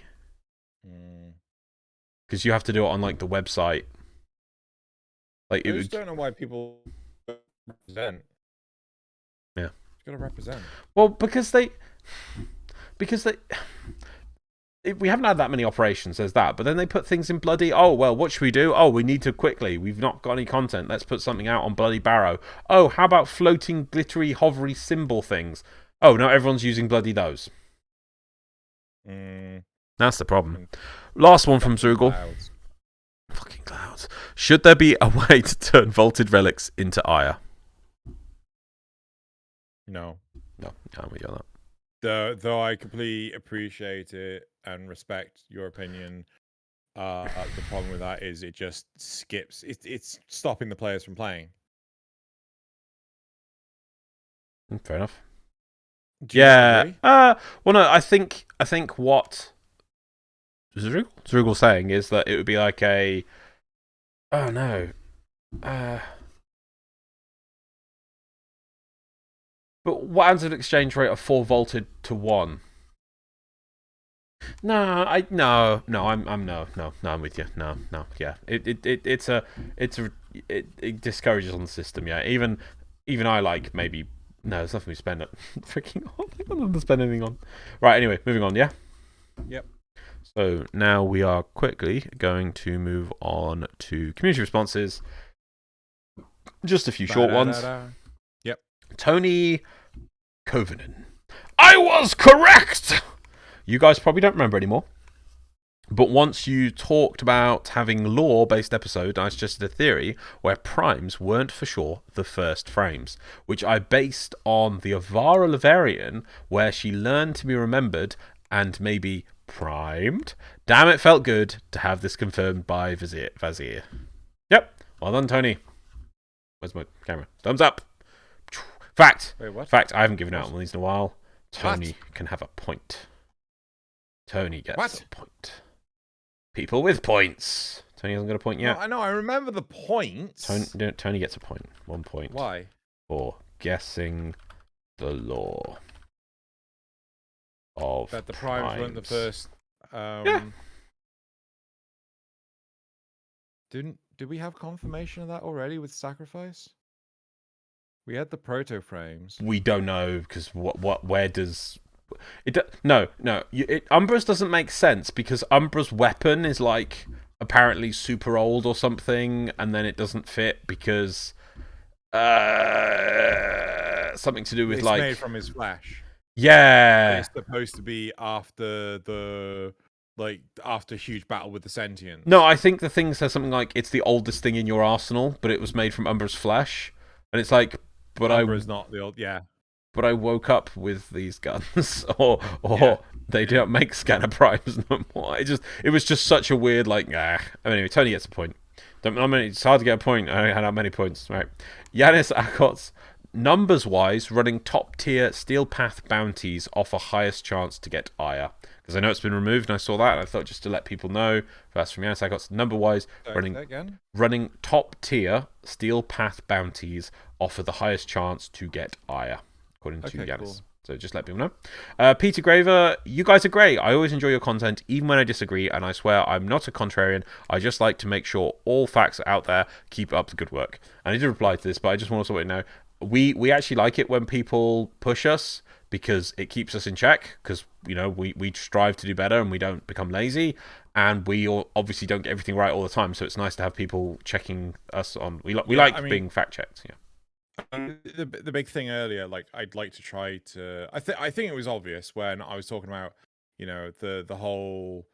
Speaker 2: Because you have to do it on like the website. Like
Speaker 1: I just don't know why people represent.
Speaker 2: Yeah,
Speaker 1: you gotta represent.
Speaker 2: Well, because we haven't had that many operations. There's that, but then they put things in bloody. Oh well, what should we do? Oh, we need to quickly. We've not got any content. Let's put something out on bloody Barrow. Oh, how about floating, glittery, hovery symbol things? Oh, no, everyone's using bloody those. That's the problem. Last one from Zrugal.
Speaker 1: Clouds.
Speaker 2: Fucking clouds. Should there be a way to turn vaulted relics into ire?
Speaker 1: No,
Speaker 2: I'm with you on that.
Speaker 1: Though I completely appreciate it and respect your opinion, the problem with that is it just skips. It's stopping the players from playing.
Speaker 2: Fair enough.
Speaker 1: Do you agree?
Speaker 2: Well, no. I think what Zrugal's saying is that it would be like a. Oh no. But what happens if an exchange rate of 4 vaulted to 1? No, I'm with you. No, yeah. It discourages on the system, yeah. Even I like maybe there's nothing we spend it freaking on. I don't want to spend anything on. Right, anyway, moving on, yeah?
Speaker 1: Yep.
Speaker 2: So now we are quickly going to move on to community responses. Just a few short ones.
Speaker 1: Yep.
Speaker 2: Tony Kovinen. I was correct! You guys probably don't remember anymore. But once you talked about having lore-based episode, I suggested a theory where primes weren't for sure the first frames, which I based on the Avara Laverian, where she learned to be remembered and maybe primed. Damn, it felt good to have this confirmed by Vazir. Yep, well done, Tony. Where's my camera? Thumbs up. Fact.
Speaker 1: Wait, what?
Speaker 2: Fact, I haven't given out one of these in a while. Tony can have a point. Tony gets a point. People with points. Tony hasn't got a point yet.
Speaker 1: No, I know. I remember the points.
Speaker 2: Tony gets a point. 1 point.
Speaker 1: Why?
Speaker 2: For guessing the lore of
Speaker 1: that the primes weren't the first.
Speaker 2: Yeah.
Speaker 1: Did we have confirmation of that already with Sacrifice? We had the proto frames.
Speaker 2: We don't know because where does it? No. Umbra's doesn't make sense because Umbra's weapon is like apparently super old or something, and then it doesn't fit because something to do with
Speaker 1: it's
Speaker 2: like
Speaker 1: made from his flesh.
Speaker 2: Yeah,
Speaker 1: it's supposed to be after after a huge battle with the sentients.
Speaker 2: No, I think the thing says something like it's the oldest thing in your arsenal, but it was made from Umbra's flesh, and it's like, but
Speaker 1: Umbra's not the old, yeah.
Speaker 2: But I woke up with these guns, or they don't make scanner primes no more. It was just such a weird Anyway, Tony gets a point. It's hard to get a point. I don't have many points. Right, Yanis Akot's numbers wise, running top tier Steel Path bounties offer highest chance to get Aya. Because I know it's been removed, and I saw that, and I thought just to let people know. That's from Yanis Akot's number wise, running top tier Steel Path bounties offer the highest chance to get Aya. According to Yanis. Cool. So just let people know. Peter Graver, you guys are great. I always enjoy your content, even when I disagree, and I swear I'm not a contrarian. I just like to make sure all facts are out there. Keep up the good work. And I did reply to this, but I just want to let you know, we actually like it when people push us because it keeps us in check, because we strive to do better and we don't become lazy, and we obviously don't get everything right all the time, so it's nice to have people checking us on. We like being fact checked. Yeah.
Speaker 1: The big thing earlier, I'd like to try to. I think it was obvious when I was talking about, the whole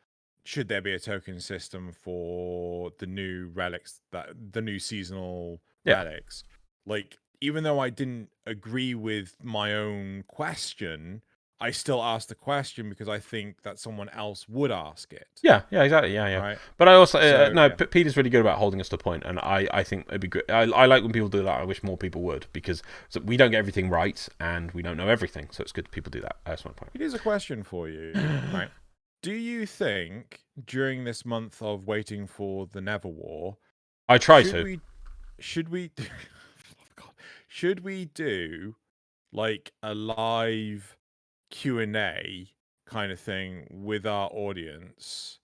Speaker 1: should there be a token system for the new relics, the new seasonal relics. Even though I didn't agree with my own question, I still asked the question because I think that someone else would ask it.
Speaker 2: Yeah, exactly. Yeah. Right? But I also Peter's really good about holding us to a point, and I think it'd be good. I like when people do that. I wish more people would, because we don't get everything right and we don't know everything, so it's good that people do that. That's my point.
Speaker 1: Here's a question for you. Right. Do you think during this month of waiting for the Never War, should we should we do a live Q&A kind of thing with our audience,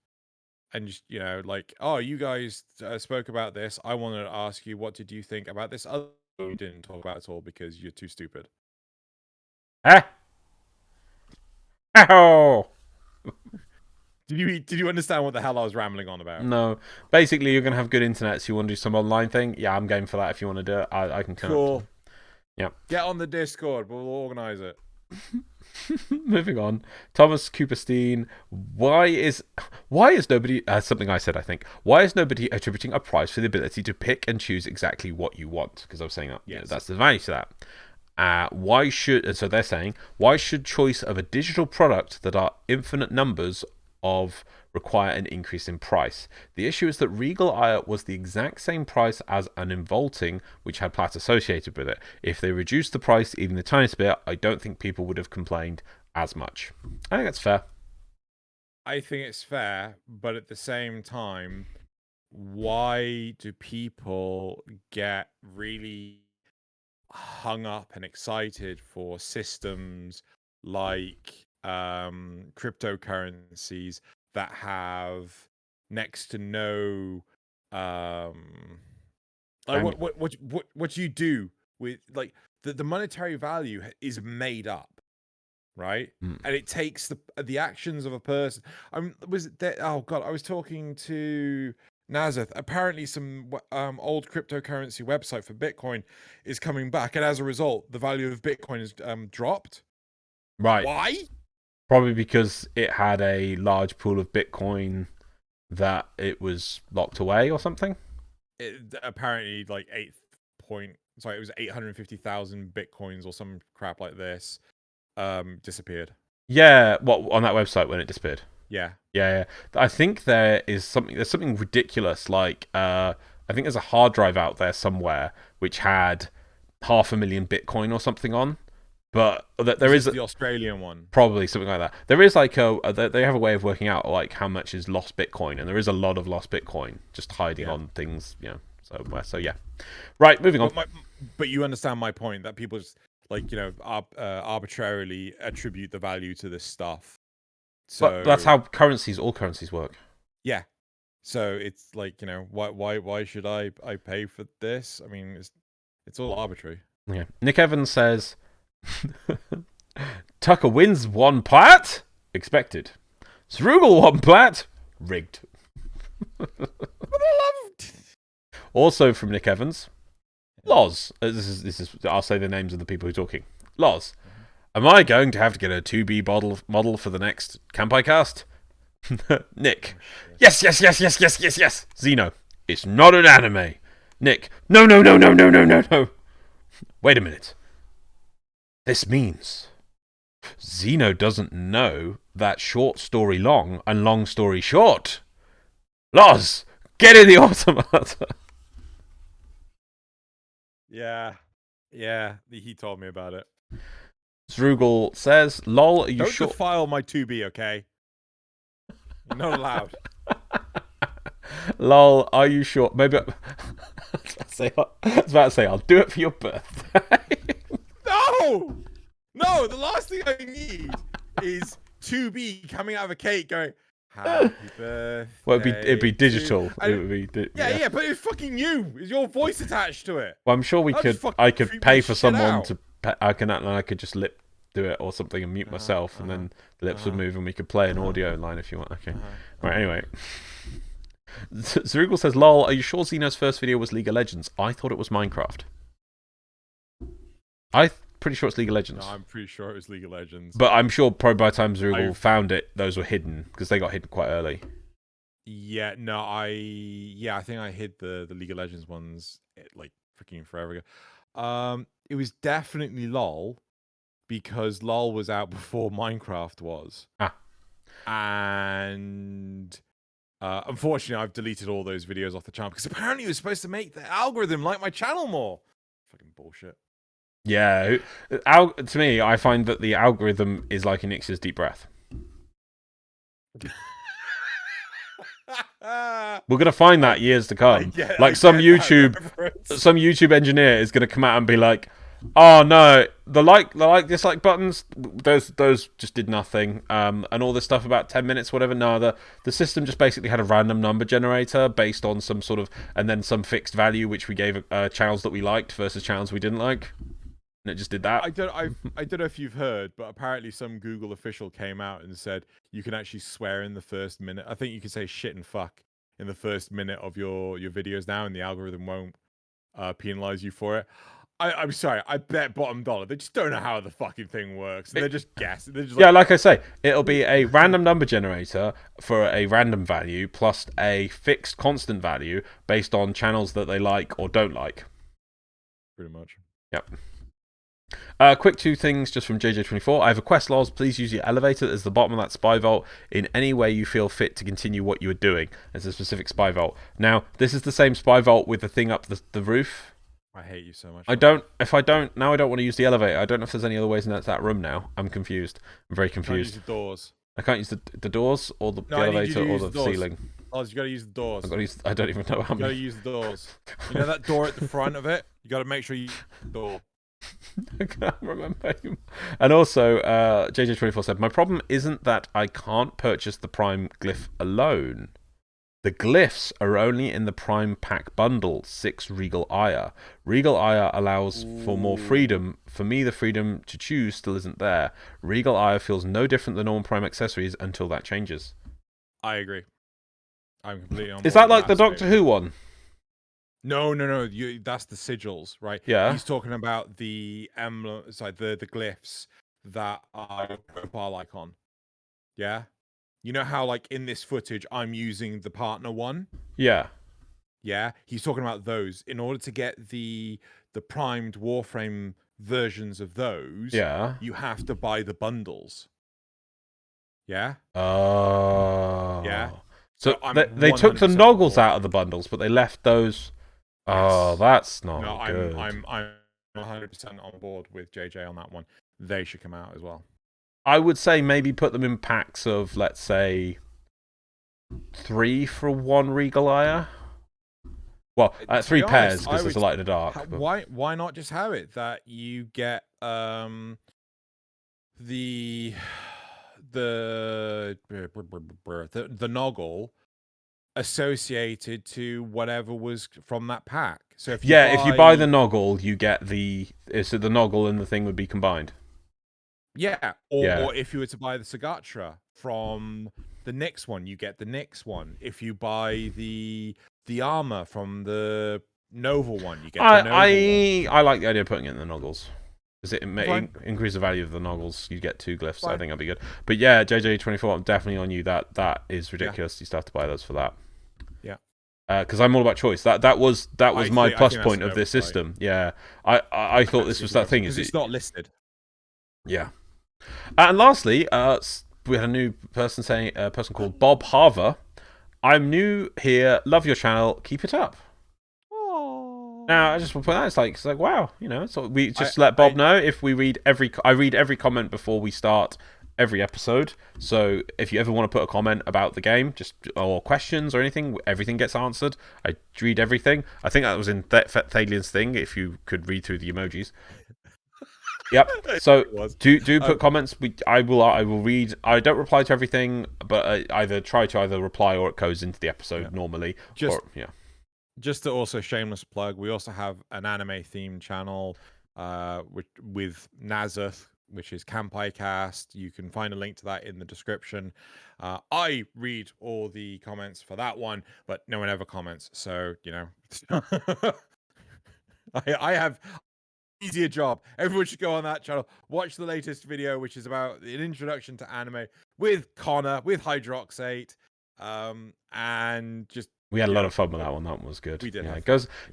Speaker 1: and just you guys spoke about this, I wanted to ask you, what did you think about this other you didn't talk about at all because you're too stupid?
Speaker 2: Oh.
Speaker 1: Did you understand what the hell I was rambling on about?
Speaker 2: No. Basically, you're gonna have good internet, so you want to do some online thing. Yeah, I'm game for that. If you want to do it, I can turn
Speaker 1: cool.
Speaker 2: Up. Yeah.
Speaker 1: Get on the Discord. We'll organize it.
Speaker 2: Moving on. Thomas Cooperstein. Why is nobody something I said, I think. Why is nobody attributing a price for the ability to pick and choose exactly what you want? Because I was saying that. Yes. That's the value to that. So they're saying, why should choice of a digital product that are infinite numbers of require an increase in price? The issue is that Regal Ire was the exact same price as an involting, which had Plat associated with it. If they reduced the price even the tiniest bit, I don't think people would have complained as much. I think that's fair.
Speaker 1: I think it's fair, but at the same time, why do people get really hung up and excited for systems like cryptocurrencies that have next to no what you do with the monetary value is made up, right? And it takes the actions of a person. I was talking to Nasuth. Apparently some old cryptocurrency website for Bitcoin is coming back, and as a result the value of Bitcoin is dropped.
Speaker 2: Right.
Speaker 1: Why?
Speaker 2: Probably because it had a large pool of Bitcoin that it was locked away or something.
Speaker 1: Apparently, like it was 850,000 bitcoins or some crap like this. Disappeared.
Speaker 2: Yeah, what on that website when it disappeared?
Speaker 1: Yeah.
Speaker 2: Yeah. I think there's something ridiculous. Like, I think there's a hard drive out there somewhere which had 500,000 Bitcoin or something on. But there is
Speaker 1: the Australian one,
Speaker 2: probably something like that. There is like they have a way of working out like how much is lost Bitcoin, and there is a lot of lost Bitcoin just hiding on things, somewhere. So yeah, right. Moving on.
Speaker 1: But you understand my point that people just arbitrarily attribute the value to this stuff. So
Speaker 2: but that's how all currencies work.
Speaker 1: Yeah. So it's like, why should I pay for this? I mean, it's all arbitrary.
Speaker 2: Yeah. Nick Evans says Tucker wins 1 plat? Expected. Zrugel 1 plat? Rigged. Also from Nick Evans, Loz. This is. I'll say the names of the people who are talking. Loz. Am I going to have to get a 2B model for the next Kanpai Cast? Nick. Yes. Xeno. It's not an anime. Nick. No. Wait a minute. This means Xeno doesn't know that short story long and long story short. Loz, get in the automata.
Speaker 1: Yeah, he told me about it.
Speaker 2: Zrugel says, "Lol, are you sure?"
Speaker 1: Don't defile my 2B, okay? You're not allowed.
Speaker 2: Lol, are you sure? Maybe. I was about to say, I'll do it for your birthday.
Speaker 1: No, the last thing I need is 2B coming out of a cake going, happy birthday.
Speaker 2: Well, it'd be digital. It would be,
Speaker 1: yeah, but it's fucking you. Is your voice attached to it?
Speaker 2: Well, I'm sure I could pay for someone to. I could just lip do it or something and mute myself, and then the lips would move, and we could play an audio line if you want. Okay. Right. Anyway. Zerugel says, "Lol, are you sure Xeno's first video was League of Legends? I thought it was Minecraft." I'm pretty sure it's League of Legends.
Speaker 1: No, I'm pretty sure it was League of Legends.
Speaker 2: But I'm sure probably by the time Zerugel found it, those were hidden because they got hidden quite early.
Speaker 1: Yeah, no, I think I hid the League of Legends ones like freaking forever ago. It was definitely LOL because LOL was out before Minecraft was. And unfortunately, I've deleted all those videos off the channel because apparently it was supposed to make the algorithm like my channel more. Fucking bullshit.
Speaker 2: Yeah, to me, I find that the algorithm is like Onyxia's deep breath. We're gonna find that years to come. Like some YouTube engineer is gonna come out and be like, "Oh no, the like dislike buttons, those just did nothing." And all this stuff about 10 minutes, whatever. No, the system just basically had a random number generator based on some sort of, and then some fixed value which we gave channels that we liked versus channels we didn't like. And it just did that.
Speaker 1: I don't know if you've heard, but apparently some Google official came out and said you can actually swear in the first minute. I think you can say shit and fuck in the first minute of your videos now, and the algorithm won't penalize you for it. I'm sorry, I bet bottom dollar they just don't know how the fucking thing works. They're just guessing. They're just
Speaker 2: like I say, it'll be a random number generator for a random value plus a fixed constant value based on channels that they like or don't like.
Speaker 1: Pretty much.
Speaker 2: Yep. Quick 2 things just from JJ24. I have a quest, Loz. Please use your elevator as the bottom of that spy vault in any way you feel fit to continue what you are doing. As a specific spy vault. Now, this is the same spy vault with the thing up the roof.
Speaker 1: I hate you so much.
Speaker 2: I don't want to use the elevator. I don't know if there's any other ways in that room now. I'm confused. I'm very confused.
Speaker 1: Can't use the doors.
Speaker 2: I can't use the doors or the elevator or the ceiling.
Speaker 1: Loz, you gotta use the doors.
Speaker 2: I don't even know how many.
Speaker 1: You gotta use the doors. You know that door at the front of it? You gotta make sure you use the door.
Speaker 2: I can't remember. And also, JJ24 said, "My problem isn't that I can't purchase the Prime glyph alone. The glyphs are only in the Prime Pack bundle, 6 Regal Ire. Regal Ire allows for more freedom. For me, the freedom to choose still isn't there. Regal Ire feels no different than normal Prime accessories until that changes."
Speaker 1: I agree. I'm completely on board.
Speaker 2: Is that like the Doctor Who one?
Speaker 1: No. That's the sigils, right?
Speaker 2: Yeah.
Speaker 1: He's talking about the emblem, the glyphs that are your profile icon. Yeah. You know how, like, in this footage, I'm using the partner one?
Speaker 2: Yeah.
Speaker 1: Yeah, he's talking about those. In order to get the primed Warframe versions of those, you have to buy the bundles. Yeah?
Speaker 2: Oh.
Speaker 1: Yeah.
Speaker 2: So
Speaker 1: I'm
Speaker 2: they took the
Speaker 1: 100%
Speaker 2: noggles
Speaker 1: for
Speaker 2: out
Speaker 1: that.
Speaker 2: of the bundles, but they left those.
Speaker 1: Yes.
Speaker 2: Oh, that's
Speaker 1: No,
Speaker 2: not good.
Speaker 1: I'm 100% on board with JJ on that one. They should come out as well.
Speaker 2: I would say maybe put them in packs of, let's say, 3 for 1 Regal Ire. Well, 3 pairs because there's a light in the dark.
Speaker 1: Why not just have it that you get the noggle associated to whatever was from that pack. So if you
Speaker 2: buy the noggle, you get the noggle and the thing would be combined.
Speaker 1: Yeah, or if you were to buy the Sagatra from the Nyx one, you get the Nyx one. If you buy the armor from the Nova one, you get the Nova one.
Speaker 2: I like the idea of putting it in the noggles. Because it may increase the value of the noggles. You get 2 glyphs. I think that'd be good. But yeah, JJ24, I'm definitely on you. That is ridiculous. You still have to buy those for that.
Speaker 1: Yeah.
Speaker 2: Because I'm all about choice. That was my plus point of this system. Yeah. I thought this was that thing.
Speaker 1: Because it's not listed.
Speaker 2: Yeah. And lastly, we had a new person saying, a person called Bob Harver. I'm new here. Love your channel. Keep it up. Now, I just want to point out, it's like wow, so we just let Bob know if we read I read every comment before we start every episode. So if you ever want to put a comment about the game, or questions or anything, everything gets answered. I read everything. I think that was in Thaylien's thing, if you could read through the emojis. Yep. So do put comments. I will read. I don't reply to everything, but I either try to reply or it goes into the episode normally.
Speaker 1: Just to also shameless plug, we also have an anime themed channel with Nasuth, which is Kanpai Cast. You can find a link to that in the description. I read all the comments for that one, but no one ever comments. So, I have easier job. Everyone should go on that channel, watch the latest video, which is about an introduction to anime with Connor, with Hydroxate, and just
Speaker 2: we had a lot of fun with that one. That one was good.
Speaker 1: We did.
Speaker 2: Yeah,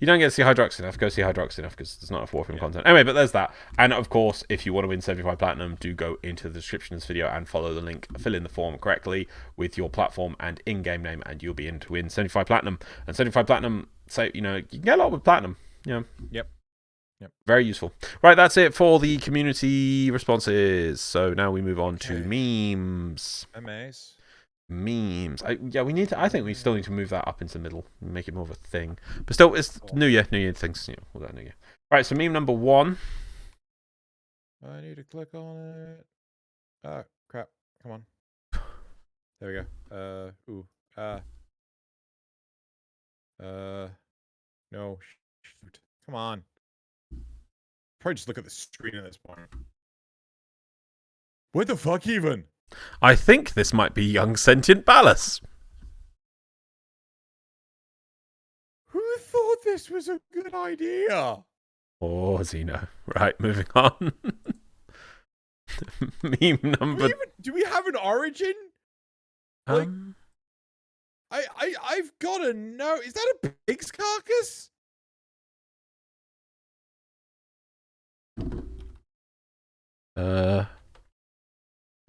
Speaker 2: you don't get to see Hydroxate enough. Go see Hydroxate enough because there's not enough Warframe content. Anyway, but there's that. And of course, if you want to win 75 Platinum, do go into the description of this video and follow the link. Fill in the form correctly with your platform and in-game name, and you'll be in to win 75 Platinum. And 75 Platinum, so you can get a lot with Platinum.
Speaker 1: Yep.
Speaker 2: Very useful. Right, that's it for the community responses. So now we move on to memes. Memes. I think we still need to move that up into the middle and make it more of a thing. But still, it's New Year things. We'll go New Year. Right, so meme number 1.
Speaker 1: I need to click on it. Oh, crap. Come on. There we go. No. Shoot. Come on. Probably just look at the screen at this point. What the fuck even?
Speaker 2: I think this might be young sentient Ballas.
Speaker 1: Who thought this was a good idea?
Speaker 2: Oh, Xeno. Right, moving on. Meme number...
Speaker 1: Do we have an origin? Like, I've got to know. Is that a pig's carcass?
Speaker 2: I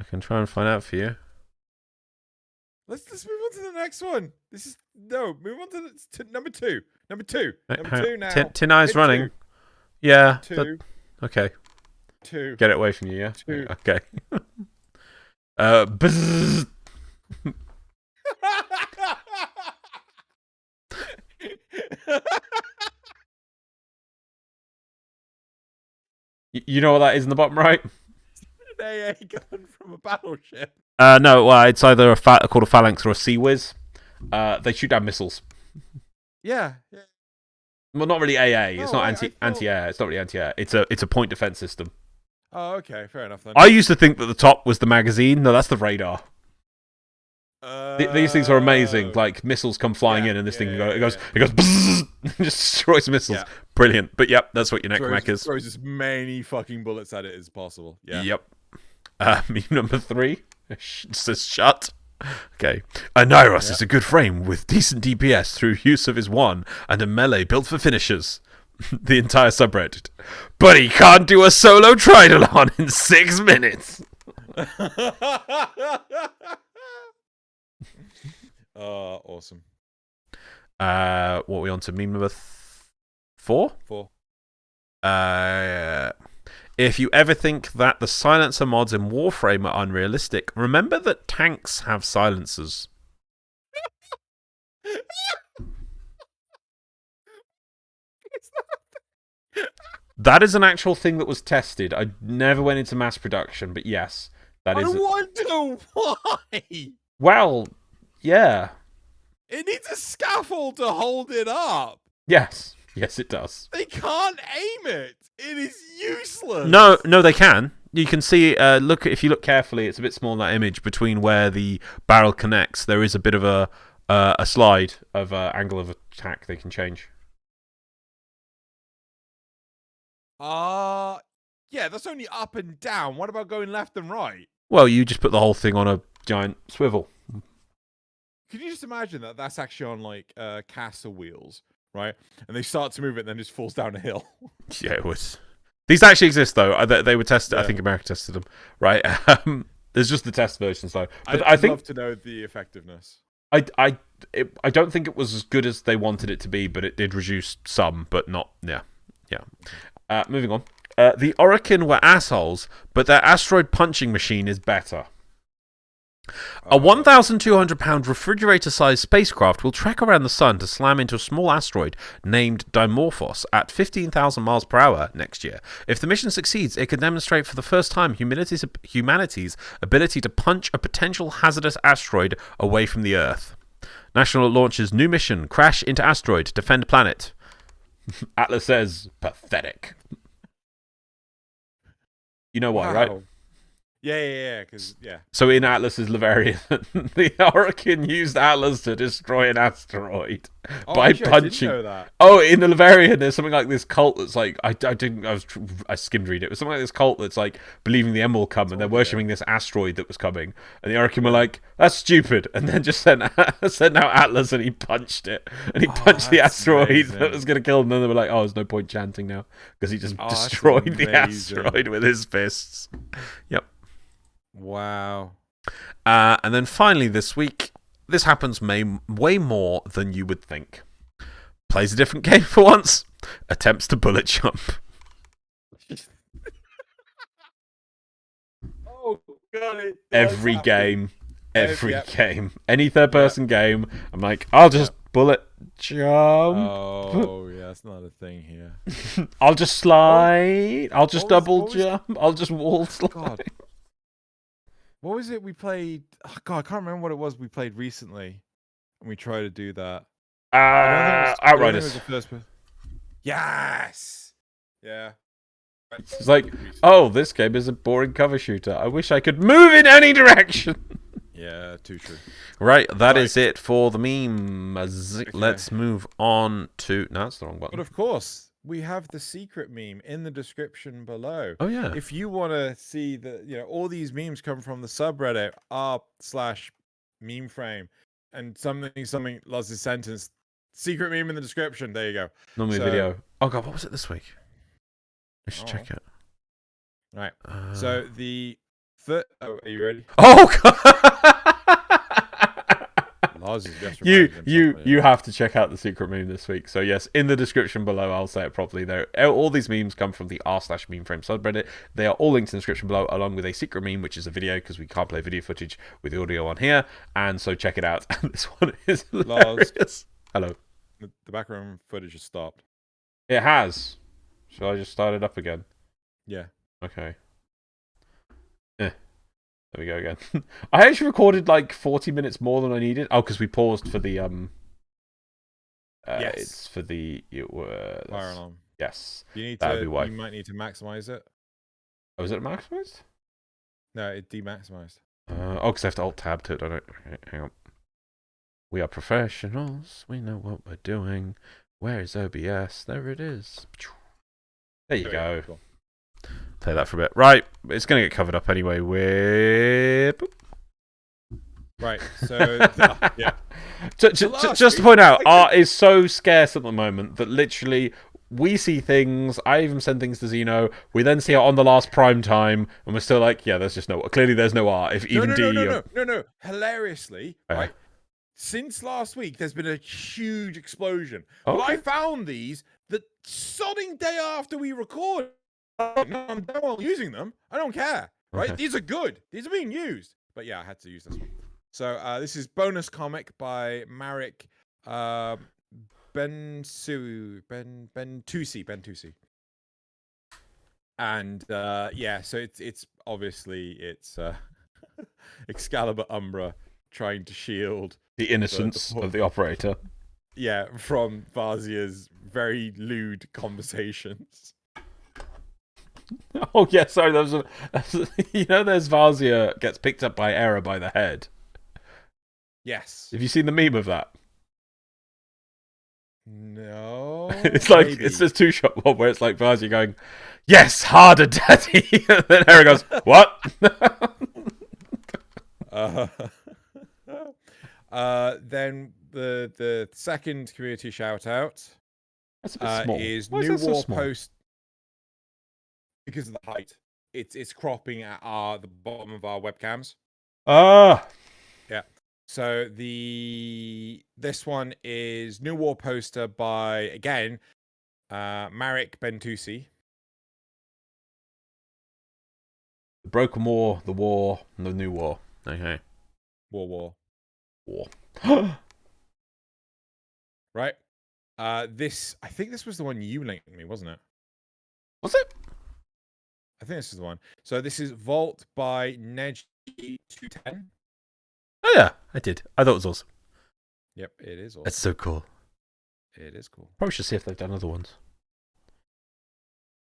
Speaker 2: can try and find out for you.
Speaker 1: Let's move on to the next one. Move on to number 2. Number 2 now.
Speaker 2: Tin-Eye's running. 2. Yeah.
Speaker 1: 2.
Speaker 2: Okay.
Speaker 1: 2.
Speaker 2: Get it away from you, yeah?
Speaker 1: 2.
Speaker 2: Okay. Bzzz. You know what that is in the bottom right?
Speaker 1: An AA gun from a battleship.
Speaker 2: No, it's either called a phalanx or a sea whiz. They shoot down missiles.
Speaker 1: Yeah.
Speaker 2: Well, not really AA. It's not anti-air. It's not really anti-air. It's a point defense system.
Speaker 1: Oh, okay, fair enough then.
Speaker 2: I used to think that the top was the magazine. No, that's the radar. These things are amazing. Like missiles come flying in, and this thing it goes bzzz, and just destroys missiles. Yeah. Brilliant. But yep, that's what your necromech is.
Speaker 1: Throws as many fucking bullets at it as possible. Yeah.
Speaker 2: Yep. Meme number 3 says shut. Okay. Nairos is a good frame with decent DPS through use of his one and a melee built for finishers. The entire subreddit. But he can't do a solo Tridolon in 6 minutes.
Speaker 1: Awesome.
Speaker 2: What are we on to? Meme number 4?
Speaker 1: 4.
Speaker 2: If you ever think that the silencer mods in Warframe are unrealistic, remember that tanks have silencers. That is an actual thing that was tested. I never went into mass production, but yes, that is.
Speaker 1: I wonder why.
Speaker 2: Well, yeah.
Speaker 1: It needs a scaffold to hold it up.
Speaker 2: Yes, it does.
Speaker 1: They can't aim it. It is useless.
Speaker 2: No, they can. You can see. If you look carefully, it's a bit small in that image between where the barrel connects. There is a bit of a slide of angle of attack they can change.
Speaker 1: Yeah, that's only up and down. What about going left and right?
Speaker 2: Well, you just put the whole thing on a giant swivel.
Speaker 1: Could you just imagine that that's actually on like castle wheels, right? And they start to move it and then just falls down a hill.
Speaker 2: Yeah, it would. These actually exist though. They were tested. Yeah. I think America tested them, right? There's just the test versions though. But I think
Speaker 1: love to know the effectiveness.
Speaker 2: I don't think it was as good as they wanted it to be, but it did reduce some, but not. Yeah. Moving on. The Orokin were assholes, but their asteroid punching machine is better. A 1,200-pound refrigerator-sized spacecraft will trek around the sun to slam into a small asteroid named Dimorphos at 15,000 miles per hour next year. If the mission succeeds, it could demonstrate for the first time humanity's ability to punch a potential hazardous asteroid away from the Earth. National launches new mission: crash into asteroid, defend planet. Atlas says, pathetic. You know why, right?
Speaker 1: Yeah.
Speaker 2: So in Atlas's Lavarian, the Orokin used Atlas to destroy an asteroid by punching. I didn't know that. Oh, in the Lavarian, there's something like this cult that's like I skimmed read it. It was something like this cult that's like believing the end will come, and they're worshipping this asteroid that was coming. And the Orokin were like, "That's stupid," and then just sent out Atlas, and he punched it, and he punched the asteroid that was going to kill him. And then they were like, "Oh, there's no point chanting now because he just destroyed the asteroid with his fists." Yep.
Speaker 1: Wow.
Speaker 2: And then finally this week, this happens way more than you would think. Plays a different game for once. Attempts to bullet jump.
Speaker 1: Oh, God.
Speaker 2: Every game. Any third-person game, I'm like, I'll just bullet jump.
Speaker 1: Oh, yeah, that's not a thing here.
Speaker 2: I'll just slide. I'll just double jump. I'll just wall slide.
Speaker 1: God. What was it we played? Oh, God, I can't remember what it was we played recently. And we tried to do that.
Speaker 2: Outriders.
Speaker 1: Yes! Yeah.
Speaker 2: It's like, oh, this game is a boring cover shooter. I wish I could move in any direction.
Speaker 1: Yeah, too true.
Speaker 2: Right, that is it for the memes. Okay. Let's move on to... No, that's the wrong button.
Speaker 1: But of course... we have the secret meme in the description below.
Speaker 2: Oh, yeah.
Speaker 1: If you want to see all these memes come from the subreddit r/memeframe and something Loz's sentence, secret meme in the description. There you go.
Speaker 2: Normally video. Oh, God, what was it this week? I should check it.
Speaker 1: Right. So are you ready?
Speaker 2: Oh, God. You have to check out the secret meme this week. So yes, in the description below, I'll say it properly there. All these memes come from the r/memeframe subreddit. They are all linked in the description below, along with a secret meme, which is a video because we can't play video footage with audio on here. And so check it out. And this one is hilarious. Hello.
Speaker 1: The background footage has stopped.
Speaker 2: It has. Shall I just start it up again?
Speaker 1: Yeah.
Speaker 2: Okay. There we go again. I actually recorded like 40 minutes more than I needed. Oh, because we paused for the
Speaker 1: yes.
Speaker 2: It's for the
Speaker 1: fire alarm.
Speaker 2: Yes.
Speaker 1: You might need to maximize it.
Speaker 2: Oh, is it maximized?
Speaker 1: No, it demaximized.
Speaker 2: Because I have to alt tab to it. I don't. Okay, hang on. We are professionals. We know what we're doing. Where is OBS? There it is. There you go. Cool. Play that for a bit. Right, it's going to get covered up anyway with...
Speaker 1: Right. So yeah.
Speaker 2: Just to point out, art is so scarce at the moment that literally we see things. I even send things to Xeno. We then see it on the last prime time, and we're still like, yeah, there's just no. Clearly, there's no art. If even
Speaker 1: no. Hilariously, right? Since last week, there's been a huge explosion.
Speaker 2: Okay.
Speaker 1: But I found these the sodding day after we recorded. No, I'm done using them. I don't care. Right?
Speaker 2: Okay.
Speaker 1: These are good. These are being used. But yeah, I had to use this one. So this is bonus comic by Marek Bentusi. And yeah, so it's obviously Excalibur Umbra trying to shield
Speaker 2: the innocence of the operator.
Speaker 1: Yeah, from Varzia's very lewd conversations.
Speaker 2: Oh yeah, sorry. There's there's Varzia gets picked up by Era by the head.
Speaker 1: Yes.
Speaker 2: Have you seen the meme of that?
Speaker 1: No.
Speaker 2: It's like it's this two-shot one where it's like Varzia going, "Yes, harder, daddy." And then Era goes, "What?"
Speaker 1: Then the second community shout out
Speaker 2: That's a bit small.
Speaker 1: is
Speaker 2: Why
Speaker 1: New
Speaker 2: is that
Speaker 1: War
Speaker 2: so small?
Speaker 1: Post because of the height. It's cropping at the bottom of our webcams.
Speaker 2: Ah.
Speaker 1: Yeah. So this one is New War poster by again Marek Bentusi.
Speaker 2: The Broken War, the War, and the New War. Okay.
Speaker 1: War. Right. I think this was the one you linked me, wasn't it?
Speaker 2: Was it?
Speaker 1: I think this is the one. So this is Vault by Neji210.
Speaker 2: Oh yeah, I did. I thought it was awesome.
Speaker 1: Yep, it is awesome.
Speaker 2: That's so cool.
Speaker 1: It is cool.
Speaker 2: Probably should see if they've done other ones.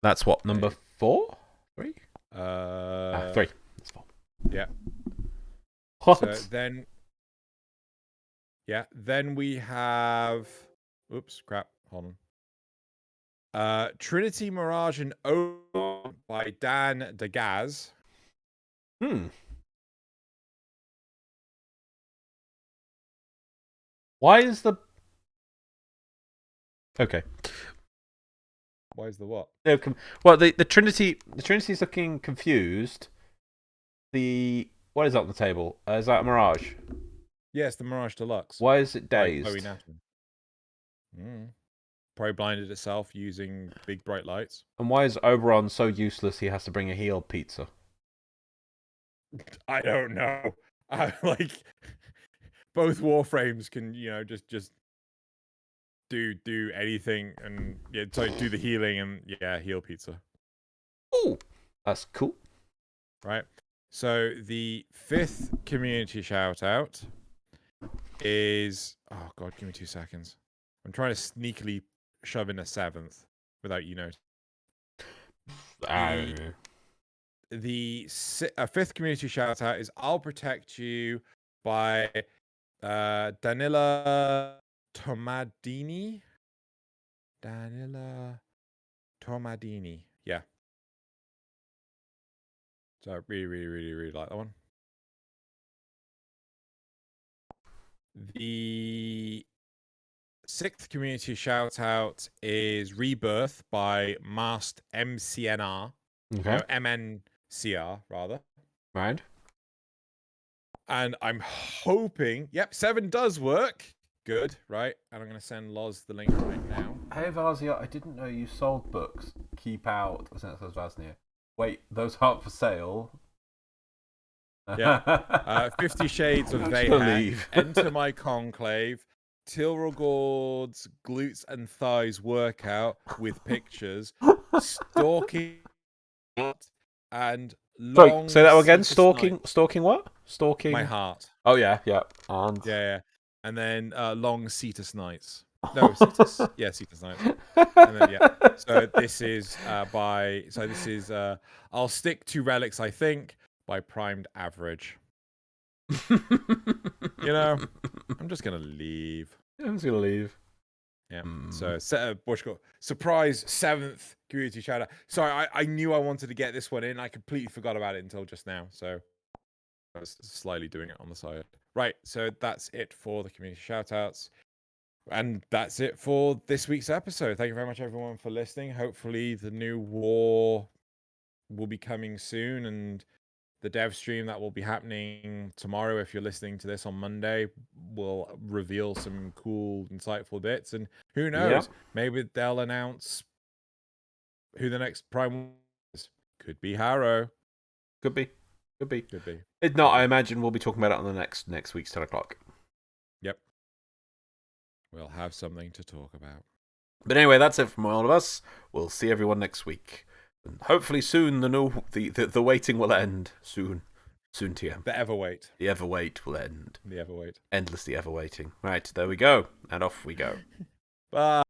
Speaker 2: That's what, number 4? 3? 3. That's 4.
Speaker 1: Yeah.
Speaker 2: What?
Speaker 1: So then we have oops, crap, hold on. Trinity Mirage and O by Dan Degaz.
Speaker 2: Why is the okay?
Speaker 1: Why is the what?
Speaker 2: Well, the Trinity's looking confused. What is that on the table? Is that a Mirage?
Speaker 1: Yes, the Mirage Deluxe.
Speaker 2: Why is it dazed?
Speaker 1: Probably blinded itself using big bright lights.
Speaker 2: And why is Oberon so useless he has to bring a healed pizza?
Speaker 1: I don't know. Like both Warframes can, just do anything and do the healing and heal pizza.
Speaker 2: Ooh, that's cool.
Speaker 1: Right. So the 5th community shout out is God, give me 2 seconds. I'm trying to sneakily shove in a 7th without The 5th community shout out is I'll Protect You by Danila Tomadini. Yeah. So I really, really, really, really like that one. The 6th community shout out is Rebirth by Masked MCNR.
Speaker 2: Okay.
Speaker 1: No, MNCR rather.
Speaker 2: Right.
Speaker 1: And I'm hoping, 7 does work. Good, right? And I'm going to send Loz the link right now.
Speaker 2: Hey Varzia, I didn't know you sold books. Keep out. I think that says Vaznia. Wait, those aren't for sale.
Speaker 1: Yeah. 50 Shades of Vayhak. Enter My Conclave. Tilrogord's glutes and thighs workout with pictures. Stalking and long.
Speaker 2: Sorry, say that again. Stalking what? Stalking
Speaker 1: my heart.
Speaker 2: Oh yeah. And
Speaker 1: and then long Cetus Nights. No, Cetus. Yeah, Cetus Nights. And then So this is I'll Stick to Relics, I think, by Primed Average. I'm just gonna leave.
Speaker 2: I'm just gonna leave.
Speaker 1: Yeah. So surprise 7th community shout out. Sorry, I knew I wanted to get this one in. I completely forgot about it until just now. So I was slightly doing it on the side. Right, so that's it for the community shoutouts. And that's it for this week's episode. Thank you very much, everyone, for listening. Hopefully, the new war will be coming soon, and the dev stream that will be happening tomorrow, if you're listening to this on Monday, will reveal some cool, insightful bits. And who knows? Maybe they'll announce who the next Prime is. Could be Harrow.
Speaker 2: Could be.
Speaker 1: Could be.
Speaker 2: If not, I imagine we'll be talking about it on the next week's 10 o'clock.
Speaker 1: Yep. We'll have something to talk about.
Speaker 2: But anyway, that's it from all of us. We'll see everyone next week. And hopefully soon the waiting will end. Soon, TM.
Speaker 1: The ever wait.
Speaker 2: The ever wait will end.
Speaker 1: The ever wait.
Speaker 2: Endlessly ever waiting. Right, there we go. And off we go.
Speaker 1: Bye.